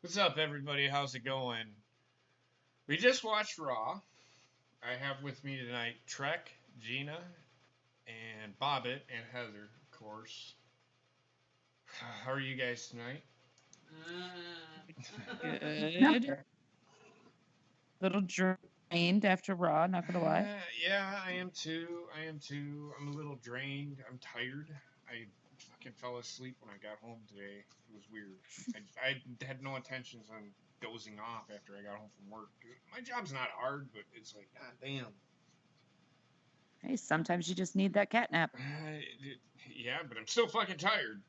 What's up, everybody? How's it going? We just watched Raw. I have with me tonight Trek, Gina, and Bobbit, and Heather, of course. How are you guys tonight? Good. Little drained after Raw, not gonna lie. Yeah, I am too. I am too. I'm a little drained. I'm tired. I fucking fell asleep when I got home today. It was weird. I had no intentions on dozing off after I got home from work. My job's not hard, but it's like, god damn. Hey, sometimes you just need that cat nap. Yeah, but I'm still fucking tired.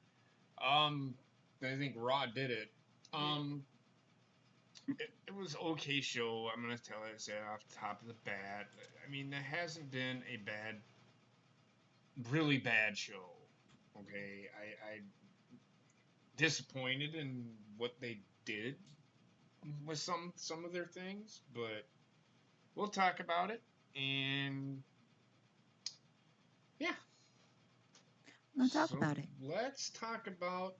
Um, I think Raw did it. Um, it was okay show. I'm gonna tell you say off the top of the bat. I mean, there hasn't been a really bad show. Okay, I disappointed in what they did with some of their things, but we'll talk about it. And yeah, Let's talk so about it. let's talk about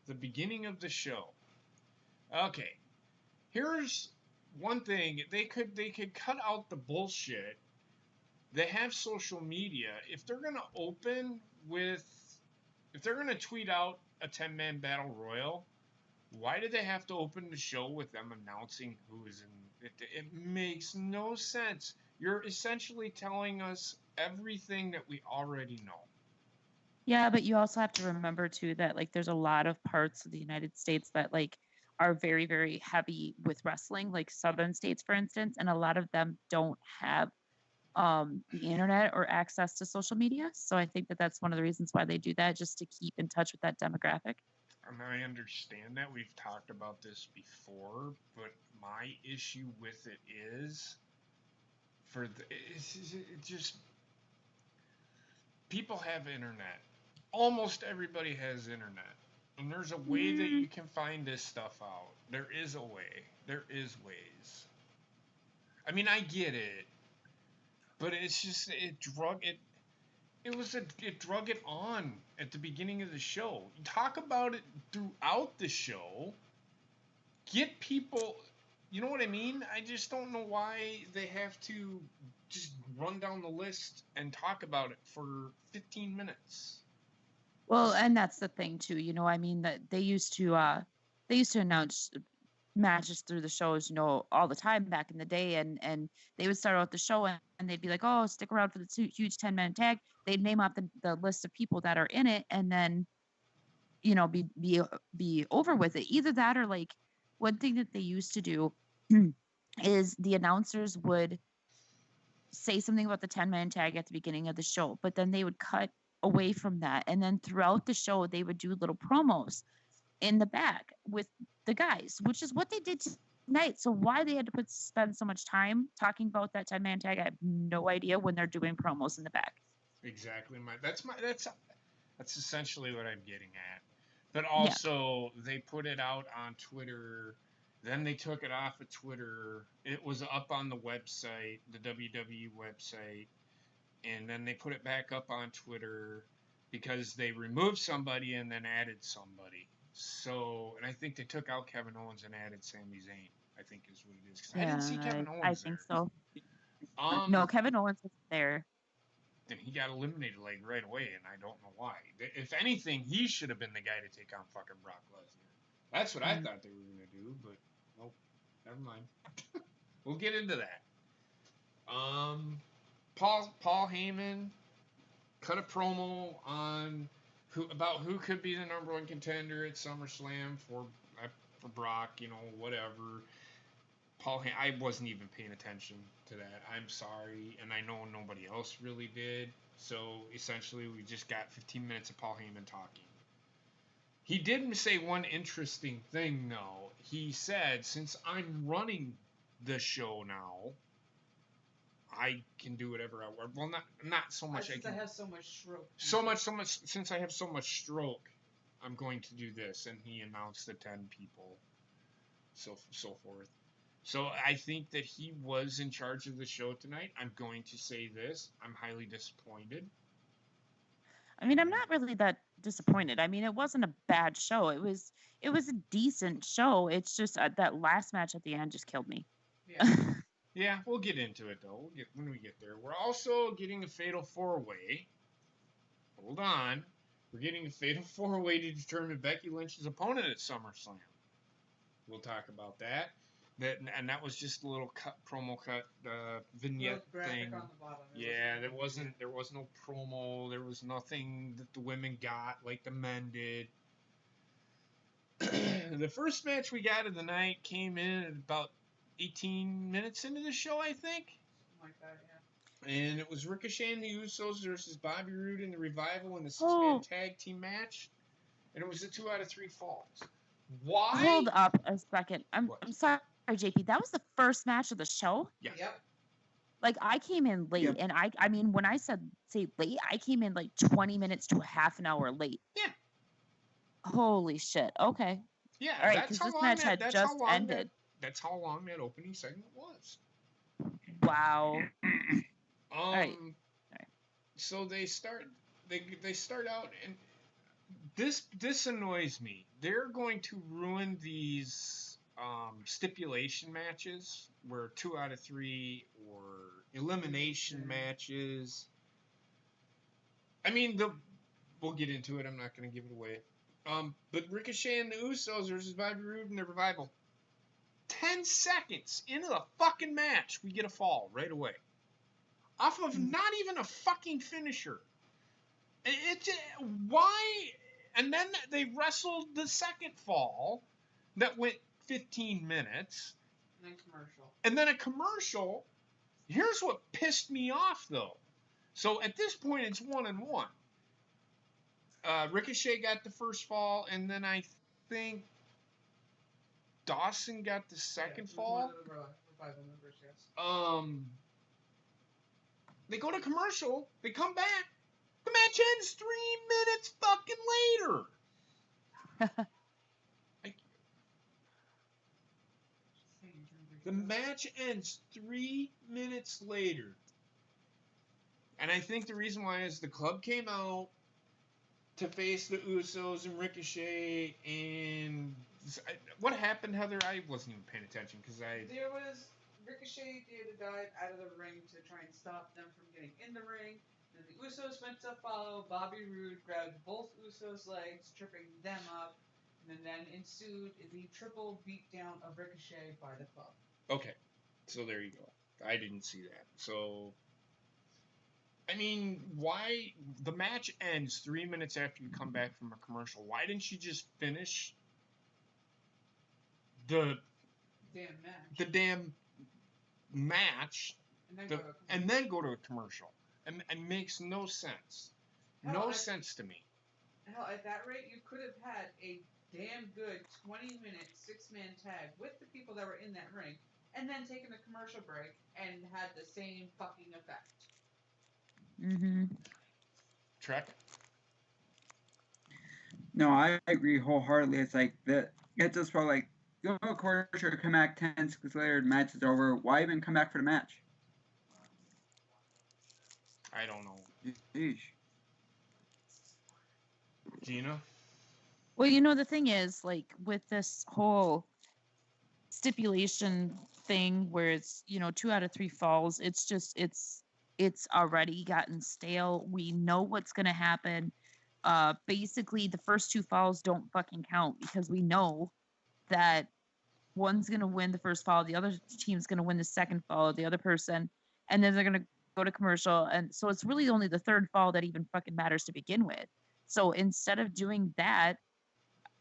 the beginning of the show. Okay, here's one thing they could cut out the bullshit. They have social media. If they're gonna tweet out a 10-man battle royal, why did they have to open the show with them announcing who is in it? It makes no sense. You're essentially telling us everything that we already know. Yeah, but you also have to remember too that there's a lot of parts of the United States that are very, very heavy with wrestling, like southern states, for instance, and a lot of them don't have the internet or access to social media. So I think that that's one of the reasons why they do that, just to keep in touch with that demographic. And I understand that we've talked about this before, but my issue with it is it just people have internet. Almost everybody has internet. And there's a way that Mm, you can find this stuff out. There is a way. There is ways. I mean, I get it, but it's just it drug it on at the beginning of the show. Talk about it throughout the show. Get people, you know what I mean? I just don't know why they have to just run down the list and talk about it for 15 minutes. well, Just and that's the thing too. I mean that they used to announce matches through the shows, all the time back in the day. And they would start out the show and they'd be like, "Oh, stick around for the huge 10-minute tag." They'd name off the list of people that are in it, and then be over with it. Either that, or one thing that they used to do is the announcers would say something about the 10-minute tag at the beginning of the show, but then they would cut away from that, and then throughout the show they would do little promos in the back with the guys, which is what they did tonight. So why they had to spend so much time talking about that 10-man tag, I have no idea when they're doing promos in the back. exactly that's essentially what I'm getting at. But Yeah. also, they put it out on Twitter. Then they took it off of Twitter. It was up on the website, the WWE website, and then they put it back up on Twitter because they removed somebody and then added somebody. So, and I think they took out Kevin Owens and added Sami Zayn. I think is what it is because I didn't see Yeah, Kevin I Owens think there. so. No, Um, Kevin Owens was there. then he got eliminated like right away, and I don't know why. If anything, he should have been the guy to take on fucking Brock Lesnar. That's what I Mm. thought they were gonna do, but nope, never mind. We'll get into that. Um, Paul Heyman cut a promo on who could be the number one contender at SummerSlam for Brock. You know, whatever. I wasn't even paying attention to that. I'm sorry, and I know nobody else really did. So essentially, we just got 15 minutes of Paul Heyman talking. He did say one interesting thing, though. He said, "Since I'm running the show now, I can do whatever I want. Well, not so much. Since I have so much stroke. So much. Since I have so much stroke, I'm going to do this." And he announced the 10 people, so forth. So I think that he was in charge of the show tonight. I'm going to say this: I'm highly disappointed. I mean, I'm not really that disappointed. I mean, it wasn't a bad show. It was a decent show. It's just that last match at the end just killed me. Yeah. Yeah, we'll get into it though. We'll get when we get there. We're also getting a fatal four-way. Hold on. We're getting a fatal four-way to determine Becky Lynch's opponent at SummerSlam. We'll talk about that. That was just a little promo cut vignette thing. On the bottom. Yeah, there was no promo. There was nothing that the women got like the men did. The first match we got of the night came in at about 18 minutes into the show, I think. Something like that, yeah. And it was Ricochet and the Usos versus Bobby Roode and the Revival in the six-man tag team match. And it was a 2 out of 3 falls. Why? Hold up a second. I'm sorry, JP. That was the first match of the show? Yes. Yep. Like, I came in late, and I mean, when I say late, I came in like 20 minutes to a half an hour late. Yeah. Holy shit. Okay. Yeah, all right, because this match had just ended. That's how long that opening segment was. Wow. All right. So they start out, and this annoys me. They're going to ruin these stipulation matches where 2 out of 3 or elimination matches. I mean, we'll get into it. I'm not going to give it away. But Ricochet and the Usos versus Bobby Roode and the Revival. 10 seconds into the fucking match, we get a fall right away. Off of not even a fucking finisher. Why? And then they wrestled the second fall that went 15 minutes. And then commercial. And then a commercial. Here's what pissed me off, though. So at this point, it's 1-1. Ricochet got the first fall, and then I think Dawson got the second fall. One of the Revival members, yes. They go to commercial. They come back. The match ends 3 minutes fucking later. The match ends 3 minutes later. And I think the reason why is the club came out to face the Usos and Ricochet, and what happened, Heather? I wasn't even paying attention because There was Ricochet did a dive out of the ring to try and stop them from getting in the ring. Then the Usos went to follow. Bobby Roode grabbed both Usos' legs, tripping them up, and then ensued the triple beatdown of Ricochet by the club. Okay, so there you go. I didn't see that. So, I mean, why? The match ends 3 minutes after you come back from a commercial. Why didn't you just finish the damn match and then go to a commercial? It makes no sense. No sense to me. Hell, at that rate, you could have had a damn good 20-minute 6-man tag with the people that were in that ring, and then taken a commercial break and had the same fucking effect. Mm-hmm. Trek? No, I agree wholeheartedly. It's like that. It's just for like, go to commercial, come back 10 seconds later, the match is over. Why even come back for the match? I don't know. Sheesh. Gina? Well, the thing is, like, with this whole stipulation thing where it's, 2 out of 3 falls, it's just, it's already gotten stale. We know what's going to happen. Basically, the first 2 falls don't fucking count because we know that one's going to win the first fall, the other team's going to win the second fall, the other person, and then they're going to go to commercial. And so it's really only the third fall that even fucking matters to begin with. So instead of doing that,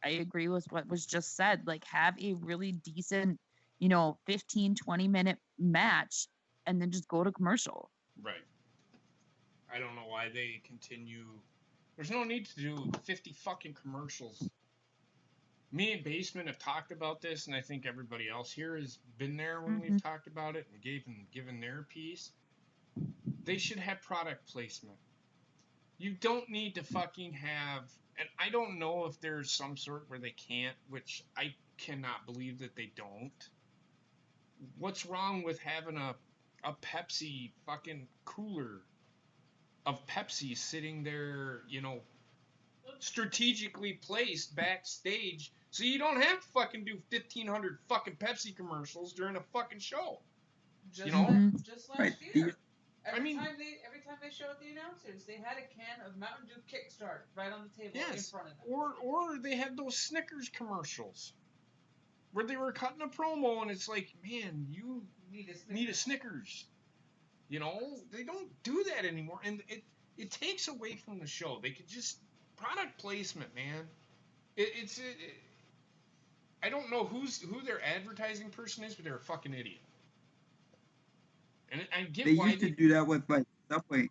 I agree with what was just said. Like, have a really decent, 15, 20-minute match and then just go to commercial. Right. I don't know why they continue. There's no need to do 50 fucking commercials. Me and Basement have talked about this, and I think everybody else here has been there when we've talked about it and given their piece. They should have product placement. You don't need to fucking have, and I don't know if there's some sort where they can't, which I cannot believe that they don't. What's wrong with having a Pepsi fucking cooler of Pepsi sitting there, strategically placed backstage, so you don't have to fucking do 1,500 fucking Pepsi commercials during a fucking show. Just Mhm. just last Right. year. I mean- Every time they showed the announcers, they had a can of Mountain Dew Kickstart right on the table in Yes, front of them. or they had those Snickers commercials where they were cutting a promo, and it's like, man, you Need a Snickers. need a Snickers. They don't do that anymore, and it takes away from the show. They could just product placement, man. I don't know who their advertising person is, but they're a fucking idiot. And I get They why used to do that with like Subway.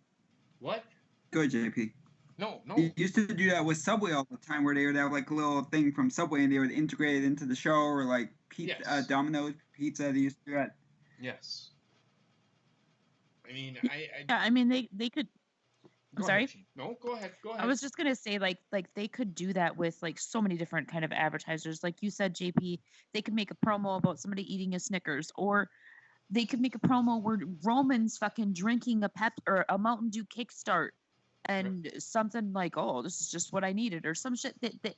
What? Go ahead, JP. No. They used to do that with Subway all the time, where they would have like a little thing from Subway and they would integrate it into the show, or like pizza, Yes. Domino's Pizza. They used to do that. Yes. I mean, Yeah, I mean they could. I'm Go sorry. ahead, Gene. No, go ahead. Go ahead. I was just gonna say like they could do that with like so many different kind of advertisers. Like you said, JP, they could make a promo about somebody eating a Snickers, or they could make a promo where Roman's fucking drinking a Pep or a Mountain Dew Kickstart, and something like, oh, this is just what I needed, or some shit that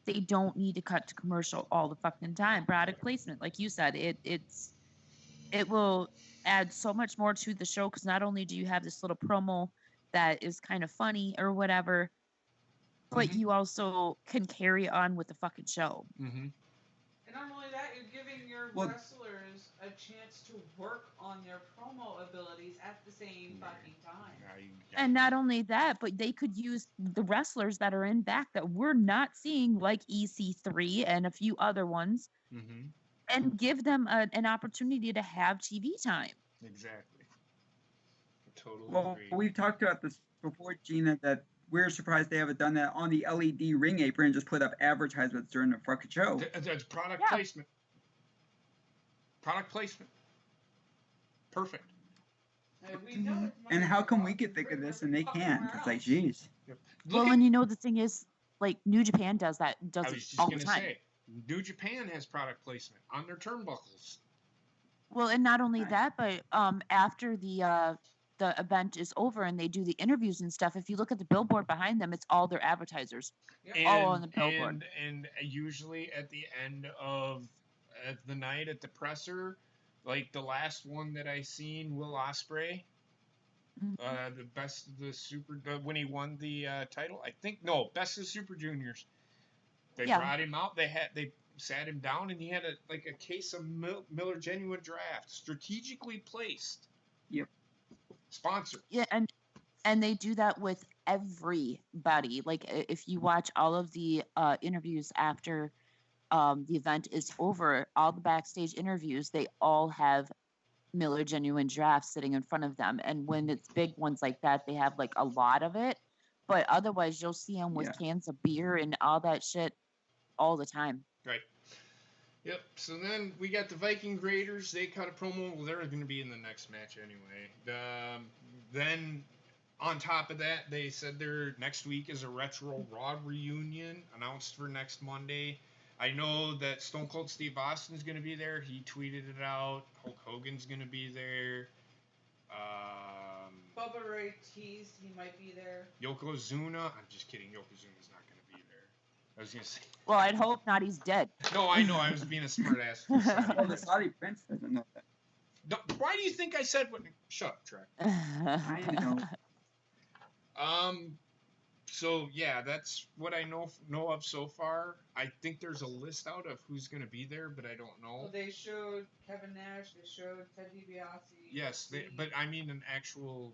they don't need to cut to commercial all the fucking time. Product placement, like you said, it will add so much more to the show, because not only do you have this little promo that is kind of funny or whatever, but Mhm. you also can carry on with the fucking show. Mm-hmm. And not only that, you're giving your Well- wrestlers a chance to work on their promo abilities at the same fucking time. And not only that, but they could use the wrestlers that are in back that we're not seeing, like EC3 and a few other ones, Mm-hmm. and give them an opportunity to have TV time. Exactly. I totally Well, agree. we've talked about this before, Gina, that we're surprised they haven't done that on the LED ring apron and just put up advertisements during the fucking show. That's product Yeah. placement. Product placement. Perfect. And we know it's And Monday how Night come Raw, we so can think of bring this them and they fucking can't? somewhere It's like, else. geez. Look Well, at, and the thing is, like New Japan does I it was just all gonna the time. say, New Japan has product placement on their turnbuckles. Well, and not only Nice. that, but after the event is over and they do the interviews and stuff, if you look at the billboard behind them, it's all their advertisers. Yep. All on the billboard. And usually at the end of the night at the presser, like the last one that I seen, Will Ospreay, Mhm. the best of the when he won the title, I think best of the Super Juniors. They Yeah. brought him out. They sat him down, and he had a case of Miller Genuine Draft, strategically placed. Yep. Sponsored. Yeah, and they do that with everybody. Like if you watch all of the interviews after the event is over, all the backstage interviews, they all have Miller Genuine Draft sitting in front of them. And when it's big ones like that, they have like a lot of it. But otherwise, you'll see them with Yeah. cans of beer and all that shit all the time. Right. Yep. So then we got the Viking Raiders. They cut a promo. Well, they're going to be in the next match anyway. Then on top of that, they said their next week is a Retro Raw reunion announced for next Monday. I know that Stone Cold Steve Austin's going to be there. He tweeted it out. Hulk Hogan's going to be there. Bubba Ray teased he might be there. Yokozuna. I'm just kidding. Yokozuna's not going to be there. I was going to say. Well, I'd hope not. He's dead. No, I know. I was being a smartass. Well, the Saudi prince doesn't know that. Why do you think I said what? Shut up, Trek. I know. So yeah, that's what I know of so far. I think there's a list out of who's gonna be there, but I don't know. Well, they showed Kevin Nash. They showed Ted DiBiase. Yes, but I mean an actual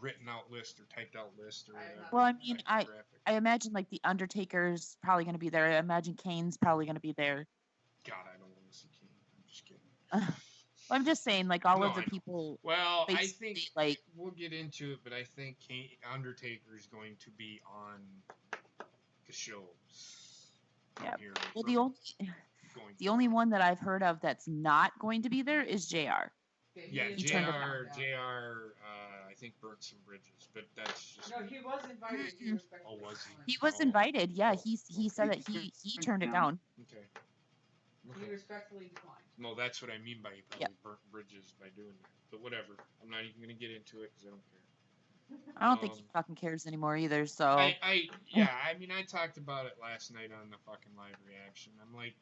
written out list or typed out list or I have whatever. not- Well, I mean, graphic. I imagine like the Undertaker's probably going to be there. I imagine Kane's probably going to be there. God, I don't want to see Kane. I'm just kidding. I'm just saying, like all No, of the I know. people. Well, I basically, think like we'll get into it, but I think Undertaker is going to be on the shows. Yeah. Here well, going the only one that I've heard of that's not going to be there is JR. Yeah, he turned it JR, I think burnt some bridges, but that's just. No, he was invited. He Mhm. respectfully Oh, was he? declined. He was Oh. invited. Yeah, he said that he turned it down. Okay. He Okay. respectfully declined. No, that's what I mean by he probably burnt bridges by doing that. But whatever. I'm not even going to get into it because I don't care. I don't think Um, he fucking cares anymore either. So I mean, I talked about it last night on the fucking live reaction. I'm like,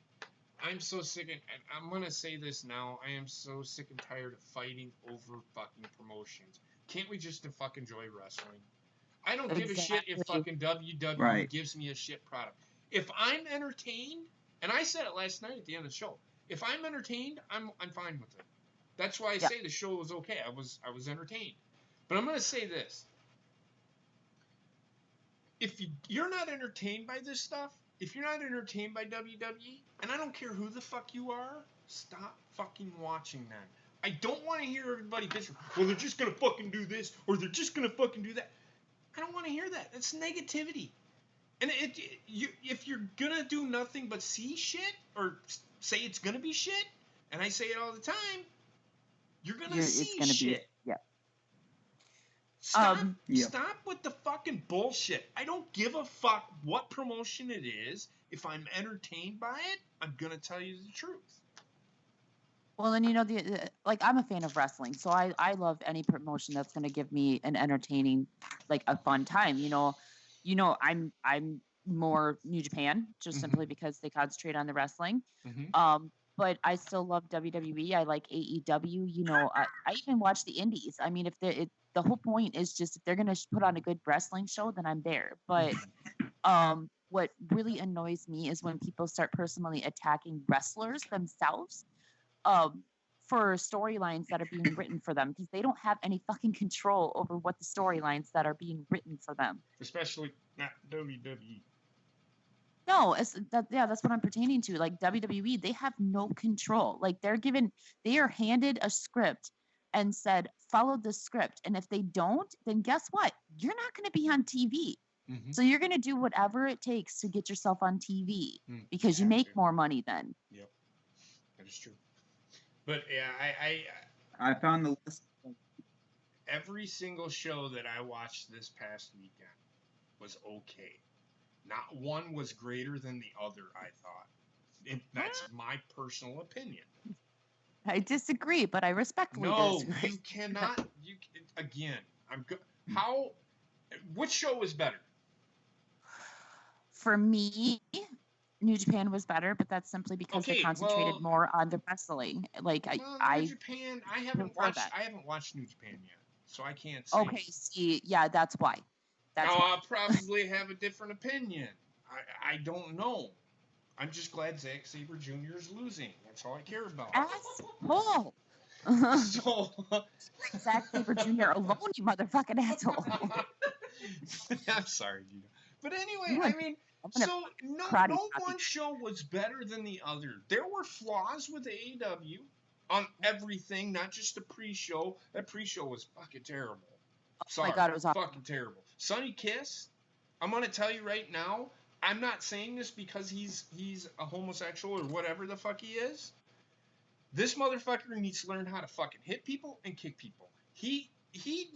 I'm so sick and I'm gonna say this now. I am so sick and tired of fighting over fucking promotions. Can't we just fucking enjoy wrestling? I don't give a shit if exactly. fucking WWE Right. gives me a shit product. If I'm entertained, and I said it last night at the end of the show, if I'm entertained, I'm fine with it. That's why I Yeah. say the show was okay. I was entertained. But I'm gonna say this. If you're not entertained by this stuff, if you're not entertained by WWE, and I don't care who the fuck you are, stop fucking watching them. I don't want to hear everybody bitch. Well, they're just gonna fucking do this, or they're just gonna fucking do that. I don't want to hear that. That's negativity. And if you're gonna do nothing but see shit, or say it's gonna be shit, and I say it all the time, you're gonna it's see gonna shit. be Stop, Yep. stop with the fucking bullshit. I don't give a fuck what promotion it is. If I'm entertained by it, I'm gonna tell you the truth. Well, and like I'm a fan of wrestling, so I love any promotion that's gonna give me an entertaining, like a fun time. I'm more New Japan just Mhm. simply because they concentrate on the wrestling. Mm-hmm. But I still love WWE. I like AEW. I even watch the indies. I mean, if the whole point is just if they're gonna put on a good wrestling show, then I'm there. But what really annoys me is when people start personally attacking wrestlers themselves for storylines that are being written for them because they don't have any fucking control over what the storylines that are being written for them. Especially not WWE. No, that's what I'm pertaining to. Like WWE, they have no control. Like they are handed a script and said, follow the script. And if they don't, then guess what? You're not going to be on TV. Mm-hmm. So you're going to do whatever it takes to get yourself on TV because you have make to. more money then. Yep, that is true. But yeah, I found the list. every single show that I watched this past weekend was okay. Not one was greater than the other, I thought. That's my personal opinion. I disagree, but I respectfully No, disagree. you cannot. Again. How? Which show was better? For me, New Japan was better, but that's simply because they concentrated more on the wrestling. Like New Japan. I haven't prefer that. watched New Japan yet, so I can't say. Okay, see, yeah, that's why. I'll probably have a different opinion. I don't know. I'm just glad Zack Sabre Jr. is losing. That's all I care about. Asshole. So Zack Sabre Jr. alone, you motherfucking asshole. I'm sorry, Gina. But anyway, I mean, so no one show was better than the other. There were flaws with AEW on everything, not just the pre-show. That pre-show was fucking terrible. Sorry, my God, it was awful. fucking terrible. Sonny Kiss, I'm gonna tell you right now. I'm not saying this because he's a homosexual or whatever the fuck he is. This motherfucker needs to learn how to fucking hit people and kick people. He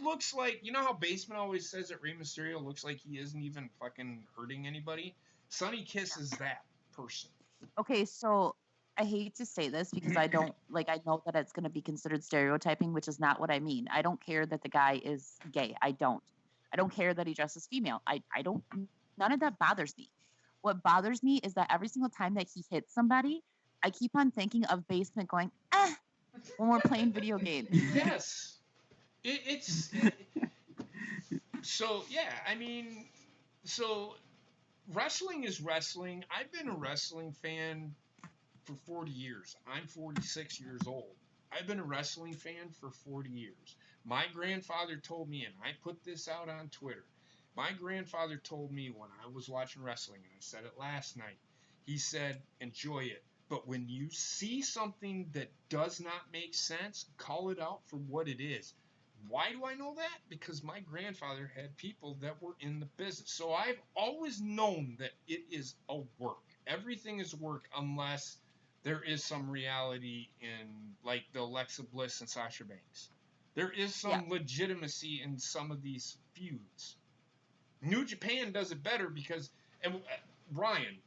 looks like, you know how Basement always says that Rey Mysterio looks like he isn't even fucking hurting anybody? Sonny Kiss is that person. Okay, so I hate to say this because I don't I know that it's going to be considered stereotyping, which is not what I mean. I don't care that the guy is gay. I don't care that he dresses female. I don't, none of that bothers me. What bothers me is that every single time that he hits somebody, I keep on thinking of Basement going, when we're playing video games. Yes. So, yeah, I mean, so wrestling is wrestling. I've been a wrestling fan for 40 years. I'm 46 years old. I've been a wrestling fan for 40 years. My grandfather told me, and I put this out on Twitter, my grandfather told me when I was watching wrestling, and I said it last night, he said, enjoy it. But when you see something that does not make sense, call it out for what it is. Why do I know that? Because my grandfather had people that were in the business. So I've always known that it is a work. Everything is work unless there is some reality in, like, the Alexa Bliss and Sasha Banks. There is some legitimacy in some of these feuds. New Japan does it better because, and Ryan,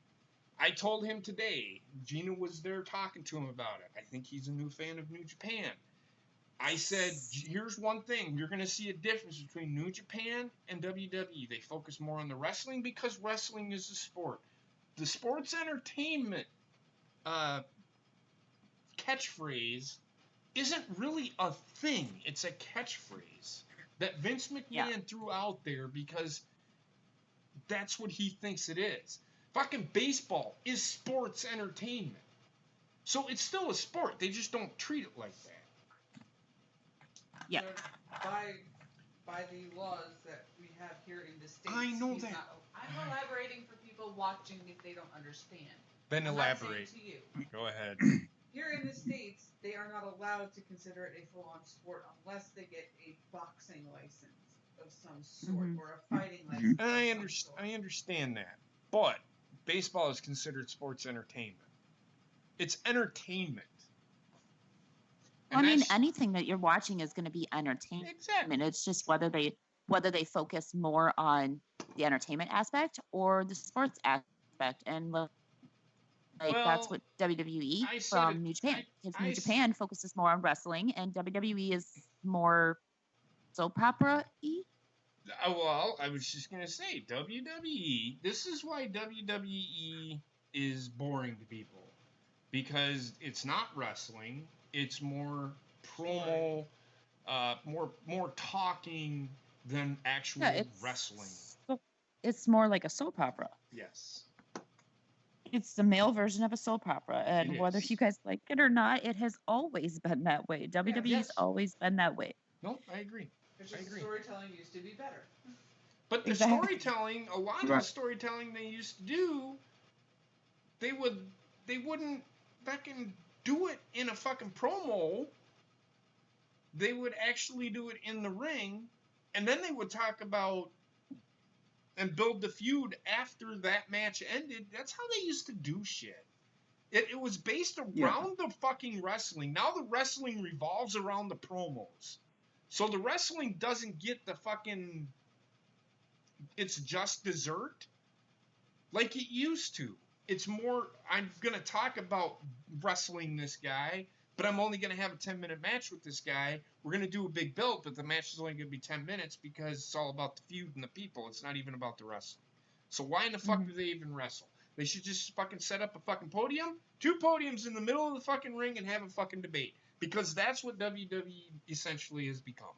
I told him today, Gina was there talking to him about it. I think he's a new fan of New Japan. I said, here's one thing. You're going to see a difference between New Japan and WWE. They focus more on the wrestling because wrestling is a sport. The sports entertainment catchphrase isn't really a thing. It's a catchphrase that Vince McMahon threw out there because that's what he thinks it is. Fucking baseball is sports entertainment. So it's still a sport. They just don't treat it like that. Yeah. So by the laws that we have here in the States, I know he's that. I'm elaborating for people watching if they don't understand. Then I'm elaborate. not saying to you. Go ahead. Here in the States, they are not allowed to consider it a full-on sport unless they get a boxing license of some sort or a fighting license. I understand that. But baseball is considered sports entertainment. It's entertainment. I mean, anything that you're watching is going to be entertainment. Exactly. It's just whether they focus more on the entertainment aspect or the sports aspect, and that's what WWE from New Japan. Because New Japan focuses more on wrestling, and WWE is more soap opera-y. Well, I was just going to say, WWE, this is why WWE is boring to people. Because it's not wrestling, it's more promo, more talking than actual wrestling. It's more like a soap opera. Yes. It's the male version of a soap opera, and whether you guys like it or not, it has always been that way. WWE's always been that way. No, I agree. It's just storytelling used to be better. But the storytelling, a lot of the storytelling they used to do, they wouldn't fucking do it in a fucking promo. They would actually do it in the ring, and then they would talk about and build the feud after that match ended. That's how they used to do shit. It was based around the fucking wrestling. Now the wrestling revolves around the promos. So the wrestling doesn't get the fucking it's just dessert like it used to. It's more, I'm going to talk about wrestling this guy, but I'm only going to have a 10-minute match with this guy. We're going to do a big build, but the match is only going to be 10 minutes because it's all about the feud and the people. It's not even about the wrestling. So why in the fuck do they even wrestle? They should just fucking set up a fucking podium, 2 podiums in the middle of the fucking ring and have a fucking debate. Because that's what WWE essentially has become.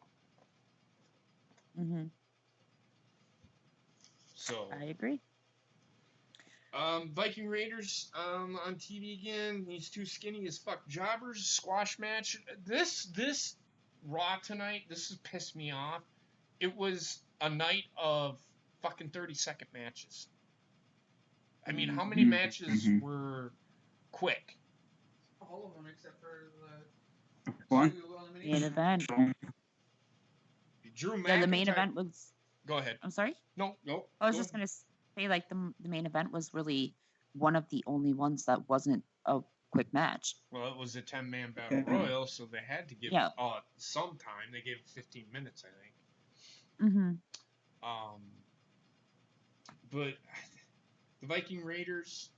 Mm-hmm. So I agree. Viking Raiders on TV again. These 2 skinny as fuck jobbers. Squash match. This Raw tonight, this has pissed me off. It was a night of fucking 30-second matches. I mean, how many matches were quick? All of them except for One. 2 eliminations. Main event. Drew McIntyre. Yeah, the main event was. Go ahead. I'm sorry? No. I was just going to say, like, the main event was really one of the only ones that wasn't a quick match. Well, it was a 10-man battle royal, so they had to give some time. They gave 15 minutes, I think. Mm-hmm. But the Viking Raiders,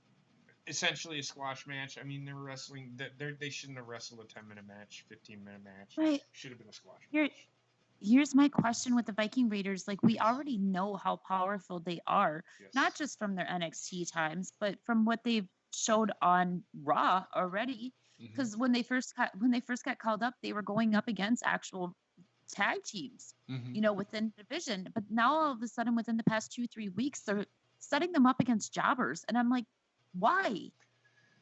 essentially a squash match. I mean, they were wrestling. They shouldn't have wrestled a 10-minute match, 15-minute match. Right. Should have been a squash match. Here's my question with the Viking Raiders. Like, we already know how powerful they are, not just from their NXT times, but from what they've showed on Raw already. Because when they first got called up, they were going up against actual tag teams, within the division. But now all of a sudden, within the past 2-3 weeks, they're setting them up against jobbers, and I'm like, why?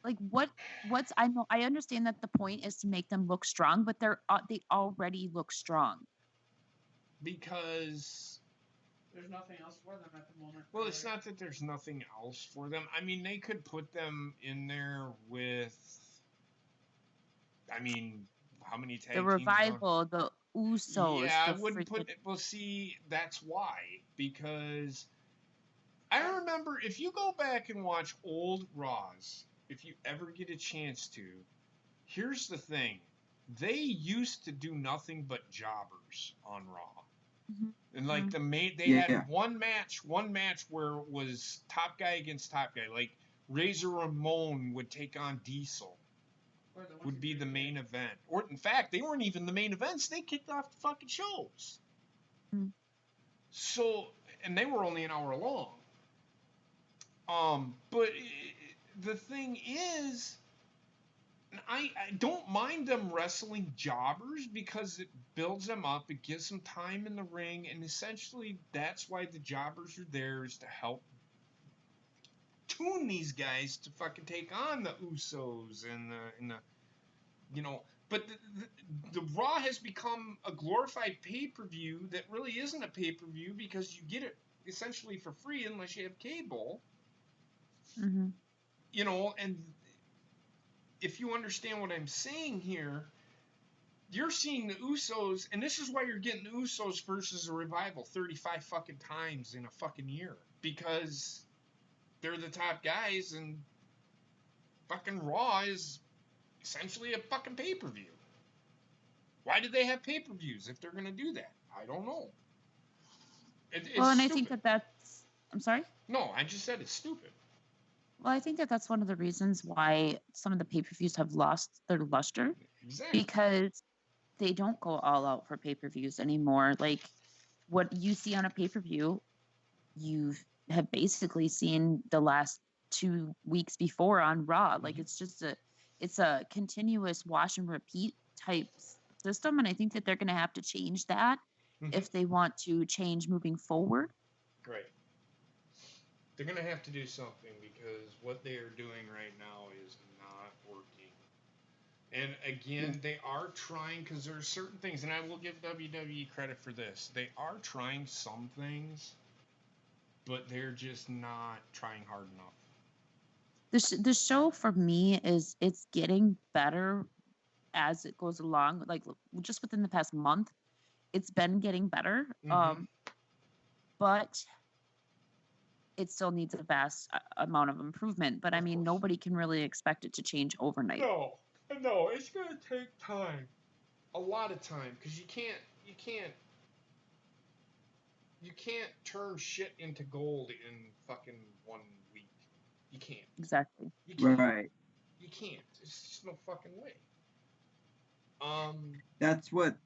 Like, what's I understand that the point is to make them look strong, but they already look strong. Because there's nothing else for them at the moment. Well, it's not that there's nothing else for them. I mean, they could put them in there with. I mean, how many tag the teams Revival, the Usos. Yeah, I wouldn't put it. Well, see, that's why. Because I remember, if you go back and watch old Raws, if you ever get a chance to, here's the thing. They used to do nothing but jobbers on Raw. And like they had one match where it was top guy against top guy. Like Razor Ramon would take on Diesel. Or the 1, would 2, be 3, the 4. main event. Or in fact, they weren't even the main events. They kicked off the fucking shows. Mm. So, and they were only an hour long. But the thing is, I don't mind them wrestling jobbers because it builds them up. It gives them time in the ring, and essentially that's why the jobbers are there, is to help tune these guys to fucking take on the Usos and the you know. But the Raw has become a glorified pay-per-view that really isn't a pay-per-view because you get it essentially for free unless you have cable. Mm-hmm. You know, and if you understand what I'm saying here, you're seeing the Usos, and this is why you're getting the Usos versus a Revival 35 fucking times in a fucking year, because they're the top guys, and fucking Raw is essentially a fucking pay-per-view. Why did they have pay-per-views if they're gonna do that? I don't know. It's Well, and stupid. I think that's. I'm sorry. No, I just said it's stupid. Well, I think that that's one of the reasons why some of the pay-per-views have lost their luster, Exactly. because they don't go all out for pay-per-views anymore. Like what you see on a pay-per-view, you have basically seen the last 2 weeks before on Raw. Like it's a continuous wash and repeat type system, and I think that they're going to have to change that if they want to change moving forward. Right. They're gonna have to do something because what they are doing right now is not working. And again, they are trying, because there are certain things, and I will give WWE credit for this. They are trying some things, but they're just not trying hard enough. The show for me is it's getting better as it goes along. Like just within the past month, it's been getting better. But it still needs a vast amount of improvement. But I Of mean, course. nobody can really expect it to change overnight. No, it's gonna take time, a lot of time, because you can't turn shit into gold in fucking 1 week. You can't. Exactly. You can't. Right. You can't. It's just no fucking way. That's what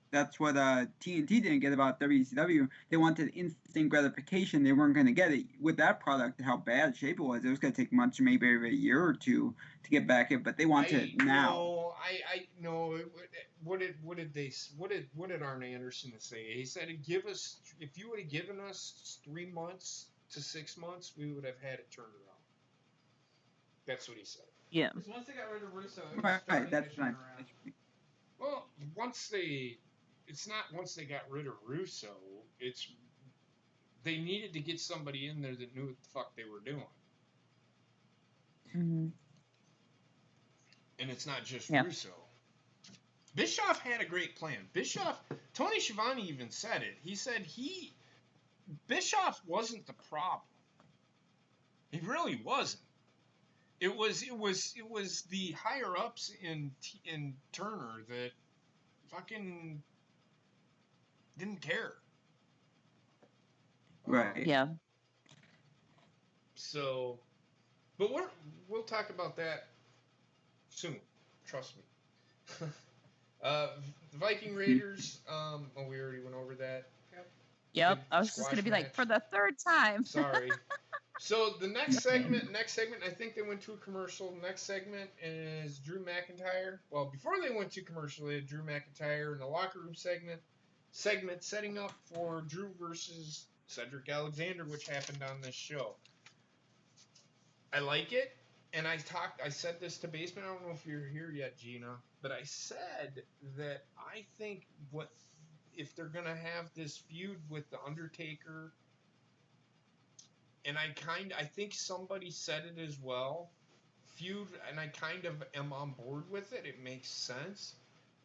that's what TNT didn't get about WCW. They wanted instant gratification. They weren't going to get it with that product. How bad shape it was was going to take months, maybe a year or two to get back it. But they wanted it now. No, no. What did Arn Anderson say? He said, if you would have given us 3 months to 6 months, we would have had it turned around. That's what he said. Yeah. Because once they got rid of Russo, it was Right. starting That's to turn fine. around. Well, it's not once they got rid of Russo. It's they needed to get somebody in there that knew what the fuck they were doing. Mm-hmm. And it's not just Yeah. Russo. Bischoff had a great plan. Tony Schiavone even said it. He said Bischoff wasn't the problem. He really wasn't. It was the higher ups in Turner that fucking didn't care. Right. Yeah. So, but we'll talk about that soon. Trust me. The Viking Raiders. We already went over that. Yep. Good I was just gonna be squash like, for the third time. Sorry. So the next segment, I think they went to a commercial. The next segment is Drew McIntyre. Well, before they went to commercial, they had Drew McIntyre in the locker room segment setting up for Drew versus Cedric Alexander, which happened on this show. I like it, and I said this to Basement. I don't know if you're here yet, Gina, but I said that I think if they're gonna have this feud with the Undertaker. And I think somebody said it as well. Feud, and I kind of am on board with it. It makes sense.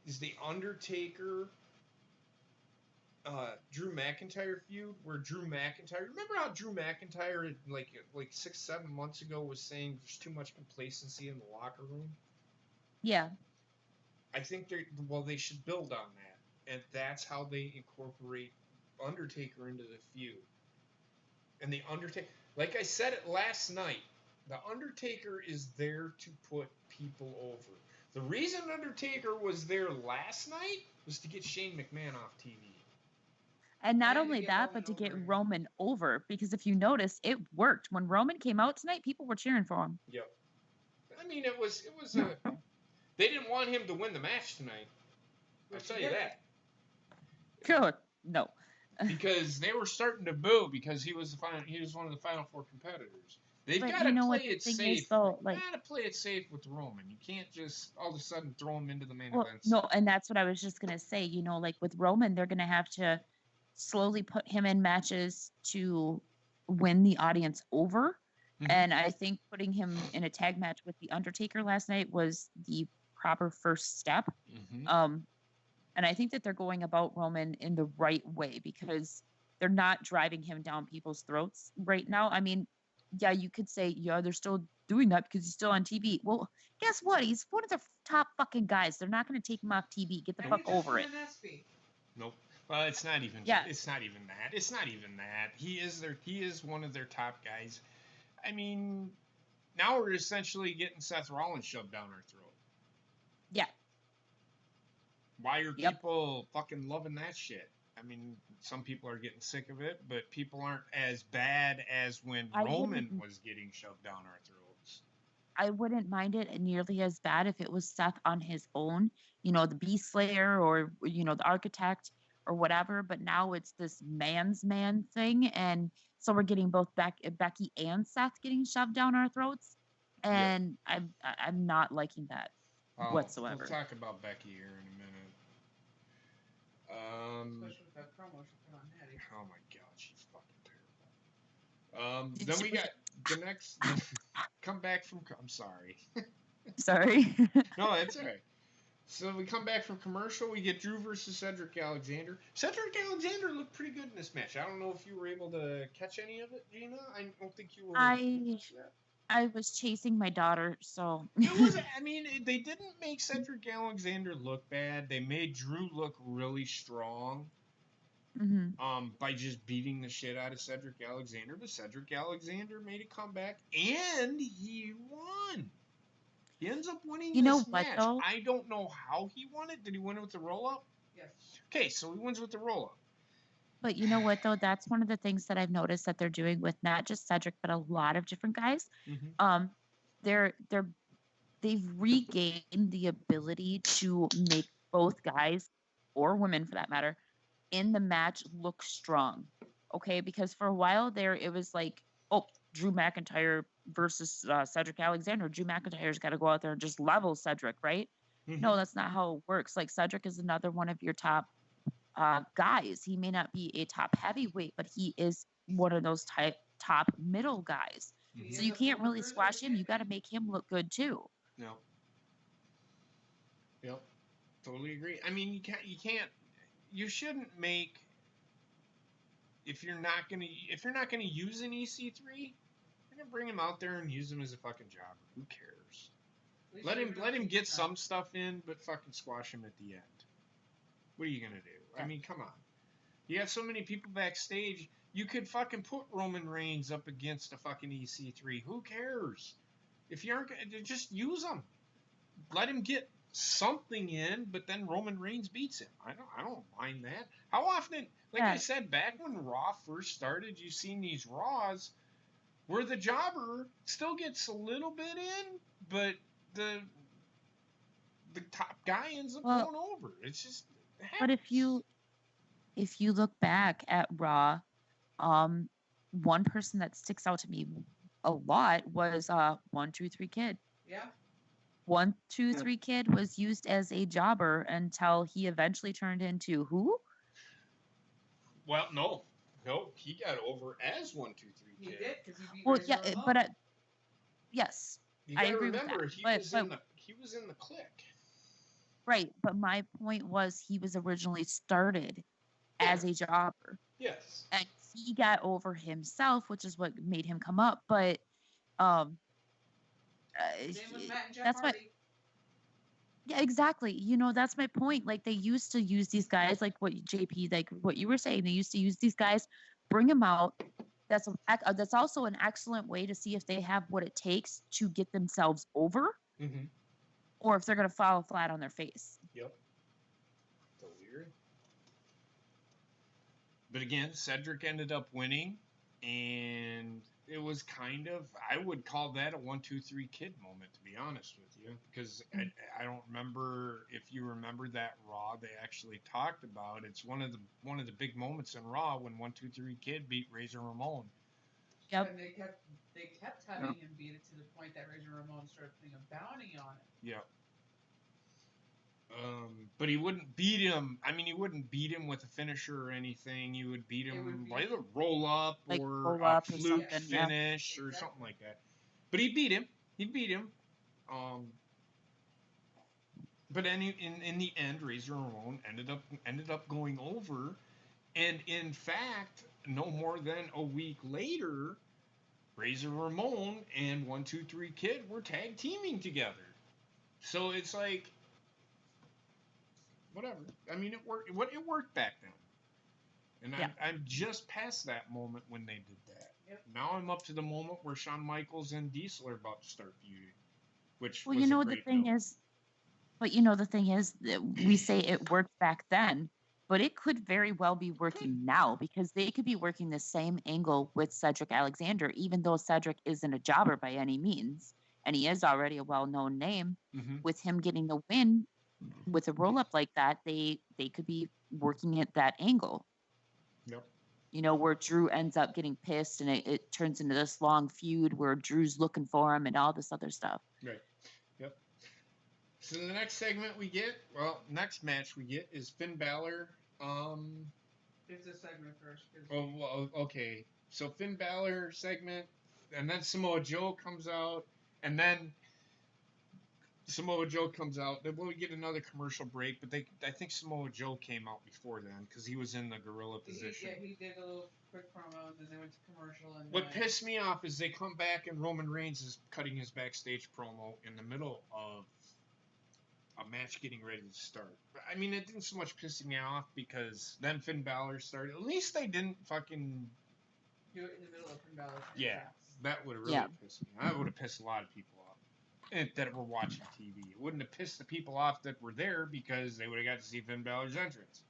Is the Undertaker, Drew McIntyre feud, where Drew McIntyre? Remember how Drew McIntyre, like 6-7 months ago, was saying there's too much complacency in the locker room? Yeah. I think they should build on that, and that's how they incorporate Undertaker into the feud. And the Undertaker, like I said it last night, The Undertaker is there to put people over. The reason Undertaker was there last night was to get Shane McMahon off TV. And not And to only get that, Roman but to get over. Roman over. Because if you notice, it worked. When Roman came out tonight, people were cheering for him. Yep. I mean, it was a. They didn't want him to win the match tonight. I'll Which tell he you did. that. Good. No. Because they were starting to boo because he was one of the final four competitors. They've But got you to know play what the it thing safe. is, though? Like, Got to play it safe with Roman. You can't just all of a sudden throw him into the main well, event. no, and that's what I was just gonna say. You know, like with Roman, they're gonna have to slowly put him in matches to win the audience over. Mhm. And I think putting him in a tag match with the Undertaker last night was the proper first step. Mm-hmm. And I think that they're going about Roman in the right way because they're not driving him down people's throats right now. I mean, yeah, you could say, yeah, they're still doing that because he's still on TV. Well, guess what? He's one of the top fucking guys. They're not going to take him off TV. Get the And fuck he just over won it. an ESPY. Nope. Well, it's not even. Yeah. It's not even that. It's not even that. He is one of their top guys. I mean, now we're essentially getting Seth Rollins shoved down our throat. Yeah. Why are Yep. people fucking loving that shit? I mean, some people are getting sick of it, but people aren't as bad as when I Roman wouldn't- was getting shoved down our throats. I wouldn't mind it nearly as bad if it was Seth on his own, you know, the Beast Slayer or, you know, the Architect or whatever. But now it's this man's man thing. And so we're getting both Becky and Seth getting shoved down our throats. And I'm not liking that whatsoever. We'll talk about Becky here in a minute. Especially with that promo she put on Natty. Oh my god, she's fucking terrible. Did Then she- we got the next. Come back from. I'm sorry. Sorry. No, it's all right. So we come back from commercial. We get Drew versus Cedric Alexander. Cedric Alexander looked pretty good in this match. I don't know if you were able to catch any of it, Gina. I don't think you were. I was chasing my daughter, so It was. I mean, they didn't make Cedric Alexander look bad. They made Drew look really strong. Mhm. By just beating the shit out of Cedric Alexander. But Cedric Alexander made a comeback, and he won. He ends up winning You know this what, match. though? I don't know how he won it. Did he win it with the roll-up? Yes. Okay, so he wins with the roll-up. But you know what though? That's one of the things that I've noticed that they're doing with not just Cedric, but a lot of different guys. Mm-hmm. They've regained the ability to make both guys or women for that matter in the match look strong. Okay, because for a while there it was like, oh, Drew McIntyre versus Cedric Alexander. Drew McIntyre's got to go out there and just level Cedric, right? Mm-hmm. No, that's not how it works. Like Cedric is another one of your top guys. He may not be a top heavyweight, but he is one of those top middle guys. He So is you a can't former really squash him. You got to cruiserweight make him look good too. No. Yep. Totally agree. I mean, you shouldn't make if you're not gonna use an EC3, you're gonna bring him out there and use him as a fucking jobber. Who cares? champion. Let him get some stuff in, but fucking squash him at the end. What are you gonna do? I mean, come on. You got so many people backstage. You could fucking put Roman Reigns up against a fucking EC3. Who cares? If you aren't gonna just use him, let him get something in, but then Roman Reigns beats him. I don't mind that. How often? Like I said, back when Raw first started, you seen these Raws where the jobber still gets a little bit in, but the top guy ends up going over. It's just. But if you look back at Raw, one person that sticks out to me a lot was 1-2-3 Kid. Yeah. 1-2-3 Kid was used as a jobber until he eventually turned into who? Well, no, he got over as 1-2-3 He Kid. did because he beat Well, Razor yeah, Ramon. but yes, You I gotta agree with remember, that. he But was in the clique. right, but my point was he was originally started as a jobber. Yes. And he got over himself, which is what made him come up. But Same with Matt and Jeff that's Hardy. yeah, exactly. You know, that's my point. Like they used to use these guys, like what JP, like what you were saying. They used to use these guys, bring them out. that's also an excellent way to see if they have what it takes to get themselves over, Mm-hmm. or if they're going to fall flat on their face. Yep. Totally agree. But again, Cedric ended up winning, and it was kind of, I would call that a 1-2-3 kid moment, to be honest with you, because I don't remember if you remember that Raw they actually talked about. It's one of the big moments in Raw when 1-2-3 Kid beat Razor Ramon. Yep. And they kept having him beat it to the point that Razor Ramon started putting a bounty on it. Yep. But he wouldn't beat him. I mean, he wouldn't beat him with a finisher or anything. He would beat him by either roll up Like or roll a up or fluke something, yeah. finish or something like that. But he beat him. He'd beat him. But in the end, Razor Ramon ended up going over, and in fact, no more than a week later, Razor Ramon and 1-2-3 Kid were tag teaming together. So it's like, whatever. I mean, it worked. It worked back then, and Yeah. I'm just past that moment when they did that. Yep. Now I'm up to the moment where Shawn Michaels and Diesel are about to start feuding, which Well, was you know a what the great thing note. is, but you know the thing is that we say it worked back then, but it could very well be working now, because they could be working the same angle with Cedric Alexander, even though Cedric isn't a jobber by any means, and he is already a well-known name. Mm-hmm. With him getting the win with a roll-up like that, they could be working at that angle. Yep. You know, where Drew ends up getting pissed and it turns into this long feud where Drew's looking for him and all this other stuff. Right. Yep. So the next segment we get, next match we get is Finn Balor. It's a segment first. Okay. So Finn Balor segment, and then Samoa Joe comes out, and then Samoa Joe comes out. Then we get another commercial break, but I think Samoa Joe came out before then because he was in the gorilla position. He did a little quick promo, and then they went to commercial. And what pissed me off is they come back and Roman Reigns is cutting his backstage promo in the middle of a match getting ready to start. I mean, it didn't so much piss me off because then Finn Balor started. At least they didn't fucking do it in the middle of Finn Balor. Yeah, that would have really pissed me. That would have pissed a lot of people off that were watching TV. It wouldn't have pissed the people off that were there because they would have got to see Finn Balor's entrance.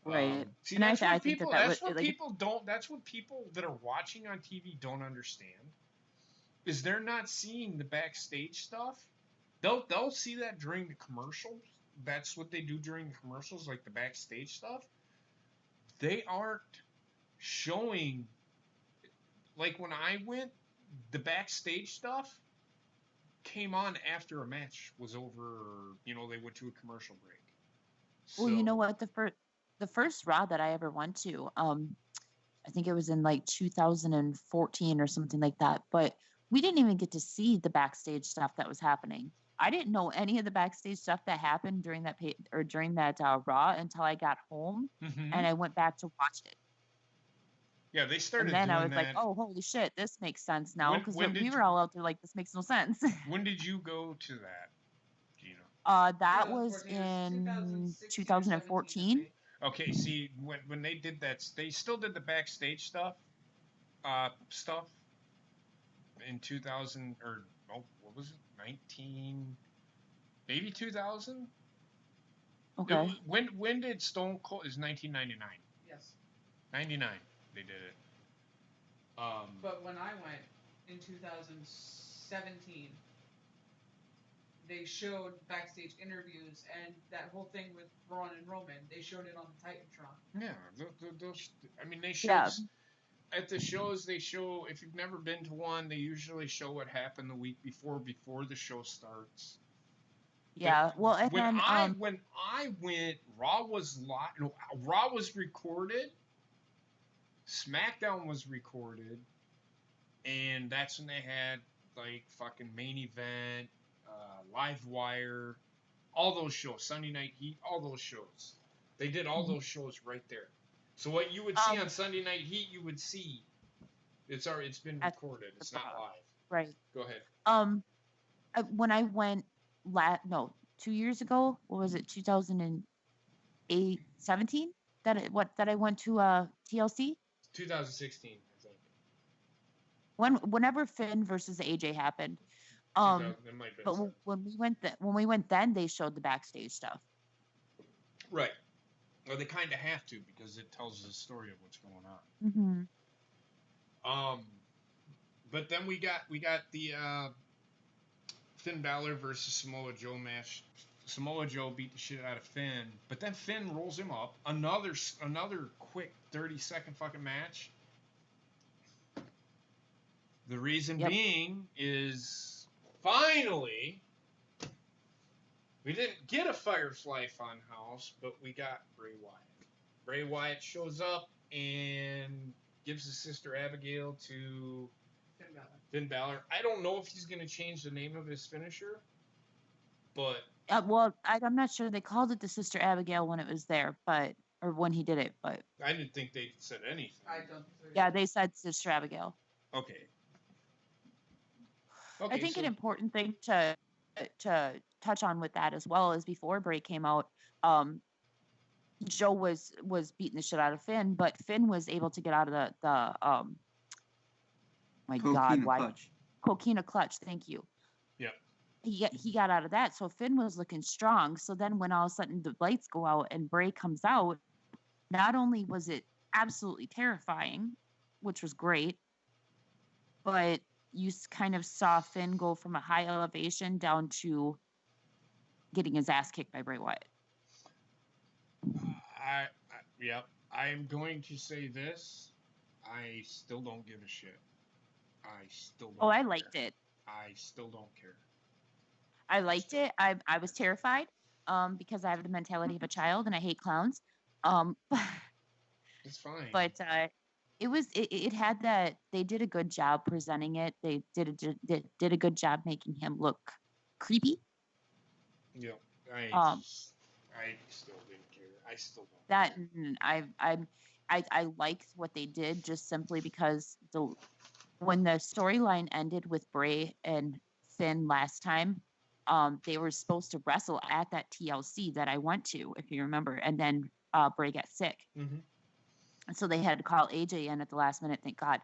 Right. See, and that's I what think people. that That's would, what people don't. That's what people that are watching on TV don't understand. Is they're not seeing the backstage stuff. They'll see that during the commercials. That's what they do during the commercials, like the backstage stuff. They aren't showing. Like when I went, the backstage stuff came on after a match was over. They went to a commercial break. Well, you know what? The first Raw that I ever went to, I think it was in like 2014 or something like that. But we didn't even get to see the backstage stuff that was happening. I didn't know any of the backstage stuff that happened during that Raw until I got home and I went back to watch it. Yeah, they started. And then doing I was that. like, "Oh, holy shit, this makes sense now." Because we were all out there like, "This makes no sense." When did you go to that, Gina? That was in 2014. Okay, see, when they did that, they still did the backstage stuff, in 2000 or what was it, 19, maybe 2000. Okay. When did Stone Cold? Is 1999? Yes. 99. They did it. But when I went in 2017, they showed backstage interviews and that whole thing with Braun and Roman. They showed it on the Titantron. Yeah, I mean, they show at the shows. They show, if you've never been to one, they usually show what happened the week before the show starts. Yeah, well, and when then I went, Raw was live. No, Raw was recorded. SmackDown was recorded, and that's when they had like fucking Main Event, Live Wire, all those shows, Sunday Night Heat, all those shows. They did all those shows right there. So what you would see on Sunday Night Heat, you would see. It's been recorded. It's not live. Right. Go ahead. When I went 2 years ago, what was it, 2008, 17? That I went to TLC? 2016, I think. whenever Finn versus AJ happened. It might have been But when we went then, they showed the backstage stuff. Right. Well, they kind of have to because it tells the story of what's going on. Mm-hmm. But then we got the Finn Balor versus Samoa Joe match. Samoa Joe beat the shit out of Finn, but then Finn rolls him up. Another quick 30-second fucking match. The reason being is finally we didn't get a Firefly Funhouse, but we got Bray Wyatt. Bray Wyatt shows up and gives his sister Abigail to Finn Balor. I don't know if he's going to change the name of his finisher, but well, I'm not sure they called it the Sister Abigail when it was there, or when he did it, but I didn't think they said anything. I don't. Yeah, they said Sister Abigail. Okay. I think an important thing to touch on with that as well is before Bray came out, Joe was beating the shit out of Finn, but Finn was able to get out of the Coquina clutch. Thank you. Yeah. He got out of that, so Finn was looking strong. So then when all of a sudden the lights go out and Bray comes out, not only was it absolutely terrifying, which was great, but you kind of saw Finn go from a high elevation down to getting his ass kicked by Bray Wyatt. I'm going to say this. I still don't give a shit. I still don't. Oh, I liked it. I still don't care. I liked it. I was terrified because I have the mentality of a child and I hate clowns. It's fine. But it had that. They did a good job presenting it. They did a good job making him look creepy. Yeah, I still didn't care. I still don't. That I liked what they did just simply because when the storyline ended with Bray and Finn last time, they were supposed to wrestle at that TLC that I went to, if you remember, and then Bray got sick. Mm-hmm. So they had to call AJ in at the last minute, thank God.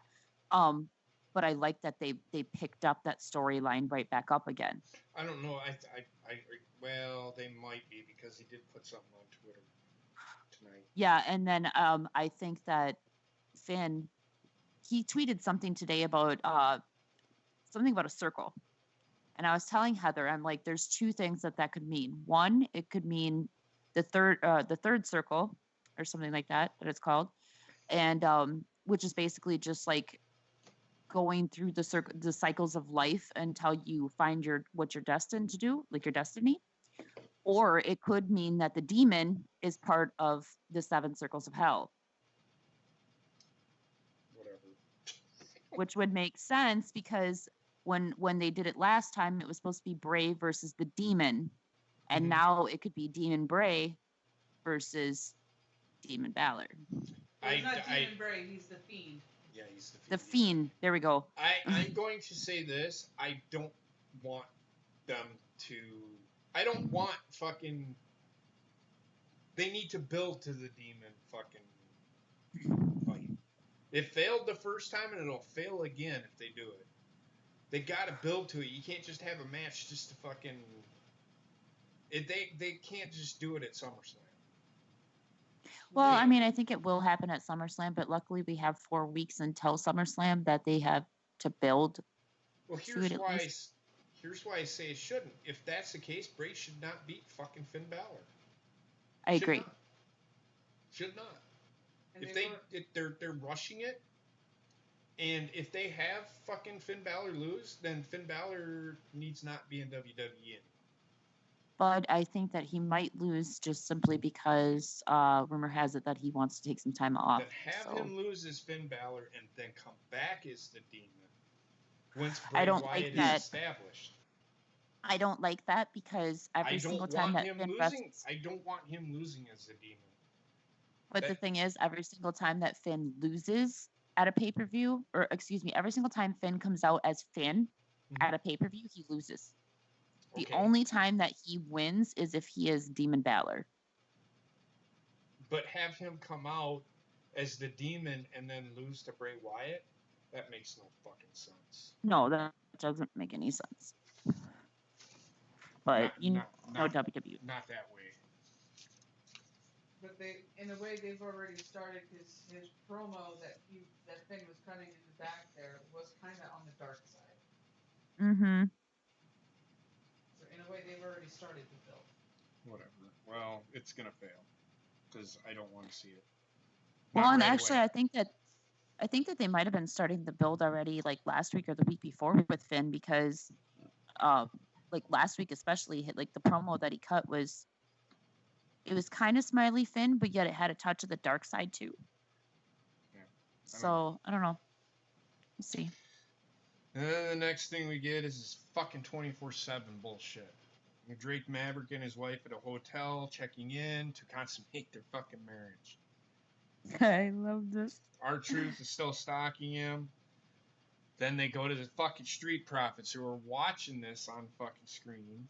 But I like that they picked up that storyline right back up again. I don't know. Well, they might be because he did put something on Twitter tonight. Yeah, and then I think that Finn, he tweeted something today about something about a circle. And I was telling Heather, I'm like, there's two things that could mean. One, it could mean the third circle or something like that it's called. And which is basically just like going through the cycles of life until you find what you're destined to do, like your destiny. Or it could mean that the demon is part of the 7 circles of hell. Whatever. Which would make sense because when they did it last time, it was supposed to be Bray versus the demon. And now it could be Demon Bray versus Demon Balor. He's not Demon Bray, he's the Fiend. Yeah, he's the Fiend. The Fiend. There we go. I'm going to say this. I don't want them to... I don't want fucking... They need to build to the demon fucking fight. It failed the first time and it'll fail again if they do it. They gotta build to it. You can't just have a match just to fucking... They can't just do it at SummerSlam. Well, I mean, I think it will happen at SummerSlam, but luckily we have 4 weeks until SummerSlam that they have to build. Well, here's why I say it shouldn't. If that's the case, Bray should not beat fucking Finn Balor. I agree. Should not. If they're rushing it, and if they have fucking Finn Balor lose, then Finn Balor needs not be in WWE. But I think that he might lose just simply because rumor has it that he wants to take some time off. Then have him lose as Finn Balor and then come back as the demon once Bray Wyatt is established. I don't like that because every single time that Finn wrestles... I don't want him losing as the demon. But the thing is, every single time that Finn loses at a pay-per-view, or excuse me, every single time Finn comes out as Finn at a pay-per-view, he loses. The only time that he wins is if he is Demon Balor. But have him come out as the demon and then lose to Bray Wyatt? That makes no fucking sense. No, that doesn't make any sense. But know WWE. Not that way. But in a way, they've already started because his promo that Finn was cutting in the back there was kind of on the dark side. Mm-hmm. So in a way, they've already started the build. Whatever. Well, it's gonna fail because I don't want to see it. Well, and actually, I think that they might have been starting the build already, like last week or the week before with Finn, because, like last week especially, like the promo that he cut was kind of smiley Finn, but yet it had a touch of the dark side too. Yeah. I don't know. We'll see. And then the next thing we get is this fucking 24/7 bullshit. Drake Maverick and his wife at a hotel checking in to consummate their fucking marriage. I love this. R-Truth is still stalking him. Then they go to the fucking Street Profits who are watching this on fucking screen.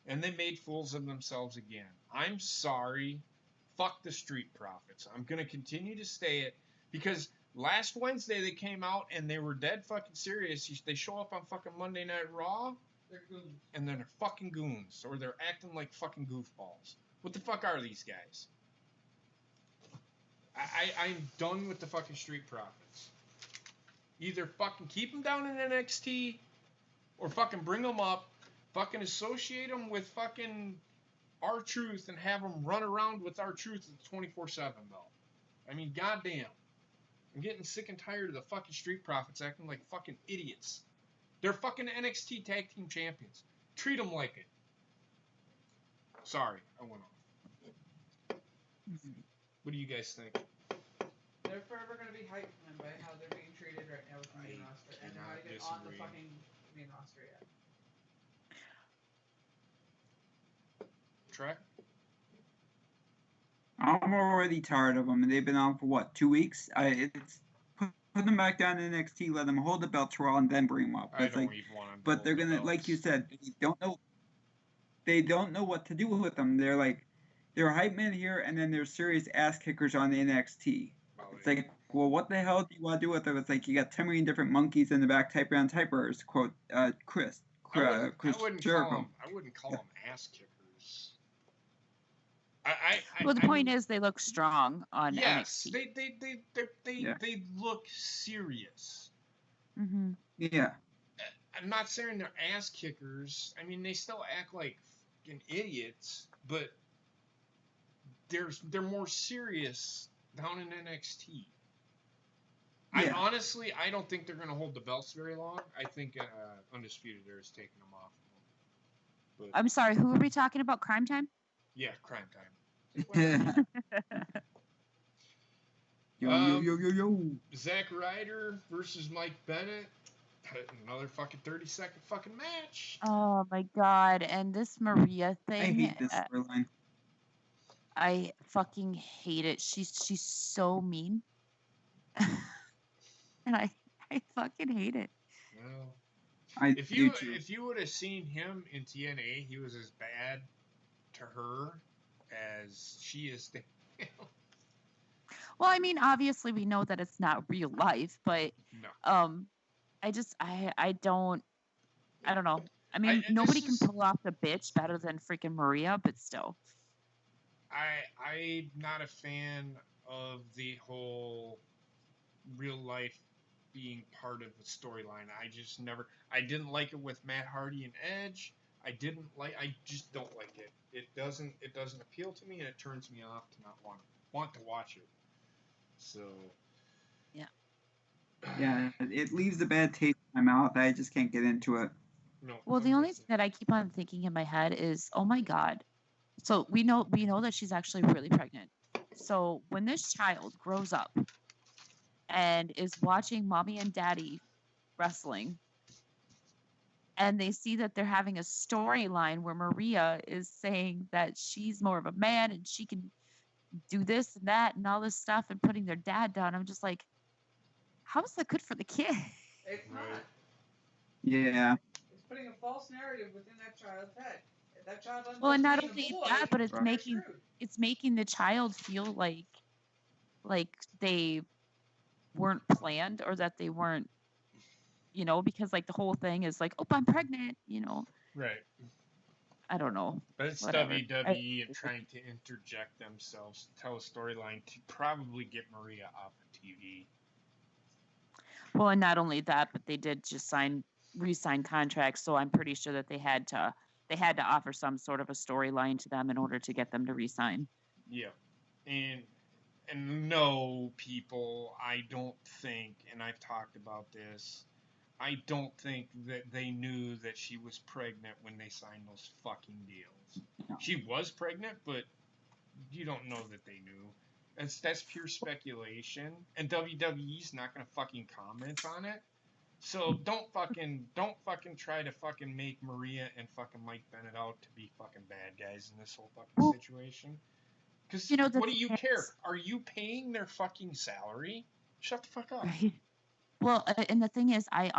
And they made fools of themselves again. I'm sorry. Fuck the Street Profits. I'm going to continue to say it because last Wednesday they came out and they were dead fucking serious. They show up on fucking Monday Night Raw. They're goons. And then they're fucking goons. Or they're acting like fucking goofballs. What the fuck are these guys? I'm done with the fucking Street Profits. Either fucking keep them down in NXT or fucking bring them up, fucking associate them with fucking R-Truth and have them run around with R-Truth 24/7 though. I mean, goddamn. I'm getting sick and tired of the fucking Street Profits acting like fucking idiots. They're fucking NXT Tag Team Champions. Treat them like it. Sorry, I went off. What do you guys think? They're forever going to be hyped by how they're being treated right now with the main roster. And they're not even on the fucking main roster yet. Track? I'm already tired of them, and they've been on for what, 2 weeks? It's put them back down to NXT, let them hold the belts for a while, and then bring them up. I don't even want them. But they're gonna, like you said, they don't know what to do with them. They're like, they're hype men here, and then they're serious ass kickers on the NXT. It's like, well, what the hell do you want to do with them? It's like you got 10 million different monkeys in the back typing on typewriters. Quote Chris Jericho. I wouldn't call them ass kickers. Well, the point is they look strong on NXT. Yes, they look serious. Mm-hmm. Yeah. I'm not saying they're ass kickers. I mean, they still act like fucking idiots, but they're more serious down in NXT. Yeah. I don't think they're going to hold the belts very long. I think Undisputed Era is taking them off. But, I'm sorry, who are we talking about? Crime Time? Yeah, Crime Time. Yo. Zack Ryder versus Mike Bennett. Another fucking 30-second fucking match. Oh my god! And this Maria thing. I hate this storyline. I fucking hate it. She's so mean, and I fucking hate it. Well, if you would have seen him in TNA, he was as bad to her as she is to him. Well, I mean, obviously we know that it's not real life, but no. I don't know. I mean, nobody can pull off the bitch better than freaking Maria, but still. I'm not a fan of the whole real life being part of the storyline. I didn't like it with Matt Hardy and Edge. I just don't like it. It doesn't appeal to me, and it turns me off to not want to watch it. So. Yeah, it leaves a bad taste in my mouth. I just can't get into it. No. Well, the only thing that I keep on thinking in my head is, oh my god. So we know that she's actually really pregnant. So when this child grows up and is watching mommy and daddy wrestling, and they see that they're having a storyline where Maria is saying that she's more of a man and she can do this and that and all this stuff and putting their dad down, I'm just like, how is that good for the kid? It's not. Yeah. It's putting a false narrative within that child's head. If that child well, and not only that, but it's making the child feel like they weren't planned or that they weren't because like the whole thing is like, oh, I'm pregnant, Right. I don't know. But it's Whatever. WWE and trying to interject themselves, tell a storyline to probably get Maria off of TV. Well, and not only that, but they did just re-sign contracts, so I'm pretty sure that they had to offer some sort of a storyline to them in order to get them to re-sign. Yeah. And no, people, I don't think, and I've talked about this, I don't think that they knew that she was pregnant when they signed those fucking deals. No. She was pregnant, but you don't know that they knew. That's pure speculation, and WWE's not gonna fucking comment on it. So don't fucking try to fucking make Maria and fucking Mike Bennett out to be fucking bad guys in this whole fucking situation. Because what do you care? Are you paying their fucking salary? Shut the fuck up. Right. Well, and the thing is, I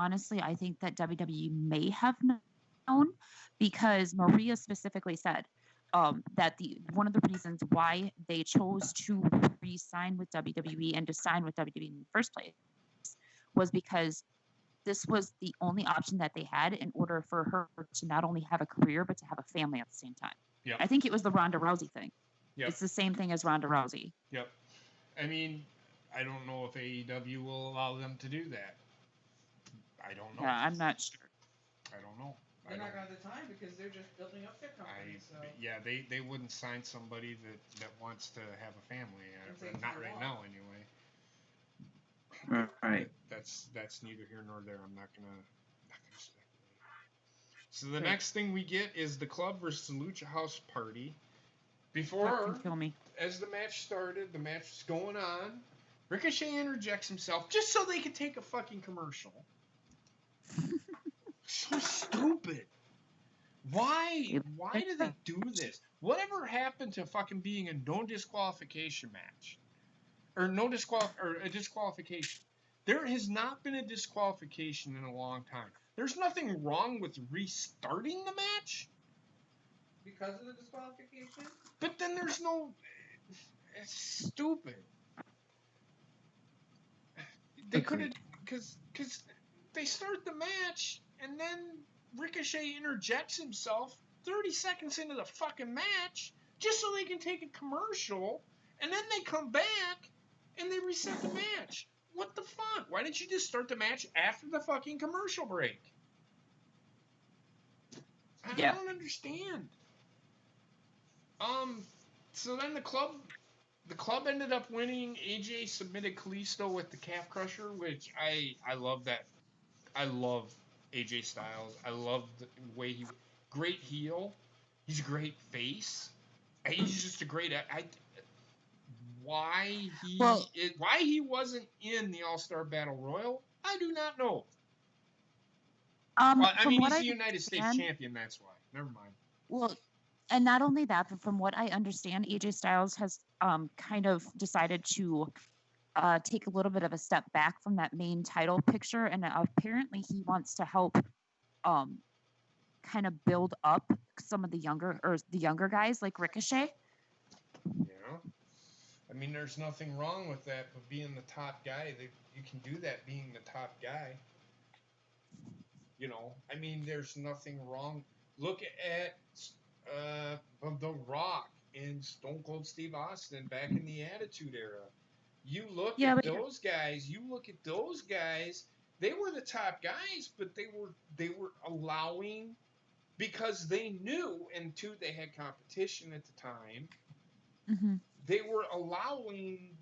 think that WWE may have known, because Maria specifically said that one of the reasons why they chose to re-sign with WWE and to sign with WWE in the first place was because this was the only option that they had in order for her to not only have a career but to have a family at the same time. Yep. I think it was the Ronda Rousey thing. Yep. It's the same thing as Ronda Rousey. Yep. I mean, I don't know if AEW will allow them to do that. I don't know. Yeah, I'm not sure. I don't know. They're not going to have the time because they're just building up their company. Yeah, they wouldn't sign somebody that wants to have a family. Not right now, anyway. Right. That's neither here nor there. I'm not gonna speculate. So the next thing we get is the Club versus the Lucha House Party. Before, kill me. As the match started, the match was going on. Ricochet interjects himself just so they could take a fucking commercial. So stupid. Why do they do this? Whatever happened to fucking being a no disqualification match? Or a disqualification. There has not been a disqualification in a long time. There's nothing wrong with restarting the match. Because of the disqualification? But then there's no... It's stupid. They could have... Because they start the match, and then Ricochet interjects himself 30 seconds into the fucking match just so they can take a commercial, and then they come back and they reset the match. What the fuck? Why didn't you just start the match after the fucking commercial break? I don't understand. So then the club ended up winning. AJ submitted Kalisto with the calf crusher, which I love that. I love AJ Styles. I love the way great heel. He's a great face. He's just a great. Why he wasn't in the All-Star Battle Royal, I do not know. He's the United States champion. That's why. Never mind. Well, and not only that, but from what I understand, AJ Styles has kind of decided to take a little bit of a step back from that main title picture, and apparently he wants to help kind of build up some of the younger guys like Ricochet. Yeah. I mean, there's nothing wrong with that, but being the top guy, you can do that being the top guy. I mean, there's nothing wrong. Look at The Rock and Stone Cold Steve Austin back in the Attitude Era. You look at those guys. They were the top guys, but they were allowing, because they knew, and two, they had competition at the time. Mm-hmm. They were allowing,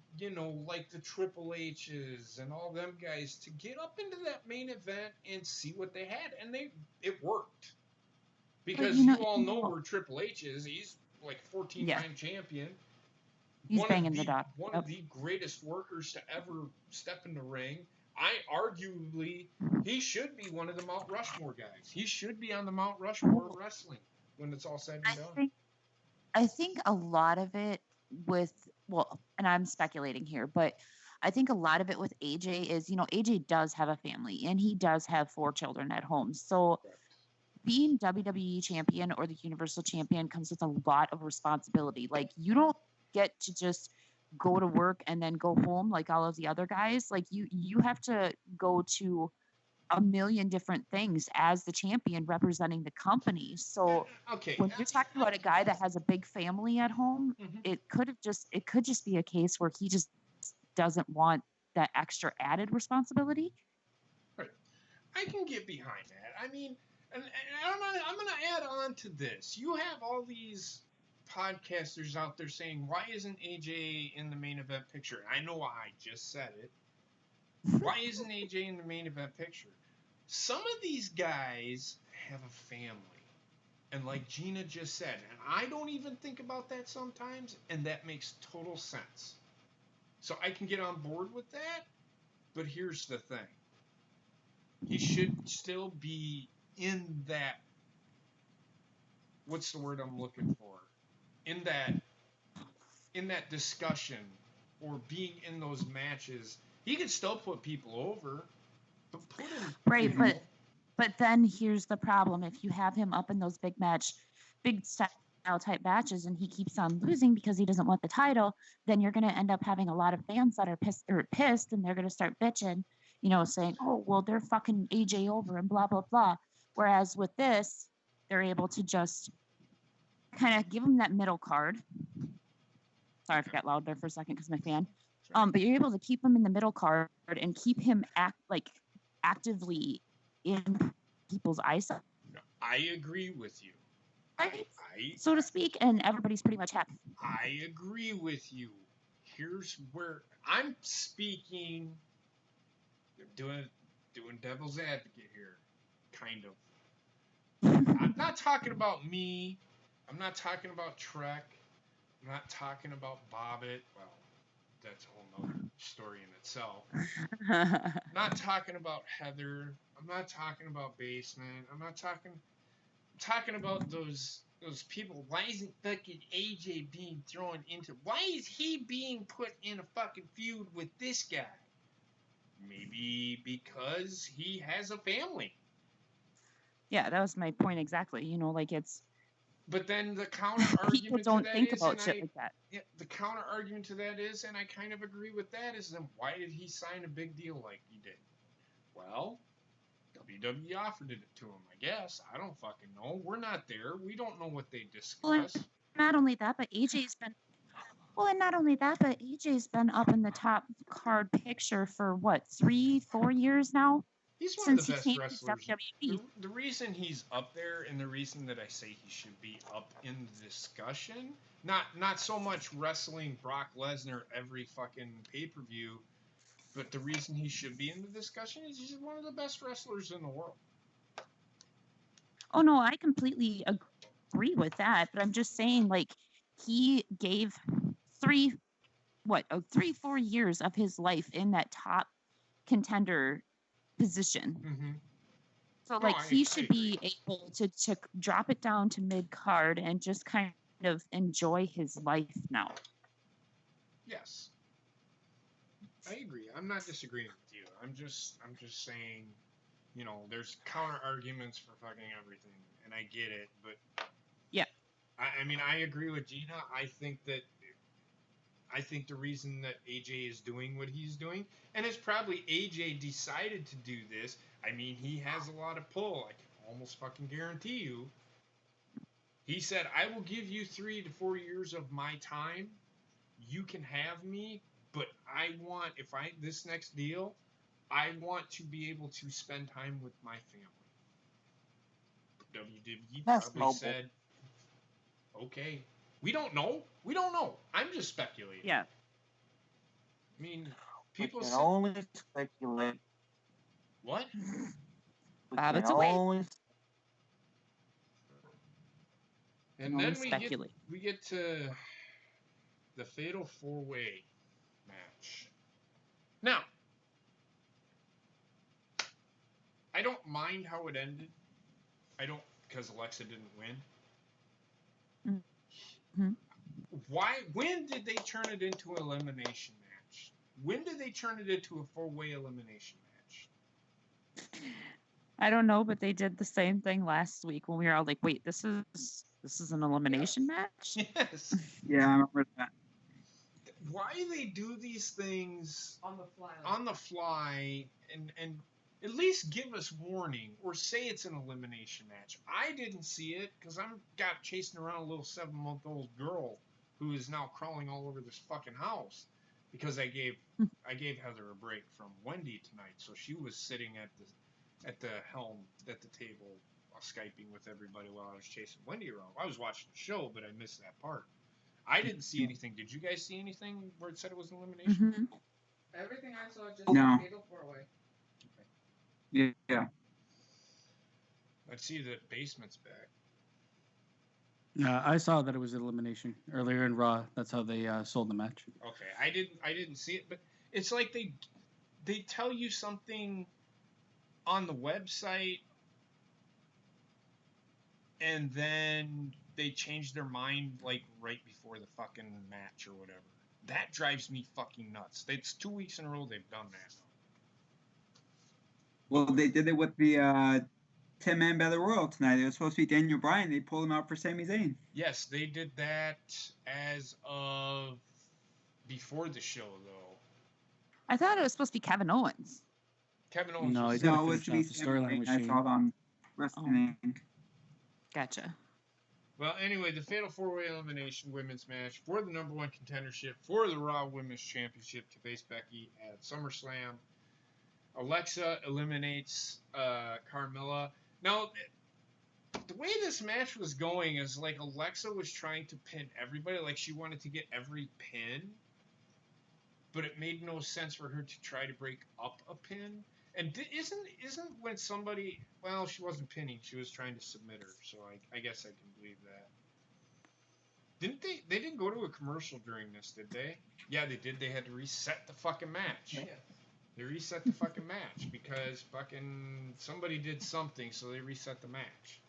like the Triple H's and all them guys to get up into that main event and see what they had, and it worked. Because you all know where Triple H is. He's like 14-time champion. He's banging the dot. One of the greatest workers to ever step in the ring. Arguably, he should be one of the Mount Rushmore guys. He should be on the Mount Rushmore of wrestling when it's all said and done. I think a lot of it and I'm speculating here, but I think a lot of it with AJ is, AJ does have a family and he does have 4 children at home. So being WWE champion or the Universal champion comes with a lot of responsibility. Like, you don't get to just go to work and then go home like all of the other guys. Like, you have to go to a million different things as the champion representing the company. So Okay. when you're talking about a guy that has a big family at home, Mhm. it could just be a case where he just doesn't want that extra added responsibility. I can get behind that. I mean, and I'm gonna add on to this. You have all these podcasters out there saying, "Why isn't AJ in the main event picture?" And I know I just said it. Why isn't AJ in the main event picture? Some of these guys have a family, and like Gina just said, and I don't even think about that sometimes, and that makes total sense. So I can get on board with that. But here's the thing. He should still be in that, what's the word I'm looking for? In that discussion or being in those matches. He could still put people over, but put him Right, but then here's the problem. If you have him up in those big style type matches and he keeps on losing because he doesn't want the title, then you're going to end up having a lot of fans that are pissed and they're going to start bitching, saying, "Oh, well, they're fucking AJ over and blah, blah, blah." Whereas with this, they're able to just kind of give him that middle card. Sorry, I forgot loud there for a second because my fan. But you're able to keep him in the middle card and keep him actively in people's eyesight. I agree with you. So to speak, and everybody's pretty much happy. I agree with you. Here's where I'm speaking, doing devil's advocate here, kind of. I'm not talking about me. I'm not talking about Trek. I'm not talking about Bobbitt. Well, that's a whole nother story in itself. I'm not talking about Heather. I'm not talking about Basement. I'm talking about those people. Why isn't fucking AJ being thrown into? Why is he being put in a fucking feud with this guy? Maybe because he has a family. Yeah, that was my point exactly. It's. But then the counter argument people don't to that think is, about shit like that. Yeah, the counter argument to that is, and I kind of agree with that, is then why did he sign a big deal like he did? Well, WWE offered it to him, I guess. I don't fucking know. We're not there. We don't know what they discussed. Well, not only that, but AJ's been up in the top card picture for what, 3-4 years now? He's one Since of the he best came wrestlers. to WWE. The reason he's up there, and the reason that I say he should be up in the discussion, not so much wrestling Brock Lesnar every fucking pay-per-view, but the reason he should be in the discussion is he's one of the best wrestlers in the world. Oh no, I completely agree with that, but I'm just saying, he gave 3-4 years of his life in that top contender position. Mm-hmm. So he should be able to drop it down to mid card and just kind of enjoy his life now. Yes, I agree. I'm not disagreeing with you. I'm just saying, there's counter arguments for fucking everything, and I get it, but yeah, I mean, I agree with Gina. I think the reason that AJ is doing what he's doing, and it's probably AJ decided to do this. I mean, he has a lot of pull. I can almost fucking guarantee you. He said, "I will give you 3 to 4 years of my time. You can have me, but I want, this next deal, I want to be able to spend time with my family." WWE probably said, "Okay." We don't know. I'm just speculating. Yeah. I mean, people can only speculate. What? It's a way. And then we get to the Fatal 4-Way match. Now, I don't mind how it ended. Because Alexa didn't win. Mm-hmm. When did they turn it into an elimination match? When did they turn it into a 4-way elimination match? I don't know, but they did the same thing last week when we were all like, "Wait, this is an elimination match?" Yes. Yeah, I remember that. Why they do these things on the fly? On the fly, and at least give us warning or say it's an elimination match. I didn't see it because I'm got chasing around a little 7-month-old girl who is now crawling all over this fucking house because I gave Heather a break from Wendy tonight, so she was sitting at the helm at the table Skyping with everybody while I was chasing Wendy around. I was watching the show, but I missed that part. I didn't see anything. Did you guys see anything where it said it was an elimination? Mm-hmm. Everything I saw just No. fatal 4-way. Yeah. I see that Basement's back. I saw that it was an elimination earlier in Raw. That's how they sold the match. Okay, I didn't see it, but it's like they tell you something on the website, and then they change their mind like right before the fucking match or whatever. That drives me fucking nuts. It's 2 weeks in a row they've done that. Well, they did it with the 10-man Battle Royal tonight. It was supposed to be Daniel Bryan. They pulled him out for Sami Zayn. Yes, they did that as of before the show, though. I thought it was supposed to be Kevin Owens. Kevin Owens. No, was he's No, gotta it was to be finish off the Sami storyline Zayn. with I Shane. saw it on Wrestling. Gotcha. Well, anyway, the Fatal 4-Way Elimination Women's match for the number one contendership for the Raw Women's Championship to face Becky at SummerSlam. Alexa eliminates Carmella. Now, the way this match was going is like Alexa was trying to pin everybody. Like she wanted to get every pin. But it made no sense for her to try to break up a pin. And isn't when somebody... Well, she wasn't pinning. She was trying to submit her. So I guess I can believe that. Didn't they... They didn't go to a commercial during this, did they? Yeah, they did. They had to reset the fucking match. Yeah. They reset the fucking match because fucking somebody did something, so they reset the match.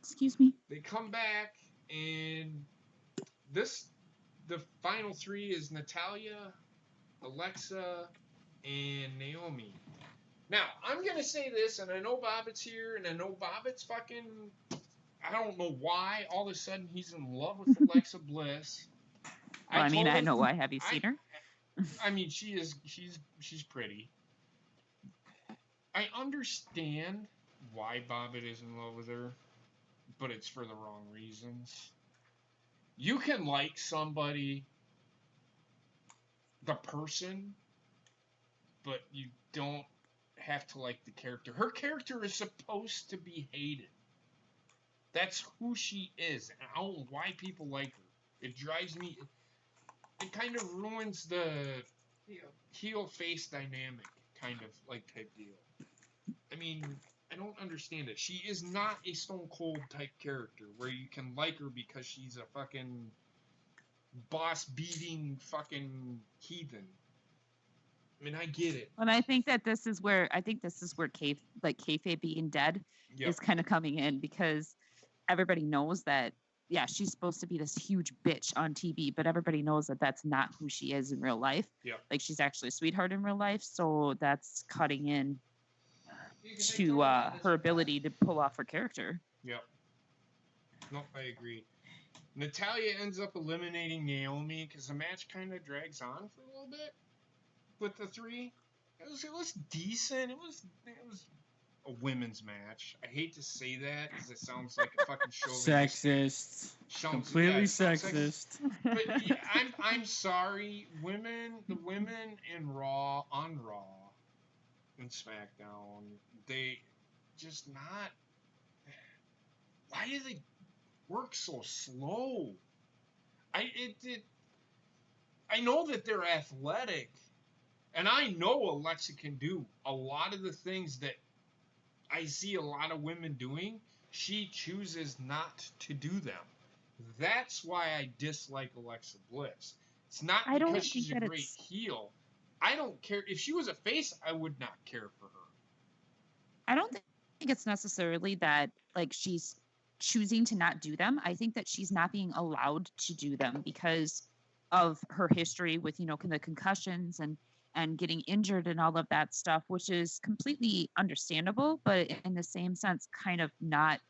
Excuse me. They come back, and the final three is Natalya, Alexa, and Naomi. Now, I'm going to say this, and I know Bobbitt's here, and I know Bobbitt's fucking... I don't know why all of a sudden he's in love with Alexa Bliss. Well, I mean, told I him- know why. Have you seen her? I mean, she's pretty. I understand why Bobbitt is in love with her, but it's for the wrong reasons. You can like somebody, the person, but you don't have to like the character. Her character is supposed to be hated. That's who she is. And I don't know why people like her. It drives me... It kind of ruins the heel-face dynamic, kind of, like, type deal. I mean, I don't understand it. She is not a Stone Cold type character where you can like her because she's a fucking boss-beating fucking heathen. I mean, I get it. And I think that this is where kayfabe being dead Yep. is kind of coming in, because everybody knows that, yeah, she's supposed to be this huge bitch on TV, but everybody knows that that's not who she is in real life. Yep. Like, she's actually a sweetheart in real life, so that's cutting in You can make to total on this her one. ability to pull off her character. Yep. No, I agree. Natalya ends up eliminating Naomi because the match kind of drags on for a little bit with the three. It was decent. It was a women's match. I hate to say that because it sounds like a fucking Sexist. Completely sexist. But yeah, I'm sorry, the women in Raw and SmackDown, they just not. Why do they work so slow? I know that they're athletic, and I know Alexa can do a lot of the things that I see a lot of women doing. She chooses not to do them. That's why I dislike Alexa Bliss. It's not I don't because she's think a that great it's- heel. I don't care. If she was a face, I would not care for her. I don't think it's necessarily that, like, she's choosing to not do them. I think that she's not being allowed to do them because of her history with, the concussions and getting injured and all of that stuff, which is completely understandable, but in the same sense, kind of not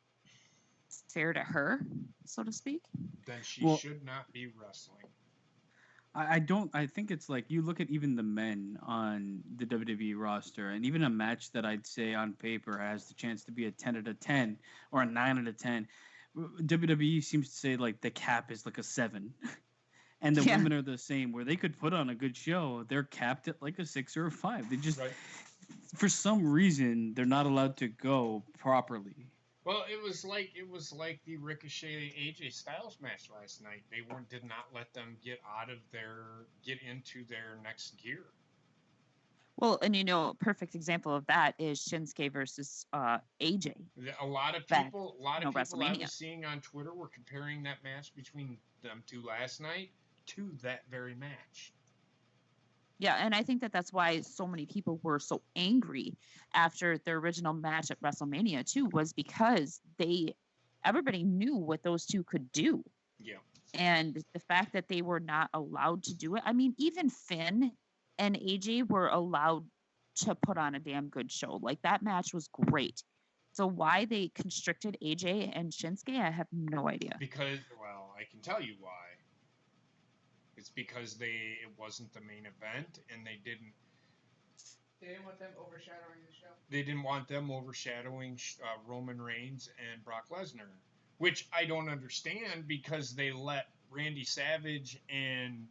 fair to her, so to speak. Then she Well- should not be wrestling. I don't. I think it's like you look at even the men on the WWE roster, and even a match that I'd say on paper has the chance to be a 10 out of 10 or a 9 out of 10. WWE seems to say like the cap is like a 7. And the Yeah. women are the same, where they could put on a good show. They're capped at like a 6 or a 5. They just, Right. for some reason, they're not allowed to go properly. Well, it was like the Ricochet AJ Styles match last night. They did not let them get into their next gear. Well, and a perfect example of that is Shinsuke versus AJ. A lot of Back, people I WrestleMania. was seeing on Twitter were comparing that match between them two last night to that very match. Yeah, and I think that that's why so many people were so angry after their original match at WrestleMania too, was because everybody knew what those two could do. Yeah. And the fact that they were not allowed to do it. I mean, even Finn and AJ were allowed to put on a damn good show. Like that match was great. So why they constricted AJ and Shinsuke, I have no idea. Because, well, I can tell you why. It's because it wasn't the main event, and they didn't want them overshadowing the show. They didn't want them overshadowing Roman Reigns and Brock Lesnar, which I don't understand because they let Randy Savage and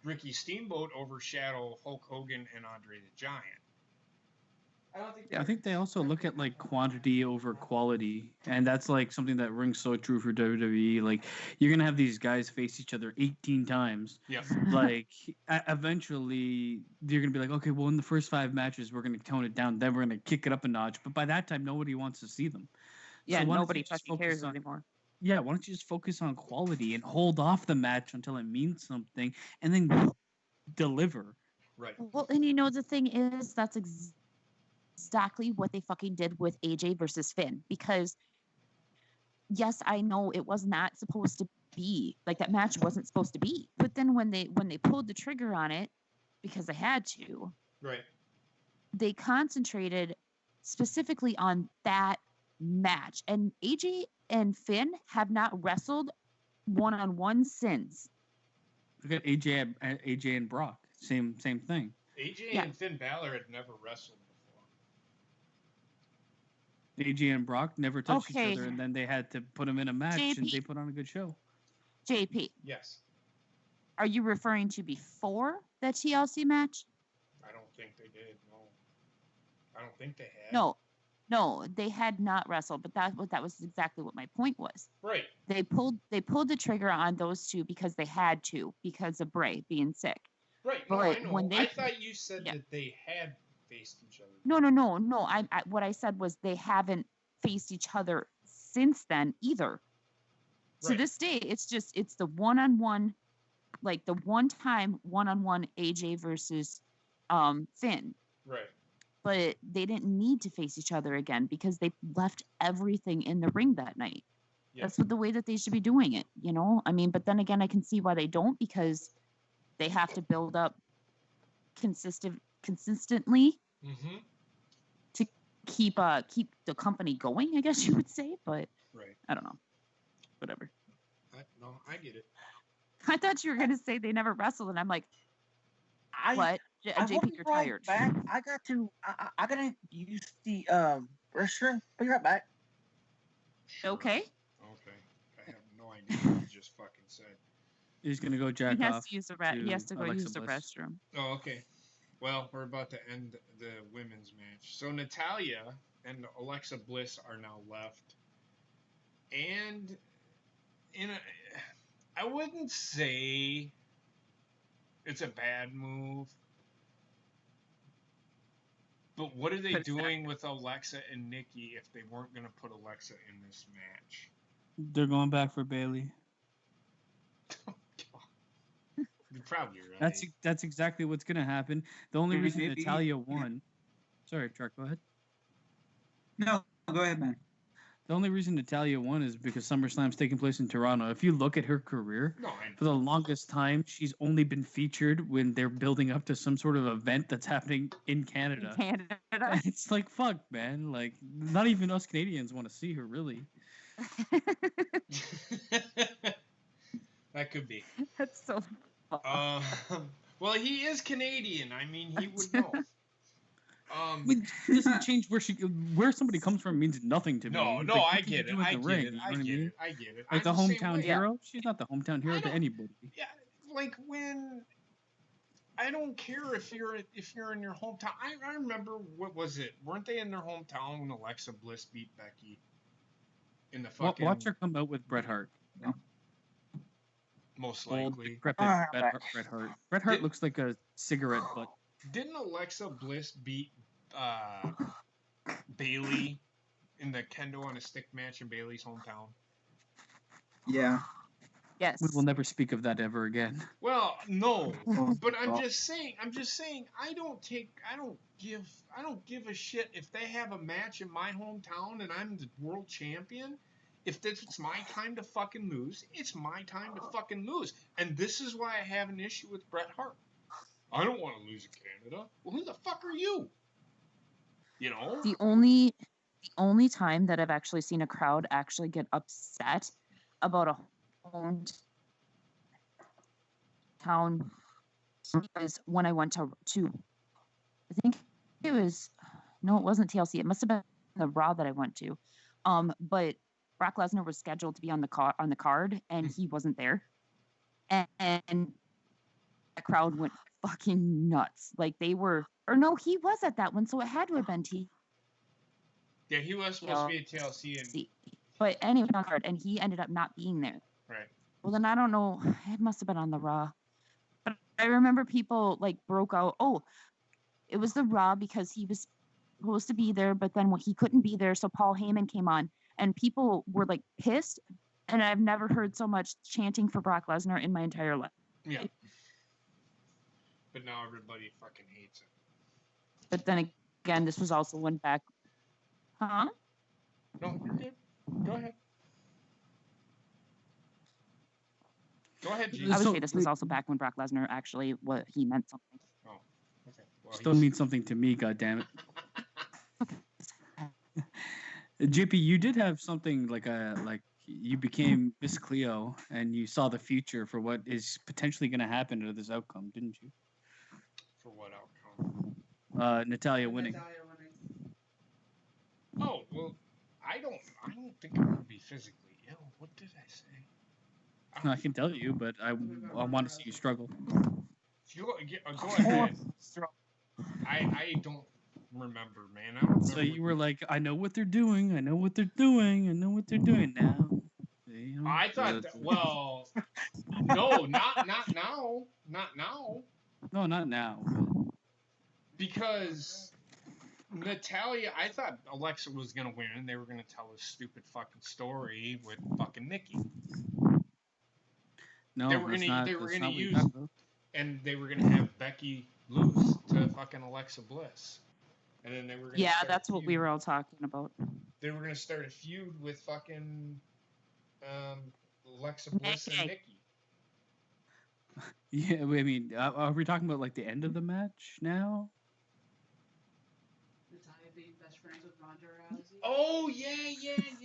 Ricky Steamboat overshadow Hulk Hogan and Andre the Giant. I think they also look at like quantity over quality, and that's like something that rings so true for WWE. Like you're gonna have these guys face each other 18 times. Yeah. Like eventually you're gonna be like, okay, well in the first 5 matches we're gonna tone it down, then we're gonna kick it up a notch. But by that time nobody wants to see them. Yeah, So why don't nobody you just fucking focus cares on- anymore. Yeah, why don't you just focus on quality and hold off the match until it means something, and then deliver. Right. Well, and the thing is, that's exactly what they fucking did with AJ versus Finn. Because yes, I know it was not supposed to be like that match wasn't supposed to be. But then when they pulled the trigger on it, because they had to, Right. they concentrated specifically on that match. And AJ and Finn have not wrestled one-on-one since. Look at AJ and Brock. Same thing. AJ Yeah. and Finn Balor had never wrestled before. AJ and Brock never touched Okay. each other, and then they had to put them in a match, and JP. they put on a good show. JP, Yes. are you referring to before the TLC match? I don't think they did. No. I don't think they had. No, they had not wrestled, but that was exactly what my point was. Right. They pulled the trigger on those two because they had to, because of Bray being sick. Right. No, But I know. when they- I thought you said Yeah. that they had faced each other. No. I what I said was they haven't faced each other since then either. To Right. this day, it's the one-on-one, like the one-time one-on-one AJ versus Finn. Right. But they didn't need to face each other again because they left everything in the ring that night. Yeah. That's the way that they should be doing it, I mean, but then again, I can see why they don't, because they have to build up consistently Mm-hmm. to keep the company going, I guess you would say. But Right. I don't know. Whatever. No, I get it. I thought you were gonna say they never wrestled, and I'm like, what? I will JP, be you're right tired. back. I gotta use the restroom. Be right back. Sure. Okay. Okay. I have no idea what you just fucking said. He's gonna go jack He has off. to use to he has to go Alexa use the Bliss. restroom. Oh, okay. Well, we're about to end the women's match. So Natalya and Alexa Bliss are now left. And I wouldn't say it's a bad move. But what are they doing with Alexa and Nikki if they weren't going to put Alexa in this match? They're going back for Bailey. You're probably right. That's exactly what's gonna happen. The only reason Maybe- Natalya won. Sorry, Chuck. Go ahead. No, go ahead, man. The only reason Natalya won is because SummerSlam's taking place in Toronto. If you look at her career, No, I for the longest time, she's only been featured when they're building up to some sort of event that's happening in Canada. Canada. It's like, fuck, man. Like, not even us Canadians want to see her, really. That could be. That's so fun. Well, he is Canadian. I mean, he would know. It doesn't change where somebody comes from means nothing to me. No, It's no, like, I what can you get it. do in I the get ring? it. You know I what I get mean? it. I get it. Like I'm the the same hometown way. hero, she's not the hometown hero to don't- anybody. Yeah, like when I don't care if you're in your hometown. I remember, what was it? Weren't they in their hometown when Alexa Bliss beat Becky in the fucking Watch her come out with Bret Hart. most Old, likely? decrepit Ah, Bret Hart. Bret Hart Did- looks like a cigarette butt. Didn't Alexa Bliss beat Bailey in the kendo on a stick match in Bailey's hometown? Yeah. Yes. We will never speak of that ever again. Well, no, Oh, but I'm God. just saying. I don't give a shit if they have a match in my hometown and I'm the world champion. If it's my time to fucking lose, it's my time to fucking lose. And this is why I have an issue with Bret Hart. I don't want to lose in Canada. Well, who the fuck are you? You know? The only time that I've actually seen a crowd actually get upset about a hometown is when I went to I think it was no, it wasn't TLC. It must have been the Raw that I went to. But Brock Lesnar was scheduled to be on the card and he wasn't there. And that crowd went fucking nuts. Like they were, or no, he was at that one, so it had to have been Yeah, he was supposed to be at TLC and TLC. But anyway, on card, and he ended up not being there. right. Well, then I don't know. It must have been on the Raw. But I remember people like broke out. Oh, it was the Raw because he was supposed to be there, but then he couldn't be there, so Paul Heyman came on, and people were like pissed. And I've never heard so much chanting for Brock Lesnar in my entire life. Yeah. But now everybody fucking hates it. But then again, this was also when back. Huh? No, you're good. Go ahead. Go ahead, G. I would So- say this was also back when Brock Lesnar actually what he meant something. Oh, okay. Well, Still means something to me, goddammit. JP, you did have something like you became Miss Cleo and you saw the future for what is potentially going to happen to this outcome, didn't you? For what outcome? Natalia winning. Natalia winning. Oh, well, I don't think I'm gonna be physically ill. What did I say? I can tell you, but I want to see you struggle. If you go ahead. I don't remember, man. I don't remember. So you were like, I know what they're doing. I know what they're doing. I know what they're doing now. You know, I thought that, well, no, not now, not now, No, not now. because Natalia, I thought Alexa was gonna win, and they were gonna tell a stupid fucking story with fucking Nikki, No, They were that's gonna- not, they were that's gonna not what you use- talked about. and they were gonna have Becky lose to fucking Alexa Bliss, and then they were gonna Yeah, start a that's what we feud. were all talking about. They were gonna start a feud with fucking Alexa Bliss and Nikki. Yeah, I mean, are we talking about like the end of the match now? Natalia being best friends with Ronda Rousey. Oh yeah.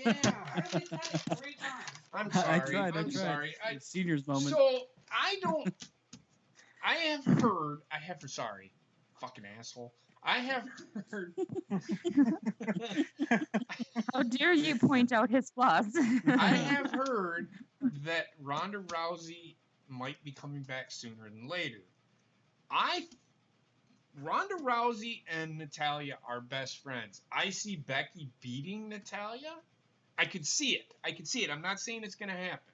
I already said it 3 times. I'm I sorry. tried. I'm sorry. It's seniors moment. So I have sorry, fucking asshole. I have heard. How dare you point out his flaws? I have heard that Ronda Rousey might be coming back sooner than later. Ronda Rousey and Natalia are best friends. I see Becky beating Natalia. I could see it. I'm not saying it's gonna happen.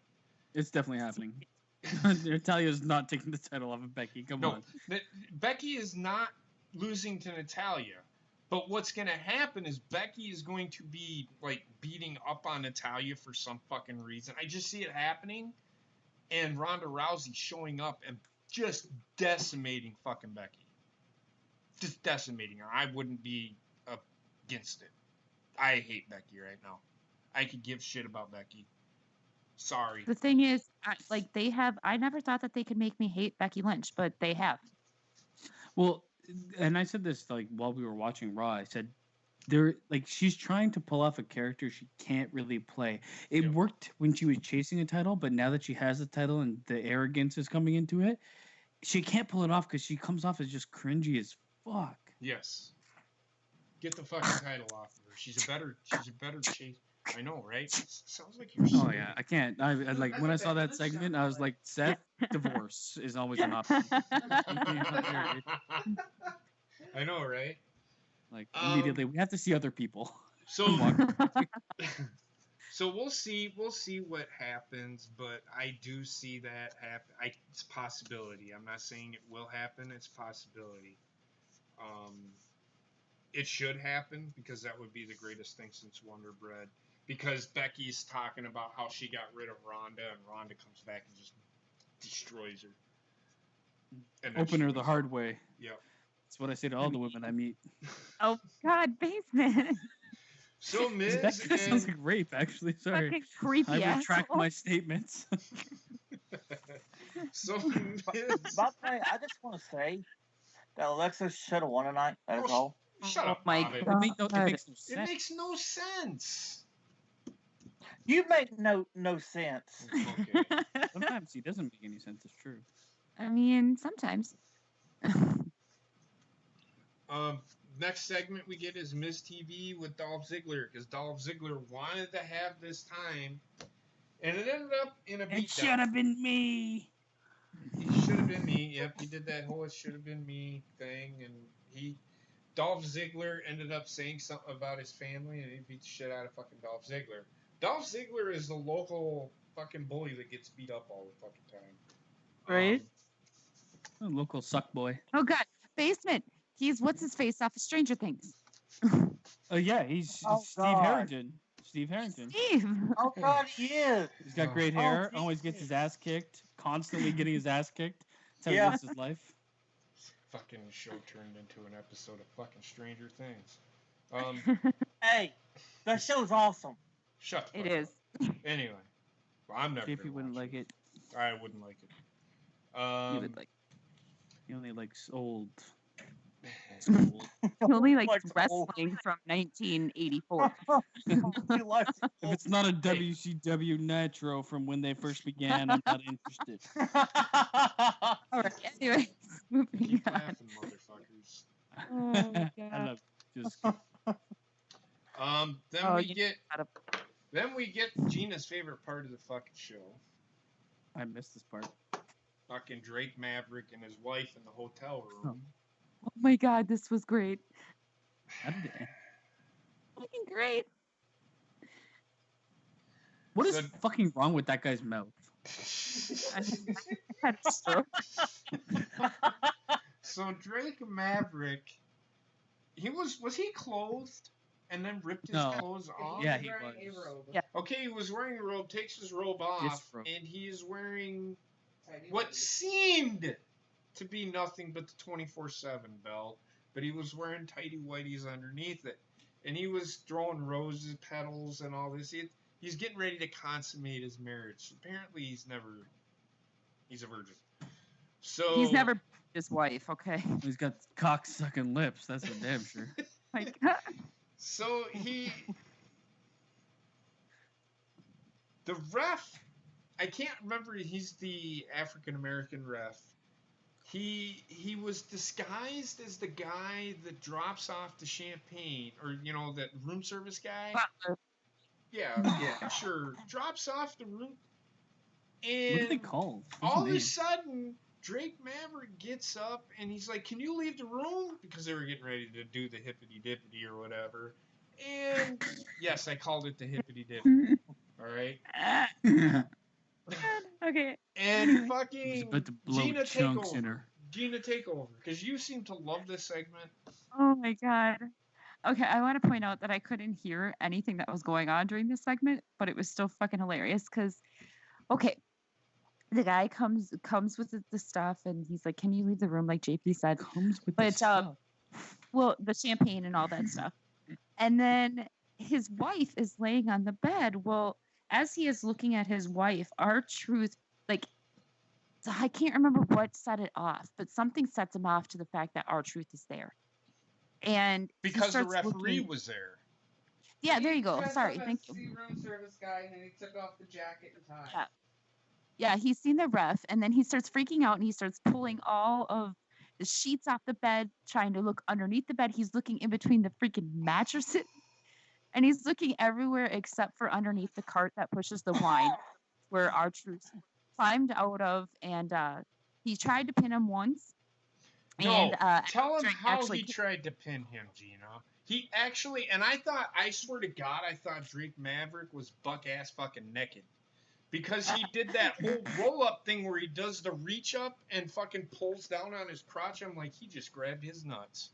It's definitely happening. Natalia's not taking the title off of Becky. Come No, on. Becky is not losing to Natalia. But what's going to happen is Becky is going to be, like, beating up on Natalia for some fucking reason. I just see it happening. And Ronda Rousey showing up and just decimating fucking Becky. Just decimating her. I wouldn't be against it. I hate Becky right now. I could give shit about Becky. Sorry. The thing is, I never thought that they could make me hate Becky Lynch, but they have. Well, and I said this like while we were watching Raw. I said, she's trying to pull off a character she can't really play. It Yep. worked when she was chasing a title, but now that she has a title and the arrogance is coming into it, she can't pull it off because she comes off as just cringy as fuck. Yes. Get the fucking title off of her. She's a better chase. I know, right? Sounds like you're. Oh yeah, I can't. I like when I saw that segment, I was like, Seth, divorce is always an option. I know, right? Like immediately, we have to see other people. So, Walk- so we'll see what happens, but I do see that happen. It's a possibility. I'm not saying it will happen. It's a possibility. It should happen because that would be the greatest thing since Wonder Bread. Because Becky's talking about how she got rid of Ronda, and Ronda comes back and just destroys her. And then Open she her the was- hard way. Yep. That's what I say to all the women I meet. Oh God, Basement. So Miz That sounds and like rape, actually. Sorry. Fucking creepy I retract asshole. my statements. so Miz. By the way, I just want to say that Alexa should have won tonight. That's Oh, all. Shut Oh up, my Bobby. God. it makes no It sense. makes no sense. You make no sense. Okay. Sometimes he doesn't make any sense. It's true. I mean, sometimes. Next segment we get is Miz TV with Dolph Ziggler because Dolph Ziggler wanted to have this time, and it ended up in a It should beatdown. have been me. It should have been me. Yep, he did that whole "it should have been me" thing, and Dolph Ziggler ended up saying something about his family, and he beat the shit out of fucking Dolph Ziggler. Dolph Ziggler is the local fucking bully that gets beat up all the fucking time. Right. A local suck boy. Oh God, Basement. He's what's his face off of Stranger Things. Oh yeah, he's Oh, Steve God. Harrington. Steve Harrington. Steve. Oh God, he is. He's got Oh. great Oh, hair. Jesus. Always gets his ass kicked. Constantly getting his ass kicked. That's how Yeah. he lives his life. Fucking show turned into an episode of fucking Stranger Things. Hey, that show's awesome. Shut the It fuck is. up. Anyway, well, I'm never. See if he gonna wouldn't watch like it. I wouldn't like it. He would like. He only likes old. He only likes Like, oh, wrestling from 1984. he likes If it's not a WCW Nitro from when they first began, I'm not interested. All right. Anyways, moving Keep on. laughing, motherfuckers. Oh my I God. love just Then Oh, we you get gotta- then we get Gina's favorite part of the fucking show. I missed this part. Fucking Drake Maverick and his wife in the hotel room. Oh my God, this was great. How did it end? Fucking great. What is So- fucking wrong with that guy's mouth? I had a stroke. So Drake Maverick, was he clothed and then ripped his No. clothes off? Yeah, He's he wearing was. a robe. Yeah. Okay, he was wearing a robe, takes his robe off, Disrobe. and he is wearing Tiny what whities. seemed to be nothing but the 24/7 belt, but he was wearing tighty whities underneath it, and he was throwing roses petals and all this. He's getting ready to consummate his marriage. Apparently, he's a virgin. So He's never his wife. Okay. He's got cock sucking lips. That's for damn sure. Like, So the ref, I can't remember. He's the African American ref. He was disguised as the guy that drops off the champagne, or that room service guy. Yeah, sure. Drops off the room, What are they and called? What's all the of a name? sudden, Drake Maverick gets up and he's like, "Can you leave the room?" Because they were getting ready to do the hippity dippity or whatever. And yes, I called it the hippity dippity. All right. okay. And He's fucking about to blow Gina chunks takeover. in her. Gina takeover, because you seem to love this segment. Oh my God. Okay, I want to point out that I couldn't hear anything that was going on during this segment, but it was still fucking hilarious because, okay, the guy comes with the stuff and he's like, "Can you leave the room?" Like JP said. Comes with But, the stuff. Well, the champagne and all that stuff. And then his wife is laying on the bed. Well, as he is looking at his wife, R-Truth, like, so I can't remember what set it off, but something sets him off to the fact that R-Truth is there. and he Because the starts referee looking. was there. Yeah, there He you go. dressed Sorry, up as thank the you. room service guy, and then he took off the jacket and tie. Yeah. Yeah, he's seen the ref, and then he starts freaking out, and he starts pulling all of the sheets off the bed, trying to look underneath the bed. He's looking in between the freaking mattresses, and he's looking everywhere except for underneath the cart that pushes the wine, where our troops climbed out of, and he tried to pin him once, No, and tell him Drake how actually he tried to pin him, Gina. He actually, and I swear to God, I thought Drake Maverick was buck ass fucking naked. Because he did that whole roll up thing where he does the reach up and fucking pulls down on his crotch. I'm like, he just grabbed his nuts.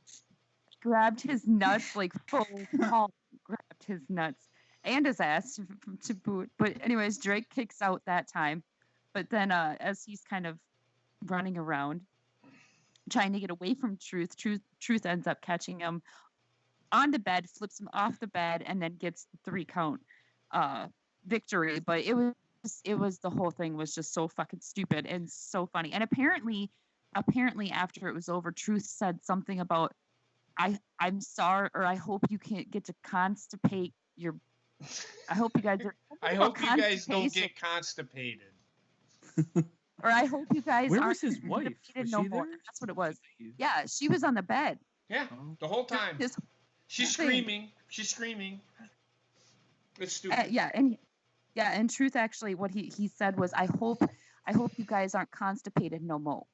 grabbed his nuts like full Paul grabbed his nuts and his ass to boot. But anyways, Drake kicks out that time. But then as he's kind of running around trying to get away from Truth ends up catching him on the bed, flips him off the bed, and then gets the 3 count victory. But it was the whole thing was just so fucking stupid and so funny. And apparently after it was over, Truth said something about I'm sorry, or I hope you can't get to constipate your. I hope you guys are. I hope you guys don't get constipated. Or I hope you guys Where aren't was his wife? constipated Was no she more. there? That's what it was. Yeah, she was on the bed. Yeah, Oh. the whole time. This She's thing. screaming. She's screaming. It's stupid. And Truth actually, what he said was, I hope you guys aren't constipated no more.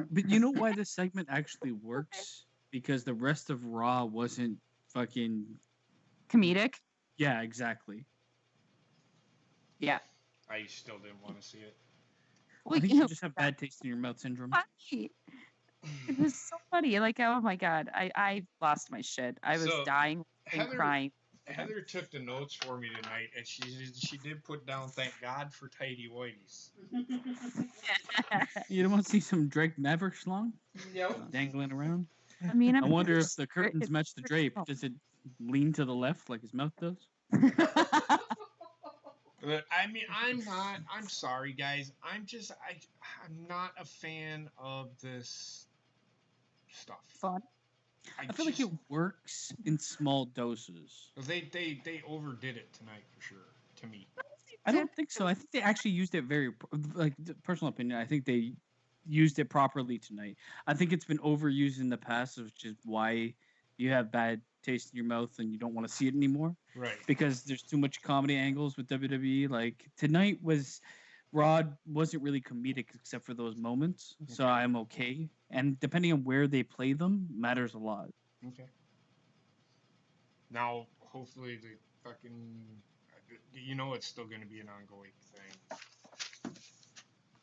But you know why this segment actually works? Because the rest of Raw wasn't fucking Comedic. Yeah, exactly. Yeah. I still didn't want to see it. I think you just have bad taste in your mouth syndrome. Funny. It was so funny. Like, oh my god, I lost my shit. I was So, dying and crying. Heather took the notes for me tonight, and she did put down, thank God for tidy whities. You don't want to see some Drake Maverick schlong Nope. dangling around? I mean, I wonder if the curtains match the drape. Does it lean to the left like his mouth does? But I mean, I'm sorry, guys. I'm not a fan of this stuff. Fun. I feel like it works in small doses. They overdid it tonight for sure. To me, I don't think so. I think they actually used it personal opinion. I think they used it properly tonight. I think it's been overused in the past, which is why you have bad taste in your mouth and you don't want to see it anymore. Right. Because there's too much comedy angles with WWE. Like tonight Raw wasn't really comedic except for those moments. Okay. So I'm okay. And depending on where they play them matters a lot. Okay. Now, hopefully the fucking, it's still going to be an ongoing thing.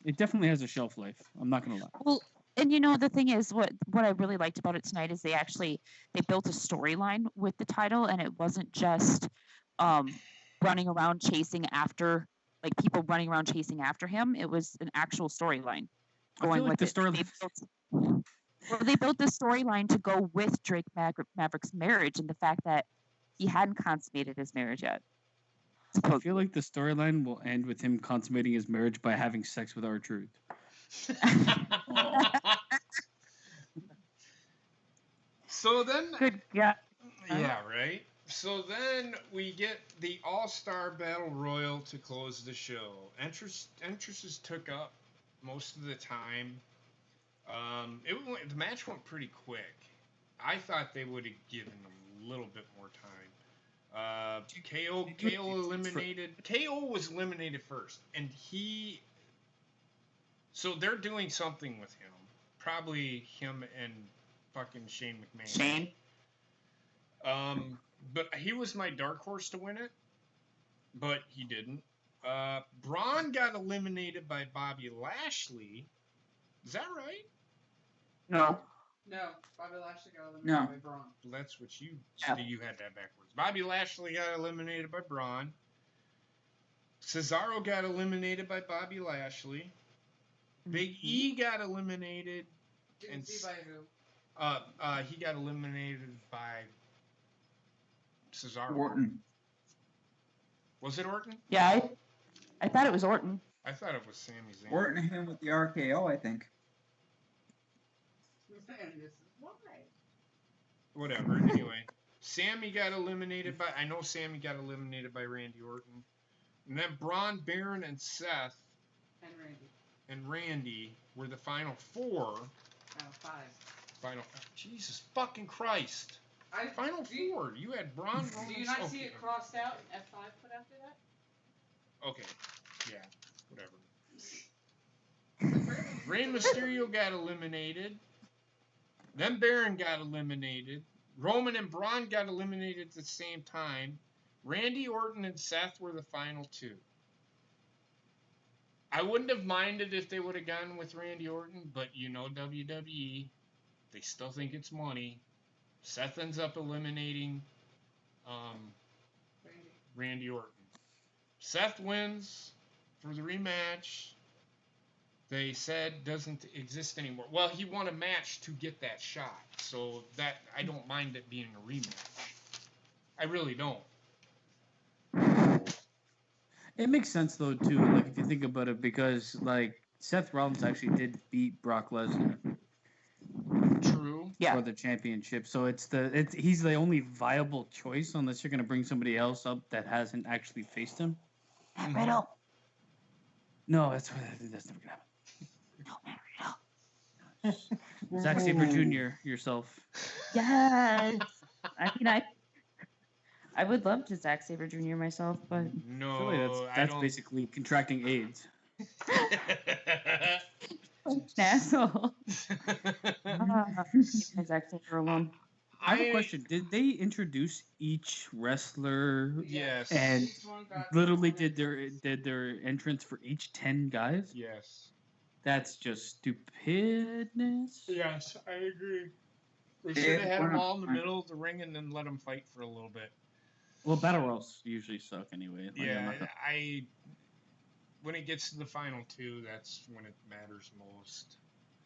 It definitely has a shelf life. I'm not going to lie. Well, and the thing is, what I really liked about it tonight is they built a storyline with the title, and it wasn't just running around chasing after, like people running around chasing after him. It was an actual storyline going with it. They built the storyline to go with Drake Maverick's marriage and the fact that he hadn't consummated his marriage yet. I feel like the storyline will end with him consummating his marriage by having sex with R-Truth. So then, good, yeah, right. So then we get the All-Star Battle Royal to close the show. Entrances took up most of the time. The match went pretty quick. I thought they would have given a little bit more time. KO was eliminated first, and so they're doing something with him. Probably him and fucking Shane McMahon. Shane. But he was my dark horse to win it, but he didn't. Braun got eliminated by Bobby Lashley. Is that right? No. No, Bobby Lashley got eliminated by Braun. That's what you had that backwards. Bobby Lashley got eliminated by Braun. Cesaro got eliminated by Bobby Lashley. Big E got eliminated. Didn't see by who? He got eliminated by Cesaro. Orton. Was it Orton? Yeah, I thought it was Orton. I thought it was Sami Zayn. Orton hit him with the RKO, I think. And this is why. Whatever. Anyway, Sammy got eliminated by. I know Sammy got eliminated by Randy Orton, and then Braun, Baron, and Seth And Randy. and Randy were the final four. Final 5. Jesus fucking Christ! Final four. You had Braun, Roman. Do you not see it crossed out and F5 put after that? Okay. Yeah. Whatever. Rey Mysterio got eliminated. Then Baron got eliminated. Roman and Braun got eliminated at the same time. Randy Orton and Seth were the final 2. I wouldn't have minded if they would have gone with Randy Orton, but you know WWE, they still think it's money. Seth ends up eliminating Randy Orton. Seth wins for the rematch. They said doesn't exist anymore. Well, he won a match to get that shot, so that I don't mind it being a rematch. I really don't. It makes sense though too, like if you think about it, because like Seth Rollins actually did beat Brock Lesnar True. for the championship, so he's the only viable choice unless you're gonna bring somebody else up that hasn't actually faced him. Matt Riddle. No, that's never gonna happen. No, Matt Riddle. Zack Sabre Jr. yourself. Yes. I mean, I would love to Zack Sabre Jr. myself, but No, I feel like that's basically contracting AIDS. asshole. Zack Sabre alone. I have a question. Did they introduce each wrestler? Yes. And Each one got literally their did their entrance for each 10 guys? Yes. That's just stupidness. Yes, I agree. They should have had them all in the middle of the ring and then let them fight for a little bit. Well, battle royals usually suck anyway. Like, Yeah, when it gets to the final 2, that's when it matters most.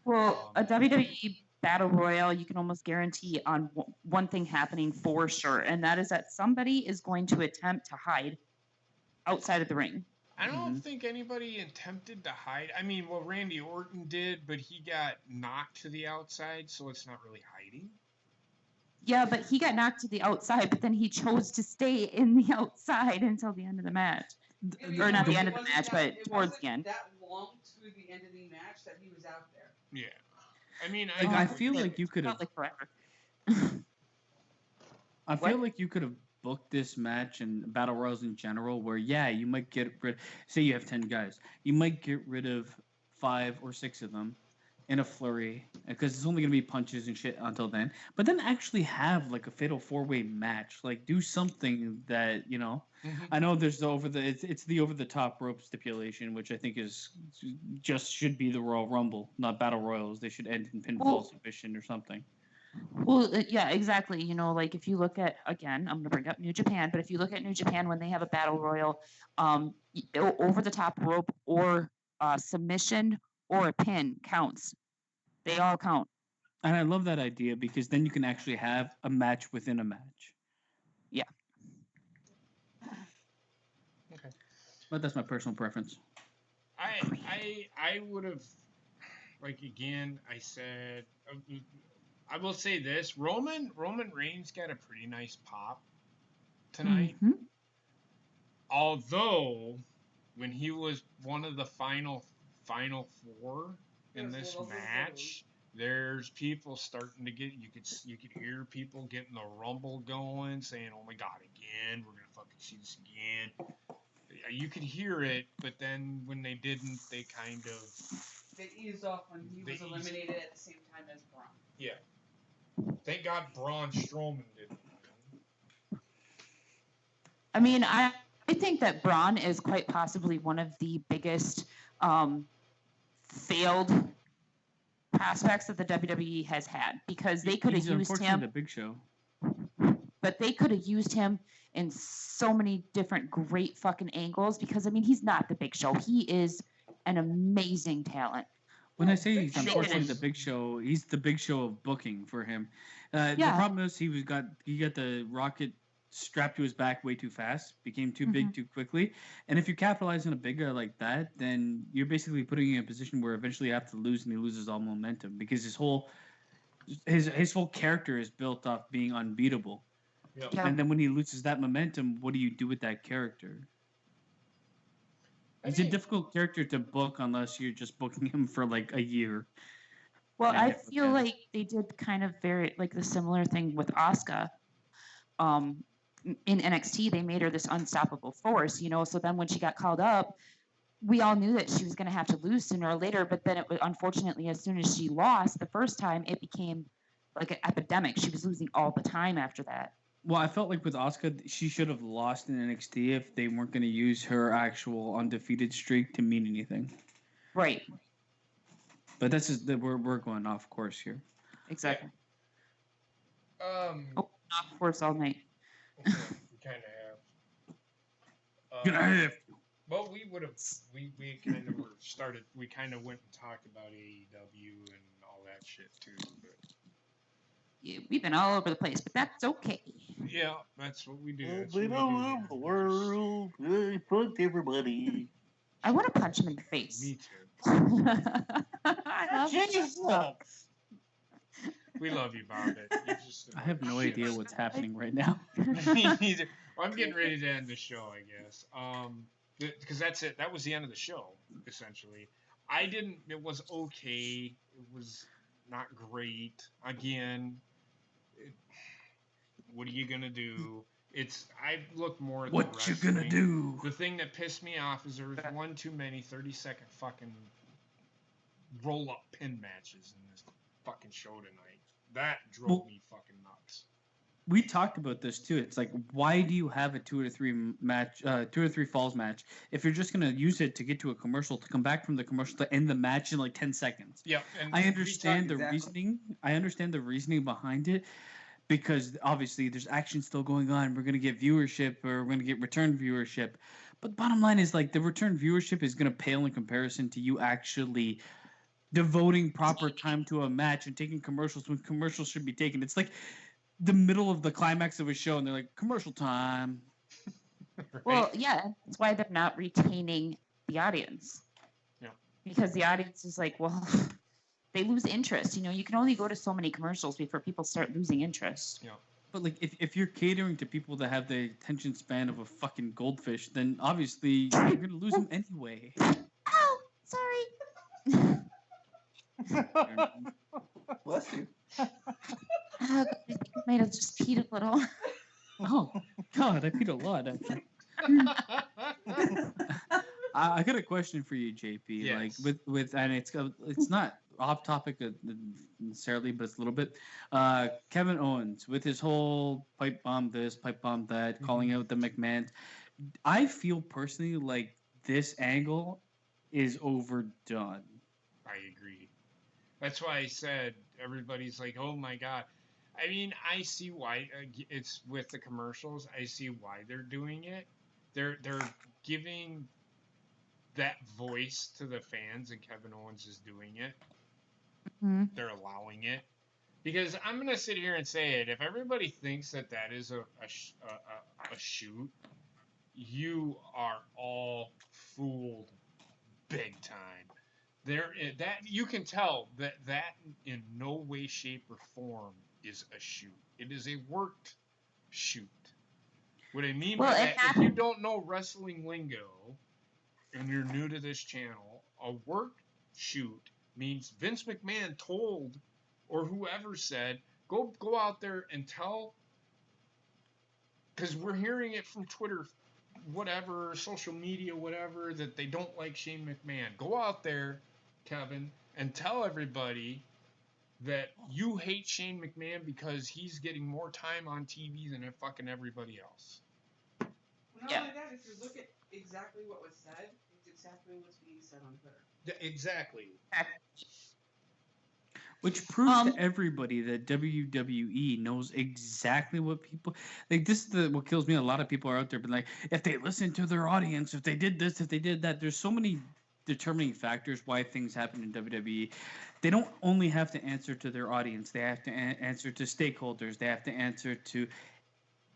Well, a WWE Battle Royal, you can almost guarantee on one thing happening for sure, and that is that somebody is going to attempt to hide outside of the ring. I don't think anybody attempted to hide. I mean, well, Randy Orton did, but he got knocked to the outside, so it's not really hiding. Yeah, but he got knocked to the outside, but then he chose to stay in the outside until the end of the match. Or not the end of the match, but towards the end. That long to the end of the match that he was out there. Yeah. I mean, I feel like you could have. Like forever. I feel like you could have booked this match and battle royals in general, where you might get rid. Say you have 10 guys, you might get rid of 5 or 6 of them in a flurry because it's only gonna be punches and shit until then. But then actually have like a fatal 4-way match, like do something that I know there's it's the over the top rope stipulation, which I think is should be the Royal Rumble, not battle royals. They should end in pinfall submission or something. Well, yeah, exactly. Like if you look at, again, I'm going to bring up New Japan, but if you look at New Japan when they have a battle royal, over the top rope or submission or a pin counts. They all count. And I love that idea because then you can actually have a match within a match. Yeah. Okay. But that's my personal preference. I would have, like, again, I said, I will say this: Roman Reigns got a pretty nice pop tonight. Mm-hmm. Although, when he was one of the final 4 in this match, there's people starting to get. You could hear people getting the rumble going, saying, "Oh my God, again! We're gonna fucking see this again." You could hear it, but then when they didn't, they kind of. They eased off when he was eliminated at the same time as Braun. Yeah. Thank God Braun Strowman didn't win. I mean, I think that Braun is quite possibly one of the biggest failed prospects that the WWE has had, because they could have used him. The Big Show. But they could have used him in so many different great fucking angles, because I mean, he's not the Big Show. He is an amazing talent. When I say he's unfortunately the Big Show, he's the Big Show of booking for him. The problem is he got the rocket strapped to his back way too fast, became too big too quickly. And if you capitalize on a big guy like that, then you're basically putting him in a position where eventually you have to lose, and he loses all momentum because his whole his whole character is built off being unbeatable. Yep. Yeah. And then when he loses that momentum, what do you do with that character? I It's a mean, difficult character to book unless you're just booking him for like a year. Well, And I get feel okay. like they did kind of very like the similar thing with Asuka. In NXT, they made her this unstoppable force, you know. So then when she got called up, we all knew that she was going to have to lose sooner or later. But then, unfortunately, as soon as she lost the first time, it became like an epidemic. She was losing all the time after that. Well, I felt like with Asuka, she should have lost in NXT if they weren't going to use her actual undefeated streak to mean anything. Right. But that's just that we're going off course here. Exactly. Oh, Off course all night. we kind of have. Gonna have to. Well, we would have. We kind of were started. We kind of went and talked about AEW and all that shit too. But Yeah, we've been all over the place, but that's okay. yeah, that's what we do. That's We what don't we do rule here. the We just- world. Fuck everybody. I want to punch him in the face. Me too. I love you. Jesus. We love you, Bob. You're just I have no shit. idea what's happening right now. Me neither. Well, I'm getting ready to end the show, I guess. Because that's it. That was the end of the show, essentially. I didn't. It was okay. It was not great. Again, what are you gonna do? I look more at the What you wrestling. gonna do? The thing that pissed me off is there was one too many 30-second fucking roll-up pin matches in this fucking show tonight. That drove me fucking nuts. We talked about this too. It's like, why do you have a 2 or 3 falls match if you're just gonna use it to get to a commercial, to come back from the commercial, to end the match in like 10 seconds? Yeah, and I understand the exactly. reasoning. I understand the reasoning behind it, because obviously there's action still going on. We're gonna get viewership, or we're gonna get return viewership. But the bottom line is, like, the return viewership is gonna pale in comparison to you actually devoting proper time to a match and taking commercials when commercials should be taken. It's like the middle of the climax of a show, and they're like, commercial time. Right? Well, yeah, that's why they're not retaining the audience. Yeah. Because the audience is like, well, they lose interest. You know, you can only go to so many commercials before people start losing interest. Yeah. But like, if you're catering to people that have the attention span of a fucking goldfish, then obviously you're gonna lose them anyway. Oh, sorry. Bless you. Oh, God, I think I might have just peed a little. Oh God, I peed a lot. Actually. I got a question for you, JP. Yes. Like with and it's not off topic necessarily, but it's a little bit. Kevin Owens with his whole pipe bomb this, pipe bomb that, calling out the McMahons. I feel personally like this angle is overdone. I agree. That's why I said everybody's like, "Oh my god." I mean, I see why it's with the commercials. I see why they're doing it. They're giving that voice to the fans, and Kevin Owens is doing it. Mhm. They're allowing it, because I'm gonna sit here and say it. If everybody thinks that is a shoot, you are all fooled big time. That you can tell that in no way, shape, or form is a shoot. It is a worked shoot. What I mean Well, by it that, if you don't know wrestling lingo and you're new to this channel, a worked shoot means Vince McMahon told, or whoever said, go out there and tell, because we're hearing it from Twitter, whatever, social media, whatever, that they don't like Shane McMahon. Go out there, Kevin, and tell everybody that you hate Shane McMahon because he's getting more time on TV than fucking everybody else. Not Yeah. only that, if you look at exactly what was said, it's exactly what's being said on Twitter. Exactly. Which proves to everybody that WWE knows exactly what people like. This is what kills me. A lot of people are out there, but like, if they listen to their audience, if they did this, if they did that, there's so many determining factors why things happen in WWE. They don't only have to answer to their audience; they have to answer to stakeholders. They have to answer to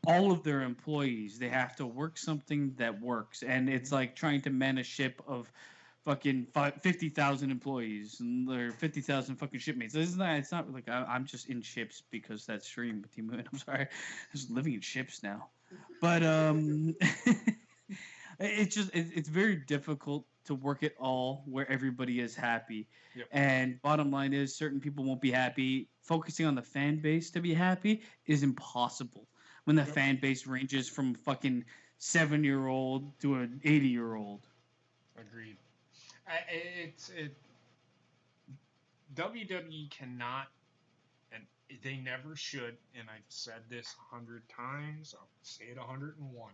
all of their employees. They have to work something that works, and it's like trying to man a ship of fucking 50,000 employees and there are 50,000 fucking shipmates. Isn't that? It's not like I'm just in ships because that's stream with Team Moon. I'm sorry, I'm just living in ships now. But it's very difficult to work it all where everybody is happy. Yep. And bottom line is, certain people won't be happy. Focusing on the fan base to be happy is impossible when the fan base ranges from fucking 7-year-old to an 80-year-old. Agreed. WWE cannot, and they never should, and I've said this 100 times, I'll say it 101.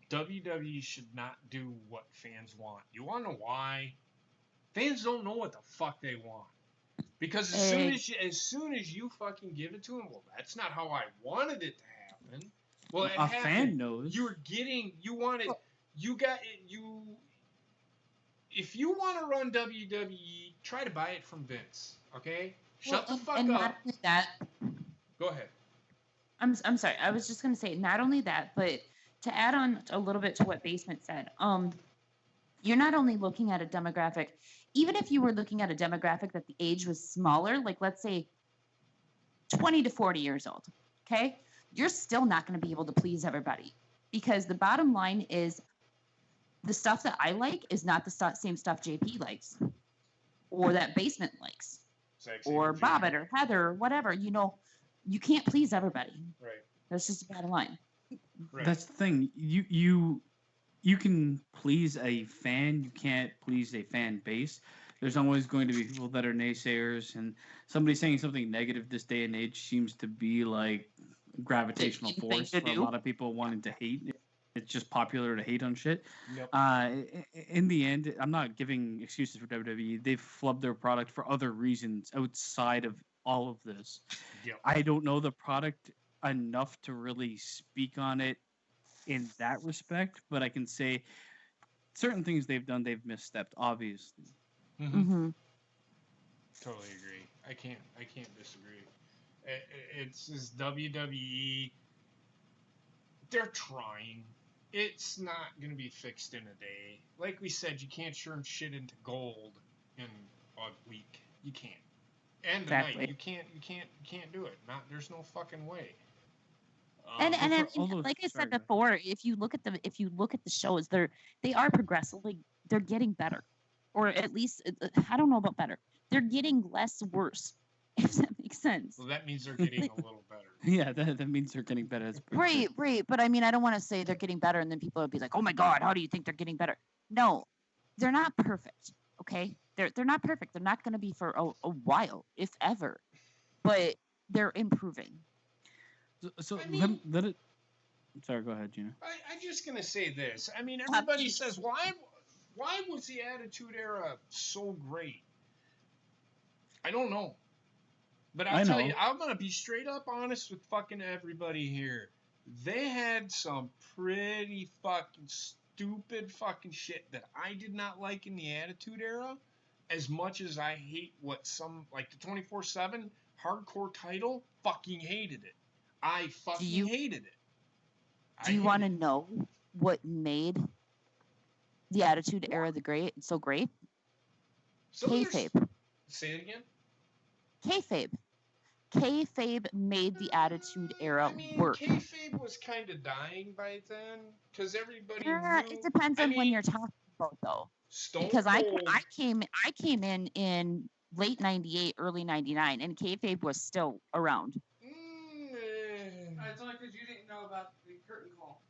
WWE should not do what fans want. You want to know why? Fans don't know what the fuck they want. Because as soon as you fucking give it to them, well, that's not how I wanted it to happen. Well, it happened. Fan knows. If you want to run WWE, try to buy it from Vince, okay? Shut the fuck and up. not only that, Go ahead. I'm sorry. I was just gonna say not only that, but to add on a little bit to what Basement said, you're not only looking at a demographic, even if you were looking at a demographic that the age was smaller, like let's say 20 to 40 years old, okay? You're still not going to be able to please everybody because the bottom line is the stuff that I like is not the same stuff JP likes or that Basement likes or Bobbit or Heather or whatever. You know, you can't please everybody. Right. That's just the bottom line. Right. That's the thing. You can please a fan. You can't please a fan base. There's always going to be people that are naysayers, and somebody saying something negative this day and age seems to be like gravitational force for a lot of people wanting to hate. It's just popular to hate on shit. Yep. In the end, I'm not giving excuses for WWE. They've flubbed their product for other reasons outside of all of this. Yep. I don't know the product enough to really speak on it in that respect, but I can say certain things they've done, they've misstepped, obviously. Mm-hmm. Totally agree. I can't disagree. It's just WWE. They're trying. It's not going to be fixed in a day. Like we said, you can't turn shit into gold in a week. You can't. And the Exactly. night, you can't do it. There's no fucking way. And I mean, those- like I said sorry, go before, if you look at the shows, they are progressively they're getting better, or at least I don't know about better. They're getting less worse, if that makes sense. Well, that means they're getting a little better. Yeah, that means they're getting better. Right. But I mean, I don't want to say they're getting better, and then people would be like, "Oh my God, how do you think they're getting better?" No, they're not perfect. Okay, they're not perfect. They're not going to be for a while, if ever, but they're improving. So I mean- let it. Sorry, go ahead, Gina. I'm just gonna say this. I mean, everybody says, why was the Attitude Era so great? I don't know. But I'll tell you, I'm gonna be straight up honest with fucking everybody here. They had some pretty fucking stupid fucking shit that I did not like in the Attitude Era, as much as I hate what some, like the 24/7 hardcore title, fucking hated it. I fucking hated it. Do you want to know what made the Attitude Era so great? Kayfabe. Say it again. Kayfabe. Kayfabe made the Attitude Era I mean, work. kayfabe was kind of dying by then, because everybody knew. It depends on when you're talking about, though. Because I came in late '98, early '99, and kayfabe was still around. It's only because you didn't know about the curtain call.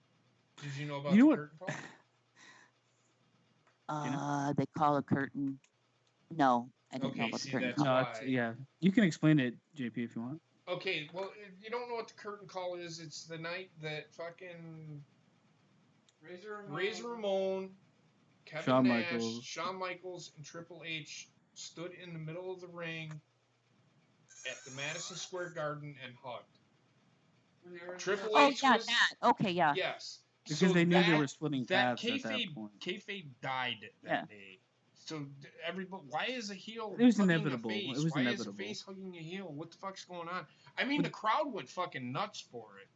Did you know about the curtain call? They call a curtain. No, I didn't know Okay, about see, the curtain that's call. why. Yeah, you can explain it, JP, if you want. Okay, well, if you don't know what the curtain call is, it's the night that fucking Razor Ramon, Kevin Shawn Nash, Michaels. Shawn Michaels, and Triple H stood in the middle of the ring at the Madison Square Garden and hugged. Triple H was, that. Okay, yeah. Yes. Because they knew they were splitting paths at that point. Kayfabe died that day. So everybody, why is a heel? It was hugging inevitable. A face? It was why inevitable. is a face hugging a heel? What the fuck's going on? I mean, the crowd went fucking nuts for it.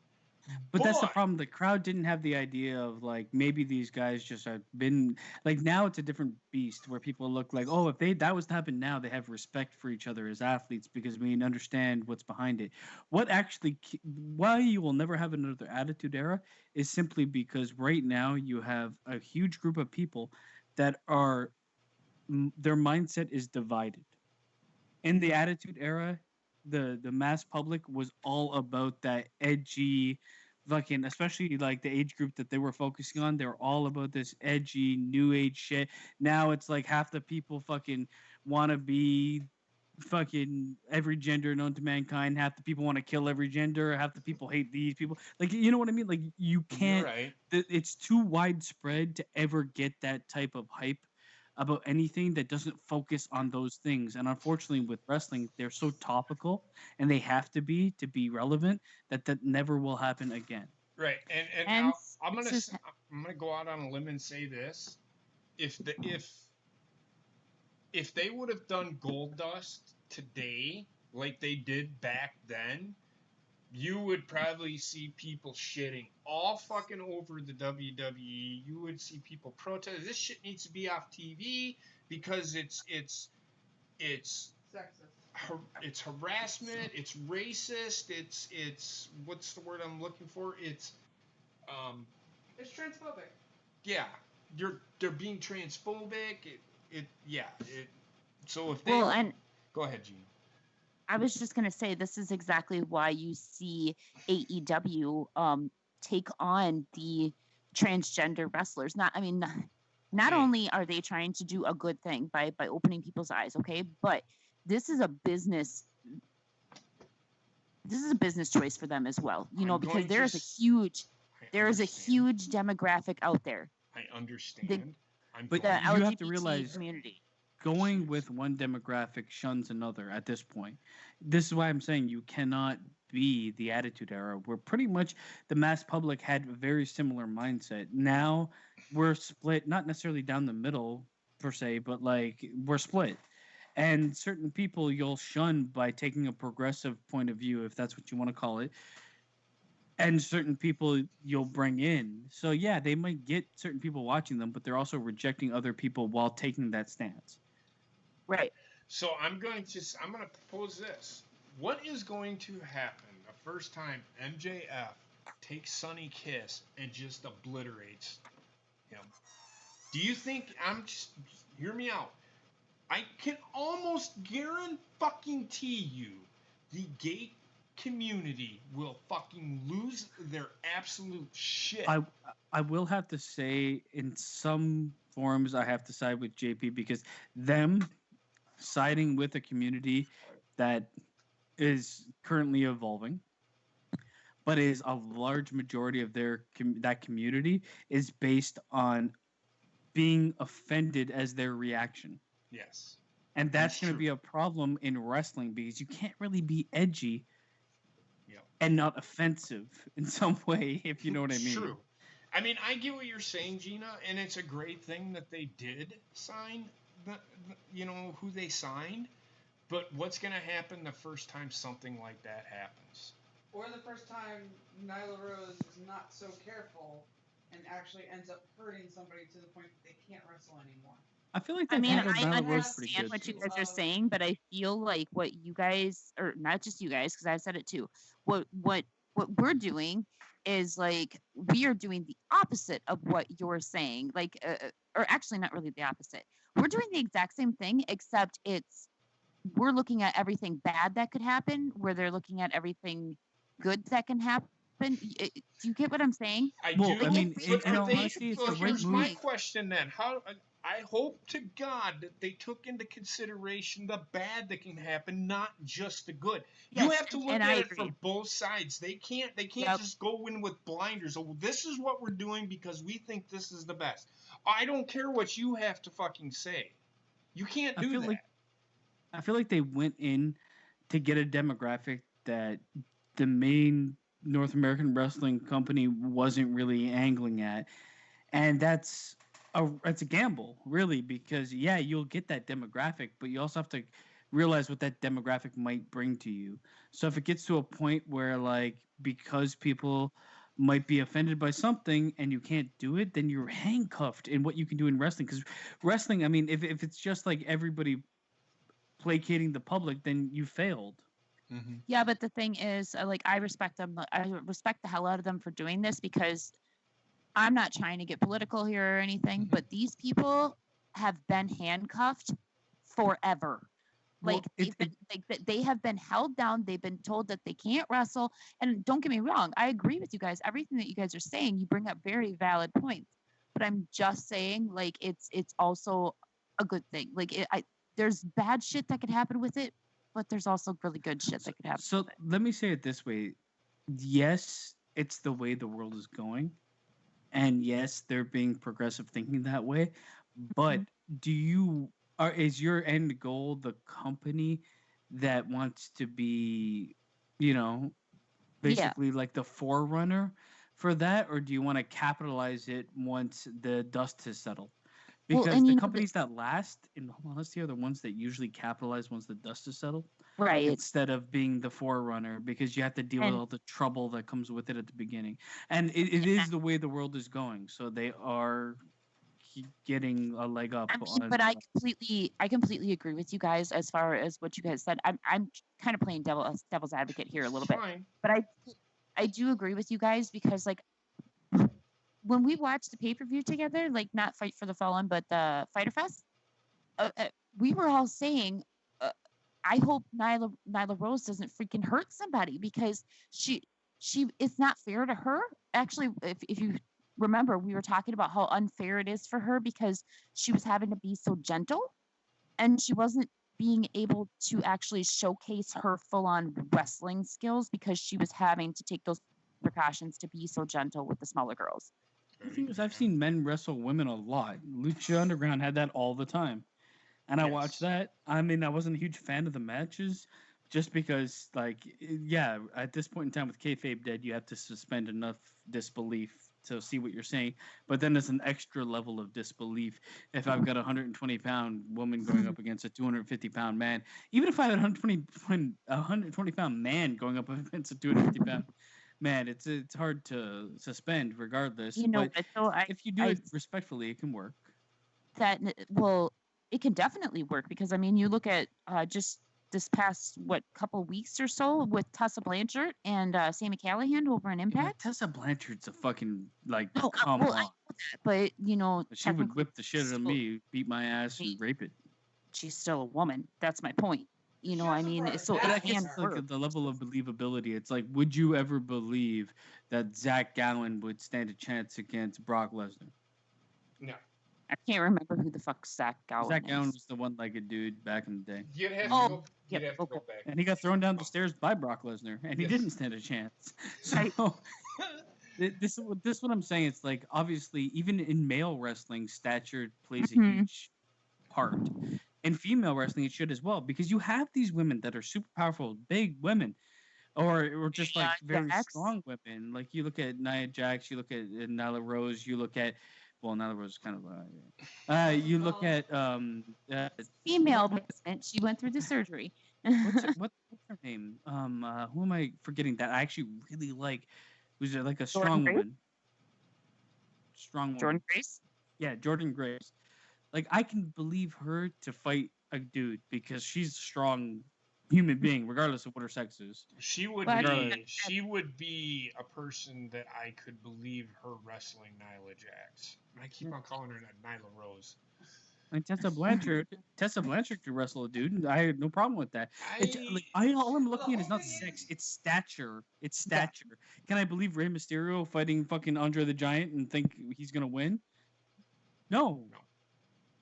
But that's the problem. The crowd didn't have the idea of like maybe these guys just have been like now it's a different beast where people look like, oh, if that was to happen now, they have respect for each other as athletes because we understand what's behind it. What actually why you will never have another Attitude Era is simply because right now you have a huge group of people that are their mindset is divided. In the Attitude Era, the mass public was all about that edgy fucking, especially like the age group that they were focusing on. They were all about this edgy new age shit. Now it's like half the people fucking want to be fucking every gender known to mankind. Half the people want to kill every gender. Half the people hate these people. Like, you know what I mean? Like, you can't. Right. It's too widespread to ever get that type of hype about anything that doesn't focus on those things. And unfortunately, with wrestling, they're so topical and they have to be relevant that never will happen again. Right. And And I'm gonna just- I'm gonna go out on a limb and say this: if they would have done Gold Dust today, like they did back then, you would probably see people shitting all fucking over the WWE. You would see people protest. This shit needs to be off TV because it's Sexist. it's harassment. It's racist. It's what's the word I'm looking for? It's It's transphobic. yeah. They're being transphobic. So if they well, and go ahead, Gene. I was just gonna say this is exactly why you see AEW take on the transgender wrestlers. Not Hey. only are they trying to do a good thing by opening people's eyes, okay, but this is a business. This is a business choice for them as well, you know, I'm because going to there is a s- huge I understand. huge demographic out there, I understand. I'm But the going- you LGBT have to realize community. going with one demographic shuns another at this point. This is why I'm saying you cannot be the Attitude Era, where pretty much the mass public had a very similar mindset. Now we're split, not necessarily down the middle per se, but like we're split. And certain people you'll shun by taking a progressive point of view, if that's what you want to call it. And certain people you'll bring in. So yeah, they might get certain people watching them, but they're also rejecting other people while taking that stance. Right. So I'm going to propose this. What is going to happen the first time MJF takes Sonny Kiss and just obliterates him? Do you think hear me out? I can almost guarantee you the gay community will fucking lose their absolute shit. I will have to say in some forms I have to side with JP because them siding with a community that is currently evolving, but is a large majority of that community is based on being offended as their reaction. Yes. And that's going to true. be a problem in wrestling because you can't really be edgy Yep. and not offensive in some way, if you know what I mean. True. I mean, I get what you're saying, Gina, and it's a great thing that they did sign who they signed. But what's going to happen the first time something like that happens? Or the first time Nyla Rose is not so careful and actually ends up hurting somebody to the point that they can't wrestle anymore. I feel like I they've mean, handled I Nyla Rose pretty understand good. what you guys are saying, but I feel like what you guys, or not just you guys, because I've said it too. What we're doing is like we are doing the opposite of what you're saying. Like, or actually, not really the opposite. We're doing the exact same thing, except we're looking at everything bad that could happen, where they're looking at everything good that can happen. Do you get what I'm saying? I Well, do. I mean, but in are all they, honesty, it's well, the right here's my move. question then. How? I hope to God that they took into consideration the bad that can happen, not just the good. You Yes, have to look and at I it from agree. both sides. They can't Yep. just go in with blinders. Oh, this is what we're doing because we think this is the best. I don't care what you have to fucking say. You can't do that. I feel like they went in to get a demographic that the main North American wrestling company wasn't really angling at, and that's a gamble, really, because yeah, you'll get that demographic, but you also have to realize what that demographic might bring to you. So if it gets to a point where like because people might be offended by something and you can't do it, then you're handcuffed in what you can do in wrestling. Because wrestling, I mean, if it's just like everybody placating the public, then you failed. Mm-hmm. Yeah, but the thing is, like, I respect them. I respect the hell out of them for doing this because I'm not trying to get political here or anything, but these people have been handcuffed forever. Like they have been held down. They've been told that they can't wrestle. And don't get me wrong, I agree with you guys. Everything that you guys are saying, you bring up very valid points. But I'm just saying, like, it's also a good thing. Like, there's bad shit that could happen with it, but there's also really good shit that could happen. So let me say it this way: yes, it's the way the world is going, and yes, they're being progressive thinking that way. But is your end goal the company that wants to be, basically like the forerunner for that, or do you want to capitalize it once the dust has settled? Because the companies that last in honesty are the ones that usually capitalize once the dust is settled, right? Instead of being the forerunner, because you have to deal with all the trouble that comes with it at the beginning. And it is the way the world is going, so they are getting a leg up. But I completely agree with you guys as far as what you guys said. I'm kind of playing devil's advocate here a little bit, but I do agree with you guys because like when we watched the pay-per-view together, like not Fight for the Fallen, but the Fighter Fest, we were all saying, I hope Nyla Rose doesn't freaking hurt somebody because she it's not fair to her. Actually, if you remember, we were talking about how unfair it is for her because she was having to be so gentle and she wasn't being able to actually showcase her full-on wrestling skills because she was having to take those precautions to be so gentle with the smaller girls. The thing is, I've seen men wrestle women a lot. Lucha Underground had that all the time. And I watched that. I mean, I wasn't a huge fan of the matches just because, like, yeah, at this point in time with kayfabe dead, you have to suspend enough disbelief to see what you're saying. But then there's an extra level of disbelief if I've got a 120-pound woman going up against a 250-pound man. Even if I had a 120-pound man going up against a 250-pound man, it's hard to suspend regardless. But if you do it respectfully, it can work. It can definitely work because I mean, you look at just this past couple weeks or so with Tessa Blanchard and Sami Callihan over in Impact. Yeah, Tessa Blanchard's a fucking come on. But she would whip the shit out of me, beat my ass, and rape it. She's still a woman. That's my point. I mean, so it can work. Like the level of believability. It's like, would you ever believe that Zach Gowen would stand a chance against Brock Lesnar? No. I can't remember who the fuck Zach Gowen is. Zach Gowen was the one-legged dude back in the day. You'd have to go back. And he got thrown down the stairs by Brock Lesnar, and he didn't stand a chance. So this is what I'm saying. It's like, obviously, even in male wrestling, stature plays a huge part. In female wrestling, it should as well, because you have these women that are super powerful, big women, or just like very strong women. Like you look at Nia Jax, you look at Nyla Rose, you look at Nyla Rose is kind of you look at female movement. She went through the surgery. What's her name? Who am I forgetting that I actually really like? Who's like a strong woman? Strong woman. Jordan Grace. Yeah, Jordan Grace. Like, I can believe her to fight a dude because she's a strong human being, regardless of what her sex is. She would be a person that I could believe her wrestling Nyla Jax. I keep on calling her Nyla Rose. And Tessa Blanchard could wrestle a dude, and I had no problem with that. All I'm looking at is not sex; it's stature. It's stature. Can I believe Rey Mysterio fighting fucking Andre the Giant and think he's gonna win? No.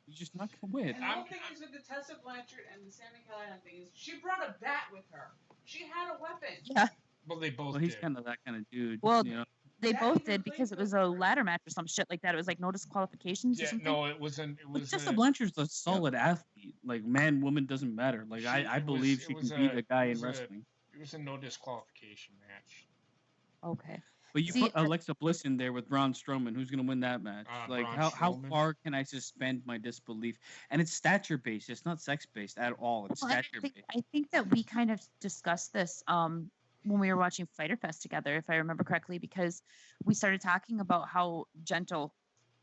He's just not gonna win. And the whole thing is with the Tessa Blanchard and the Sami Callihan thing is she brought a bat with her. She had a weapon. Yeah. Well, they both. Well, he's kind of that kind of dude. Well, they both did because it was a ladder match or some shit like that. It was like no disqualifications or something. No, it wasn't. It was. Tessa Blanchard's a solid athlete. Like, man, woman doesn't matter. Like, I believe she can beat a guy in wrestling. It was a no disqualification match. Okay. But you See, put Alexa Bliss in there with Braun Strowman. Who's going to win that match? Like, Braun how Strowman. far can I suspend my disbelief? And it's stature based. It's not sex based at all. It's well, and stature based. I think that we kind of discussed this when we were watching Fighter Fest together, if I remember correctly, because we started talking about how gentle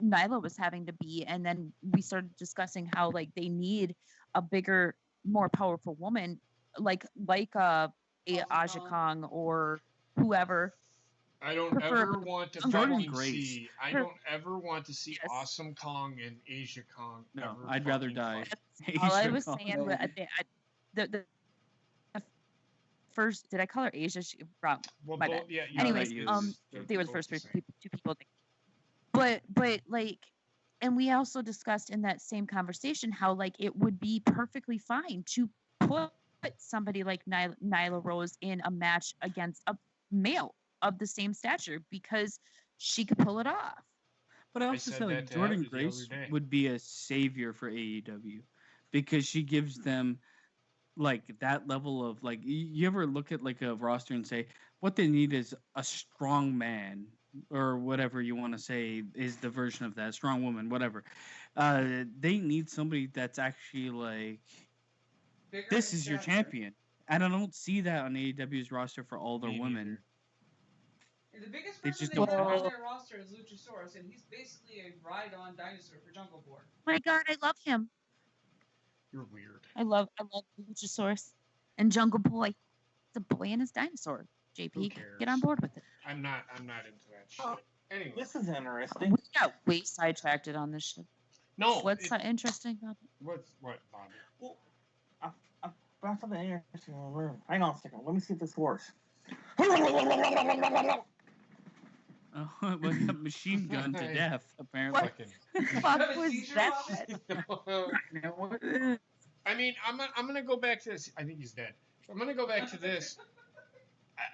Nyla was having to be, and then we started discussing how like they need a bigger, more powerful woman, like a Aja Kong or whoever. I don't Prefer ever want to Jordan fucking Grace. see. I Her- don't ever want to see Yes. Awesome Kong and Asia Kong. No, ever I'd rather fucking die. fight. All I Asia was Kong. saying, the first, did I call her Asia? Well, my both, bad. yeah. Anyways, you- they were the both first the two same. people. But like, and we also discussed in that same conversation how like it would be perfectly fine to put somebody like Nyla Rose in a match against a male of the same stature because she could pull it off. But I also said said that like to Jordan Evans the other Grace day. would be a savior for AEW because she gives them like that level of like you ever look at like a roster and say what they need is a strong man or whatever you want to say is the version of that strong woman whatever. They need somebody that's actually like Bigger this in is your stature. champion, and I don't see that on AEW's roster for all their Me women. neither. And the biggest They person just they don't have have on it. their roster is Luchasaurus, and he's basically a ride-on dinosaur for Jungle Boy. Oh my God, I love him. You're weird. I love Luchasaurus and Jungle Boy. The boy and his dinosaur. Who JP, cares? get on board with it. I'm not into that shit. Oh, Anyway, This is interesting. We got way sidetracked on this shit. no. What's interesting about it? What, Bobby? Well, I found something interesting in the room. Hang on a second. Let me see if this works. Oh, well, he got machine gunned to death apparently. Fucking. Fuck Have a was seizure, that? Bobby? You know what it is? I mean, I'm gonna go back to this. I think he's dead. I'm gonna go back to this.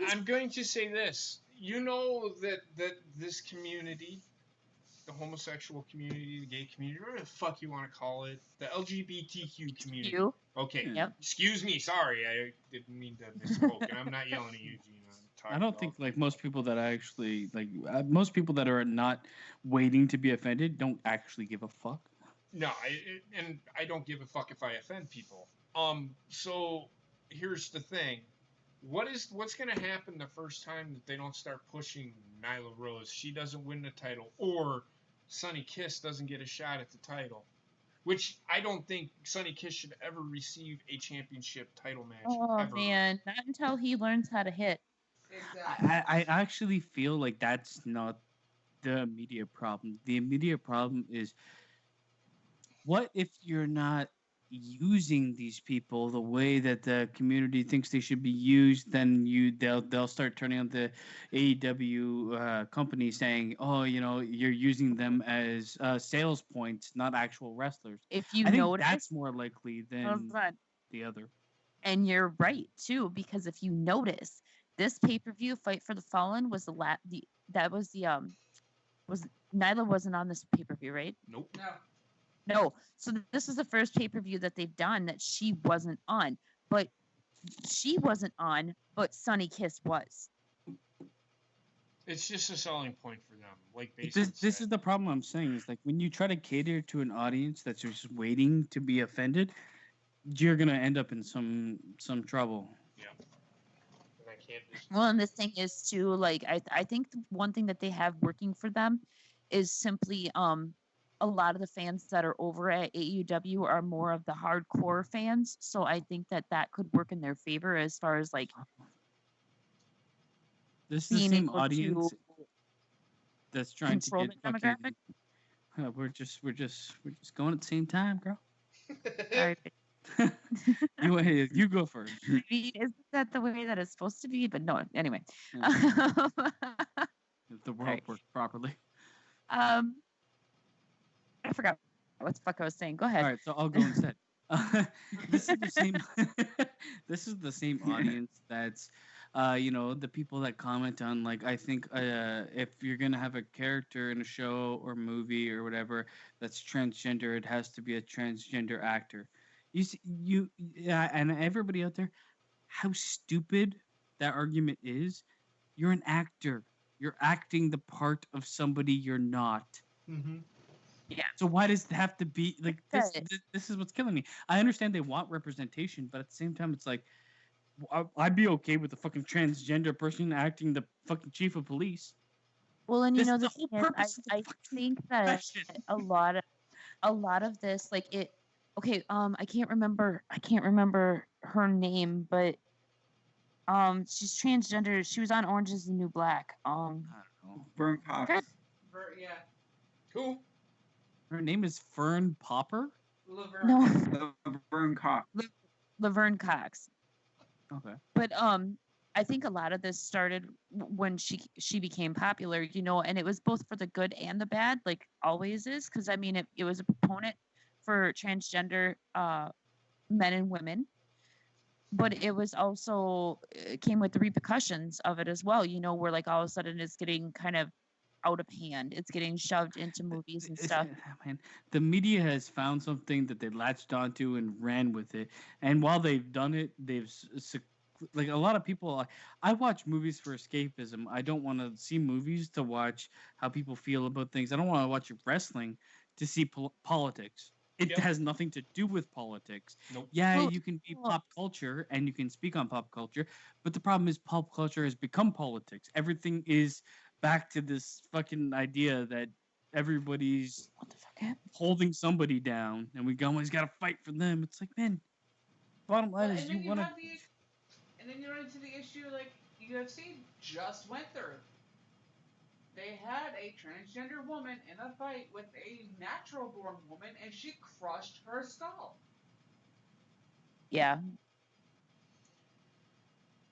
I'm going to say this. You know that this community, the homosexual community, the gay community, whatever the fuck you want to call it, the LGBTQ community. You? Okay. Yep. Excuse me. Sorry, I didn't mean to misspoke. And I'm not yelling at you, Gina. I'm I don't think like most people that actually like most people that are not waiting to be offended don't actually give a fuck. No, and I don't give a fuck if I offend people. So here's the thing. What's gonna happen the first time that they don't start pushing Nyla Rose? She doesn't win the title, or Sonny Kiss doesn't get a shot at the title, which I don't think Sonny Kiss should ever receive a championship title match. Oh ever. man, not until he learns how to hit. Exactly. I actually feel like that's not the immediate problem. The immediate problem is what if you're not using these people the way that the community thinks they should be used? Then they'll start turning on the AEW company saying, oh, you know, you're using them as sales points, not actual wrestlers. If you I think notice, that's more likely than hold on. the other. And you're right too, because if you notice, this pay-per-view, Fight for the Fallen, was was Nyla wasn't on this pay-per-view, right? Nope. No. No. So this is the first pay-per-view that they've done that she wasn't on. But she wasn't on, but Sonny Kiss was. It's just a selling point for them. Like This is the problem I'm saying is like when you try to cater to an audience that's just waiting to be offended, you're gonna end up in some trouble. Yeah. And I can't just. Well, and the thing is too, like I think the one thing that they have working for them is simply a lot of the fans that are over at AEW are more of the hardcore fans. So I think that could work in their favor as far as like This is the being same able audience to that's trying to control get the fucking. demographic. We're just going at the same time, girl. Sorry. You go first. I mean, isn't that the way that it's supposed to be? But no, anyway. If the world Sorry. worked properly. I forgot what the fuck I was saying. Go ahead. All right, so I'll go instead. This is the same. This is the same audience that's, the people that comment on like I think if you're gonna have a character in a show or movie or whatever that's transgender, it has to be a transgender actor. And everybody out there, how stupid that argument is. You're an actor. You're acting the part of somebody you're not. Mm-hmm. Yeah. So why does it have to be like this? Right. This is what's killing me. I understand they want representation, but at the same time, it's like I'd be okay with a fucking transgender person acting the fucking chief of police. Well, and you This know is the the whole thing is, purpose of the I fucking think that profession. a lot of this, like it. Okay, I can't remember her name, but she's transgender. She was on Orange Is the New Black. I don't know. Vern Cox. God, Yeah. Who? Her name is Fern Popper. Laverne. no, Vern Cox. Laverne Cox. Okay. But I think a lot of this started when she became popular, you know, and it was both for the good and the bad, like always is, because I mean it was a proponent for transgender men and women, but it was also it came with the repercussions of it as well, you know, where like all of a sudden it's getting kind of out of hand, it's getting shoved into movies and stuff. Man, the media has found something that they latched onto and ran with it. And while they've done it, like a lot of people. I watch movies for escapism. I don't want to see movies to watch how people feel about things. I don't want to watch wrestling to see politics. It Yep. has nothing to do with politics. Nope. Yeah, Well, you can be well- pop culture and you can speak on pop culture, but the problem is pop culture has become politics. Everything is back to this fucking idea that everybody's What the fuck happened? holding somebody down and we always got to fight for them. It's like, man, bottom line Well, is and you then want to. and then you run into the issue like UFC just went through. They had a transgender woman in a fight with a natural born woman, and she crushed her skull. Yeah.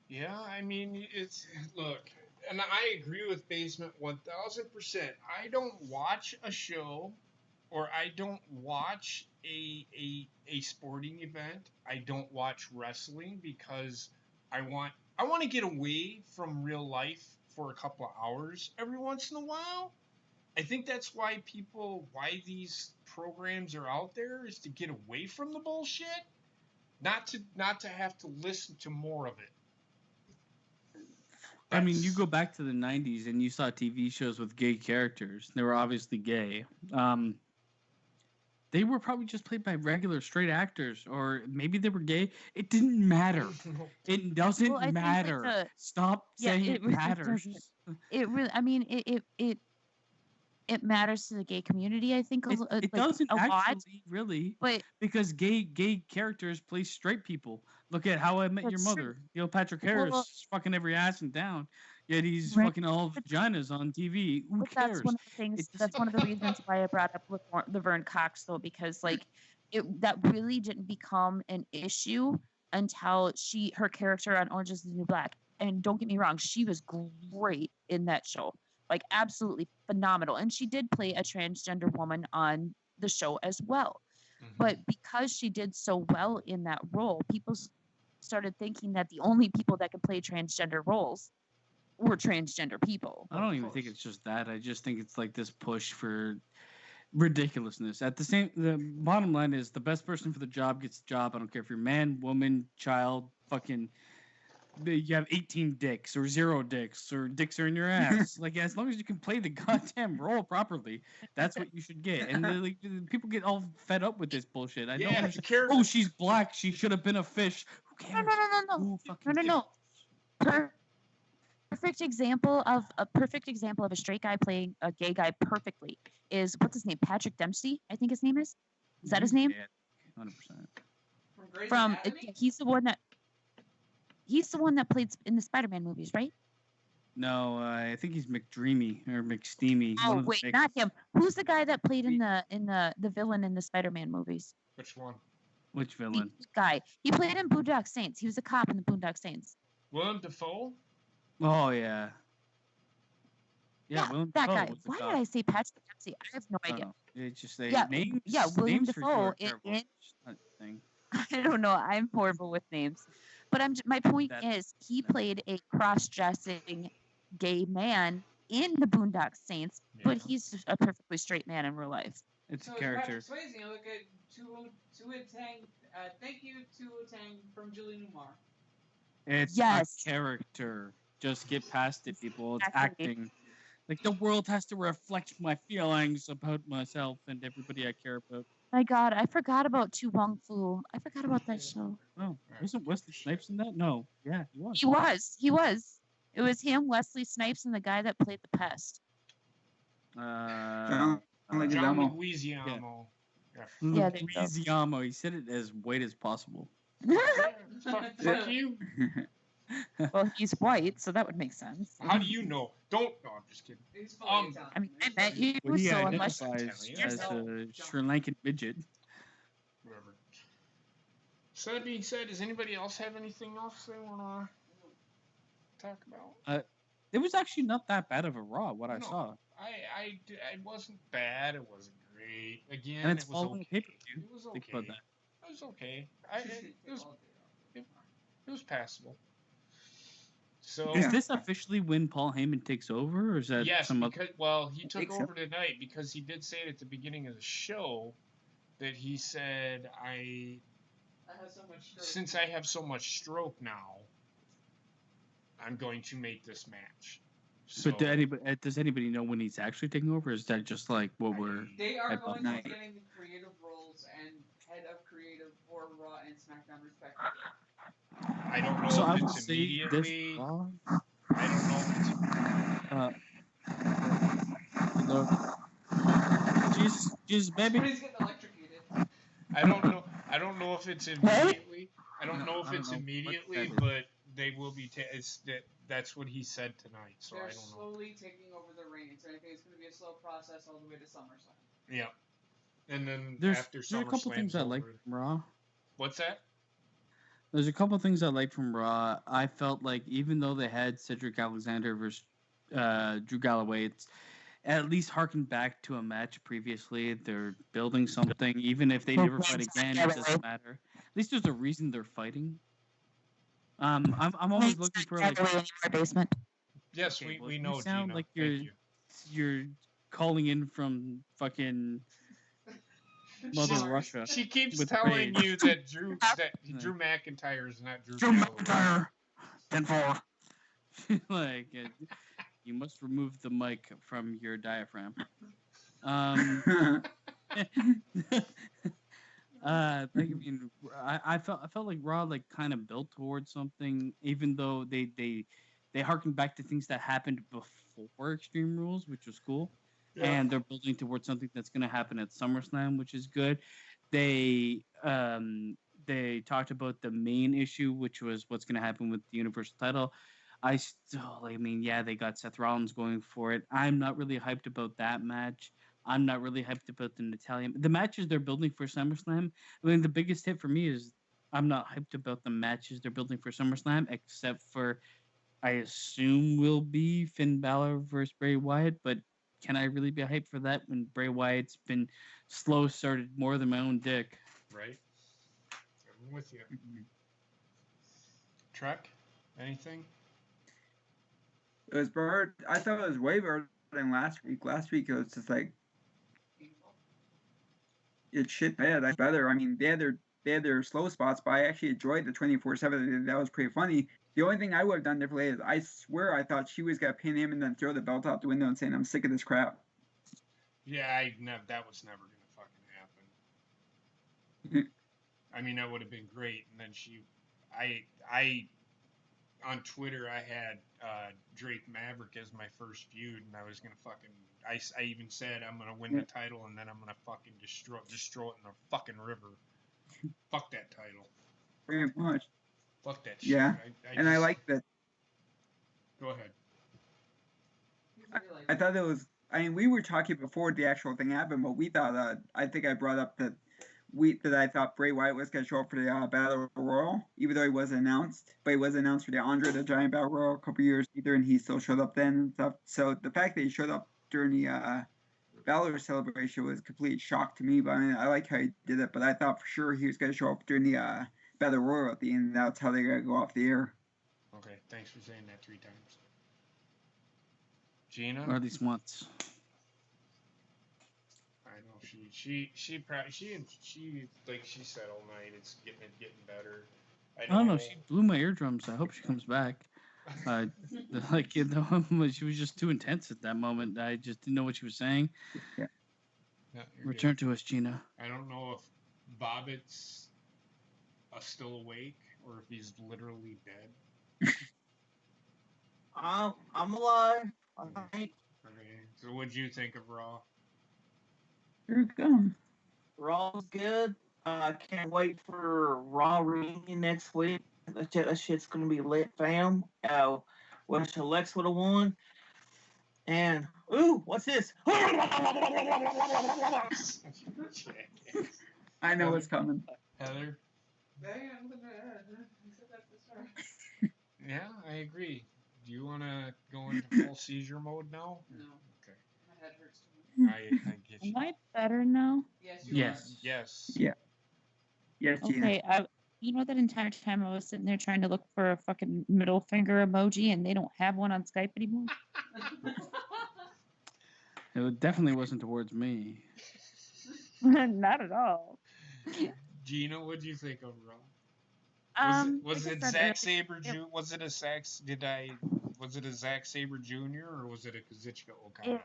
Yeah, I mean, it's look, and I agree with Basement 1000%. I don't watch a show, or I don't watch a sporting event. I don't watch wrestling because I want to get away from real life for a couple of hours every once in a while. I think that's why these programs are out there, is to get away from the bullshit, not to have to listen to more of it. I mean, you go back to the 90s and you saw TV shows with gay characters. They were obviously gay. They were probably just played by regular straight actors, or maybe they were gay. It didn't matter. It doesn't Well, I think, like, matter. Stop saying it really matters. doesn't. It really, I mean, it matters to the gay community. I think It like doesn't a lot, actually, really, but because gay characters play straight people. Look at How I Met Your That's true. Mother. Neil Patrick Harris Well- is fucking every ass and down, yet he's Right. fucking all vaginas on TV. Who but cares? that's one of the things. It just- That's one of the reasons why I brought up Laverne Cox, though, because like that really didn't become an issue until her character on Orange Is the New Black. And don't get me wrong, she was great in that show, like absolutely phenomenal. And she did play a transgender woman on the show as well. But because she did so well in that role, people started thinking that the only people that could play transgender roles were transgender people. I don't even think it's just that. I just think it's like this push for ridiculousness. The bottom line is the best person for the job gets the job. I don't care if you're man, woman, child, fucking. You have 18 dicks or 0 dicks or dicks are in your ass. Like, as long as you can play the goddamn role properly, that's what you should get. And like, people get all fed up with this bullshit. I don't Yeah, understand. character. Oh, she's black. She should have been a fish. Who No, cares? no. Who fucking No. cares? Perfect example of a straight guy playing a gay guy perfectly is what's his name? Patrick Dempsey, I think his name is. Is that his name? Yeah, 100%. From Grey's From Anatomy? he's the one that played in the Spider-Man movies, right? No, I think he's McDreamy or McSteamy. one Oh of the wait, Mcs. not him. Who's the guy that played in the villain in the Spider-Man movies? Which one? Which The villain? guy. He played in Boondock Saints. He was a cop in the Boondock Saints. Willem Dafoe? Oh yeah. Yeah, Willem that Dafoe guy. was the Why cop. did I say Patrick Dempsey? I have no I don't idea. know. It's just they Yeah, names. yeah, William names for you Dafoe are in- terrible. in- It's not a thing. I don't know. I'm horrible with names. But my point That- is he no. played a cross-dressing gay man in the Boondock Saints, but Yeah. he's a perfectly straight man in real life. It's So a it's character. Patrick Swayze, you look at Tua Tang. Thank you, Tua Tang from Julie Newmar. It's Yes. a character. Just get past it, people. It's Exactly. acting. Like the world has to reflect my feelings about myself and everybody I care about. My God, I forgot about Tu Wong Fu. I forgot about that show. Oh, wasn't Wesley Snipes in that? No. Yeah, he was. He was. He was. It was him, Wesley Snipes, and the guy that played the pest. John John Leguizamo. Leguizamo. Yeah. Yeah, there you go. Leguizamo. He said it as white as possible. Fuck you. Well, he's white, so that would make sense. How do you know? Don't. No, I'm just kidding. He's fully Italian. I mean, I met you, Well, he so unless identifies Italian. as a Sri Lankan midget. Whatever. So that being said, does anybody else have anything else they want to talk about? It was actually not that bad of a Raw, what I No. saw. It wasn't bad. It wasn't great. Again, And it's it was following okay. pay-per-view. It was Think okay. about that. It was okay. It was passable. So Is this officially when Paul Heyman takes over, or is that yes, some because he took think so. over tonight because he did say it at the beginning of the show that he said I have so much stroke. since I have so much stroke now, I'm going to make this match. So, But does anybody know when he's actually taking over? Or is that just like what we're? They are Head going to night. be getting the creative roles and head of creative for Raw and SmackDown respectively. I don't know So I if would it's say immediately. this Raw. I don't know if it's Hello. Jesus, baby. Somebody's getting electrocuted. I don't know if it's immediately. I don't No, know if I don't it's know what immediately, that is. but they will be. That's what he said tonight. So They're I don't know. slowly taking over the reins, and I think it's going to be a slow process all the way to SummerSlam. Yeah. And then There's after a couple things SummerSlam's I like over- from Raw. What's that? There's a couple things I like from Raw. I felt like even though they had Cedric Alexander versus Drew Galloway, it's at least harkened back to a match previously. They're building something, even if they never fight again, it doesn't matter. At least there's a reason they're fighting. I'm always looking for like. in our basement. Yes, Okay, well, we you know. sound Gina. like Thank you. you're calling in from fucking Mother Mars. Russia. She keeps With telling rage. you that Drew McIntyre is not Drew. Drew Galloway. McIntyre. 10-4. Like you must remove the mic from your diaphragm. I mean, I felt like Raw like kind of built towards something, even though they harkened back to things that happened before Extreme Rules, which was cool, and they're building towards something that's going to happen at SummerSlam, which is good. They talked about the main issue, which was what's going to happen with the Universal title. I mean, yeah, they got Seth Rollins going for it. I'm not really hyped about that match. I'm not really hyped about the matches they're building for SummerSlam. I mean, the biggest hit for me is I'm not hyped about the matches they're building for SummerSlam, except for I assume will be Finn Balor versus Bray Wyatt. But can I really be hyped for that when Bray Wyatt's been slow started more than my own dick? Right. I'm with you. Truck? Anything? It was better. I thought it was way better than last week. Last week it was just like it's shit bad. That's better. I mean, they had their slow spots, but I actually enjoyed the 24/7. That was pretty funny. The only thing I would have done differently is I swear I thought she was gonna pin him and then throw the belt out the window and saying I'm sick of this crap. Yeah, that was never gonna fucking happen. I mean, that would have been great. And then I on Twitter I had Drake Maverick as my first feud, and I was gonna fucking. I even said I'm gonna win the title, and then I'm gonna fucking destroy it in the fucking river. Fuck that title. Pretty much. Fuck that shit. Yeah, I I like that. Go ahead. I thought it was. I mean, we were talking before the actual thing happened, but we thought. I think I brought up that I thought Bray Wyatt was going to show up for the Battle Royal, even though he wasn't announced. But he was announced for the Andre the Giant Battle Royal a couple years later, and he still showed up then and stuff. So the fact that he showed up during the Balor celebration was a complete shock to me. But I mean, I like how he did it. But I thought for sure he was going to show up during the Battle Royal at the end. That's how they're going to go off the air. Okay, thanks for saying that 3 times. Gina? Or at least once. I know she probably like she said all night it's getting better. I don't know. She blew my eardrums. I hope she comes back. Like she was just too intense at that moment. I just didn't know what she was saying. No, you're Return good. to us, Gina. I don't know if Bobbitt's still awake or if he's literally dead. I'm alive. All right. Okay. So what'd you think of Raw? Here it comes. Raw's good. I can't wait for Raw reunion next week. That shit's gonna be lit, fam. Wish Alex would have won. And ooh, what's this? I know what's coming. Heather? Bang on the head. I said that to start. Yeah, I agree. Do you want to go into full seizure mode now? No, Okay. my head hurts too much. I get you. Am I better now? Yes, you Yes. Yes. Yeah. Yes, Gina. Okay, you know that entire time I was sitting there trying to look for a fucking middle finger emoji, and they don't have one on Skype anymore. It definitely wasn't towards me. Not at all. Gina, what'd you think of Raw? Was like it I said Zack earlier, Saber Jr.? Was it a Zack Saber Jr. or was it a Kazuchika Okada?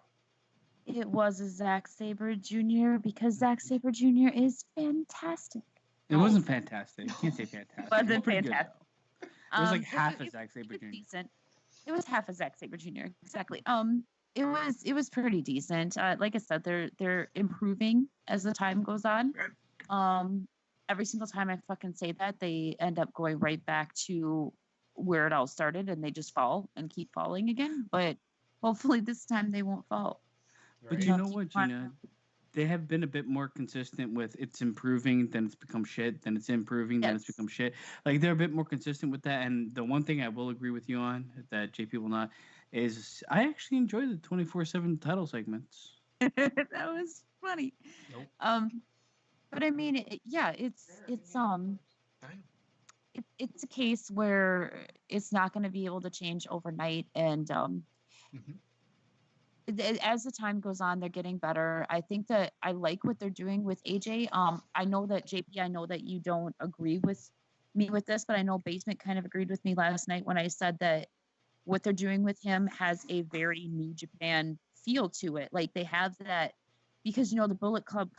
it was a Zack Saber Jr. because Zack Saber Jr. is fantastic. It wasn't fantastic. You can't say fantastic. Wasn't It was pretty fantastic. good, though. It was like It half was- a Zack Saber it Jr. was decent. It was half a Zack Saber Jr. Exactly. It was pretty decent. Like I said, they're improving as the time goes on. Every single time I fucking say that, they end up going right back to where it all started, and they just fall and keep falling again. But hopefully this time they won't fall. But Right? you They'll know keep what, climbing. Gina? They have been a bit more consistent with it's improving, then it's become shit, then it's improving, then it's Yes. become shit. Like they're a bit more consistent with that. And the one thing I will agree with you on that JP will not is I actually enjoy the 24/7 title segments. That was funny. Nope. But I mean, yeah, it's I know. it's a case where it's not going to be able to change overnight, and Mhm. as the time goes on, they're getting better. I think that I like what they're doing with AJ. I know that JP, I know that you don't agree with me with this, but I know Basement kind of agreed with me last night when I said that what they're doing with him has a very New Japan feel to it. Like they have that because the Bullet Club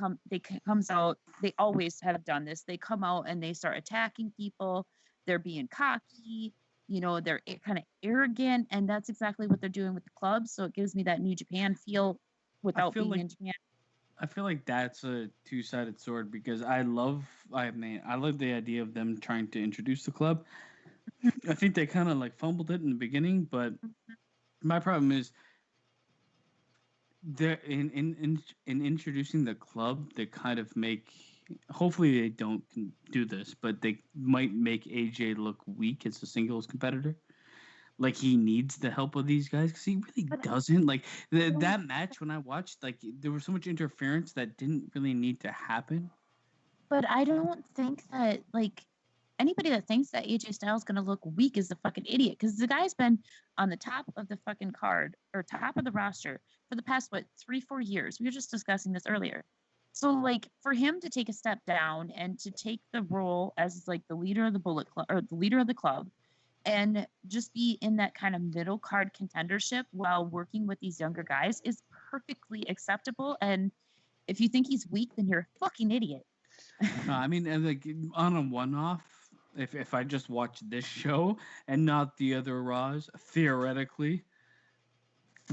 comes out. They always have done this. They come out and they start attacking people. They're being cocky. They're kind of arrogant, and that's exactly what they're doing with the club. So it gives me that New Japan feel without feel being like- in Japan. I feel like that's a two-sided sword because I love the idea of them trying to introduce the club. I think they kind of like fumbled it in the beginning, but my problem is they're in introducing the club. They kind of make. Hopefully, they don't do this, but they might make AJ look weak as a singles competitor. Like he needs the help of these guys because he really But- doesn't. Like that match when I watched, like there was so much interference that didn't really need to happen. But I don't think that anybody that thinks that AJ Styles is gonna look weak is a fucking idiot because the guy's been on the top of the fucking card or top of the roster for the past 3-4 years. We were just discussing this earlier. So for him to take a step down and to take the role as the leader of the Bullet Club or the leader of the club and just be in that kind of middle card contendership while working with these younger guys is perfectly acceptable. And if you think he's weak, then you're a fucking idiot. No, I mean, and like on a one-off, if I just watch this show and not the other Raws, theoretically,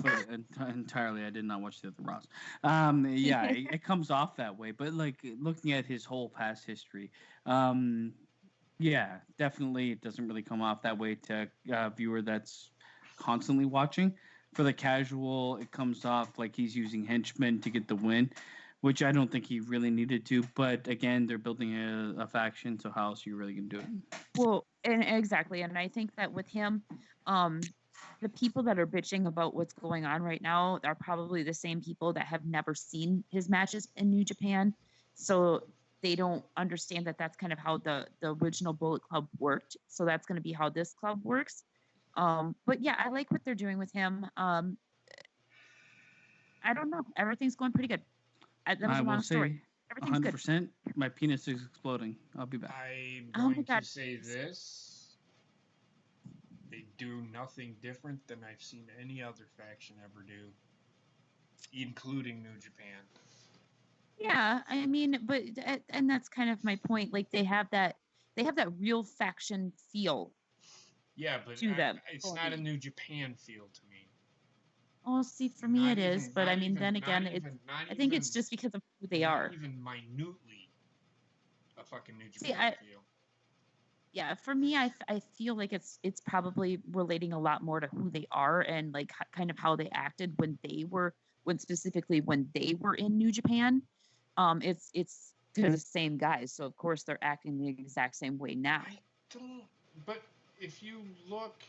but entirely, I did not watch the other Raws. Yeah, it comes off that way. But like looking at his whole past history, yeah, definitely, it doesn't really come off that way to a viewer that's constantly watching. For the casual, it comes off like he's using henchmen to get the win, which I don't think he really needed to. But again, they're building a faction, so how else are you really gonna do it? Well, and exactly, and I think that with him, the people that are bitching about what's going on right now are probably the same people that have never seen his matches in New Japan, so they don't understand that that's kind of how the original Bullet Club worked. So that's going to be how this club works. But yeah, I like what they're doing with him. I don't know. Everything's going pretty good. That was I a will long story. say, Everything's good. 100%. My penis is exploding. I'll be back. I'm Oh my going God. to say this. They do nothing different than I've seen any other faction ever do, including New Japan. Yeah, I mean, but and that's kind of my point. Like they have that real faction feel Yeah, but to them. it's for not a me. New Japan feel to me. Oh, see, for me Not it is, even- but not I mean, even- then not again, even- not I think it's even- just because of who they not are. even minutely a fucking New See, Japan feel. Yeah, for me, I feel like it's probably relating a lot more to who they are and like kind of how they acted when specifically when they were in New Japan. It's they're the same guys, so of course they're acting the exact same way now. I don't. But if you look,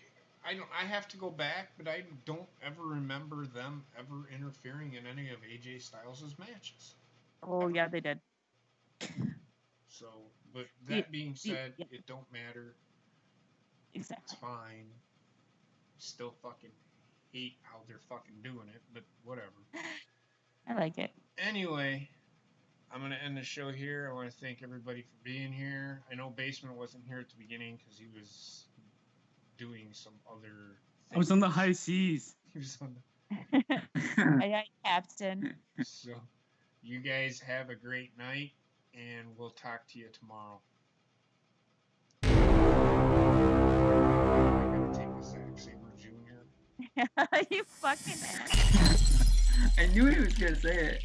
I have to go back, but I don't ever remember them ever interfering in any of AJ Styles' matches. Oh yeah, they did. So, but that being said, yeah. it don't matter. It's Exactly. fine. Still fucking hate how they're fucking doing it, but whatever. I like it. Anyway, I'm going to end the show here. I want to thank everybody for being here. I know Basement wasn't here at the beginning because he was doing some other things. I was on the high seas. He was on Aye, Captain. So, you guys have a great night, and we'll talk to you tomorrow. I'm going to take the Zack Sabre Jr. You fucking ass. I knew he was gonna say it.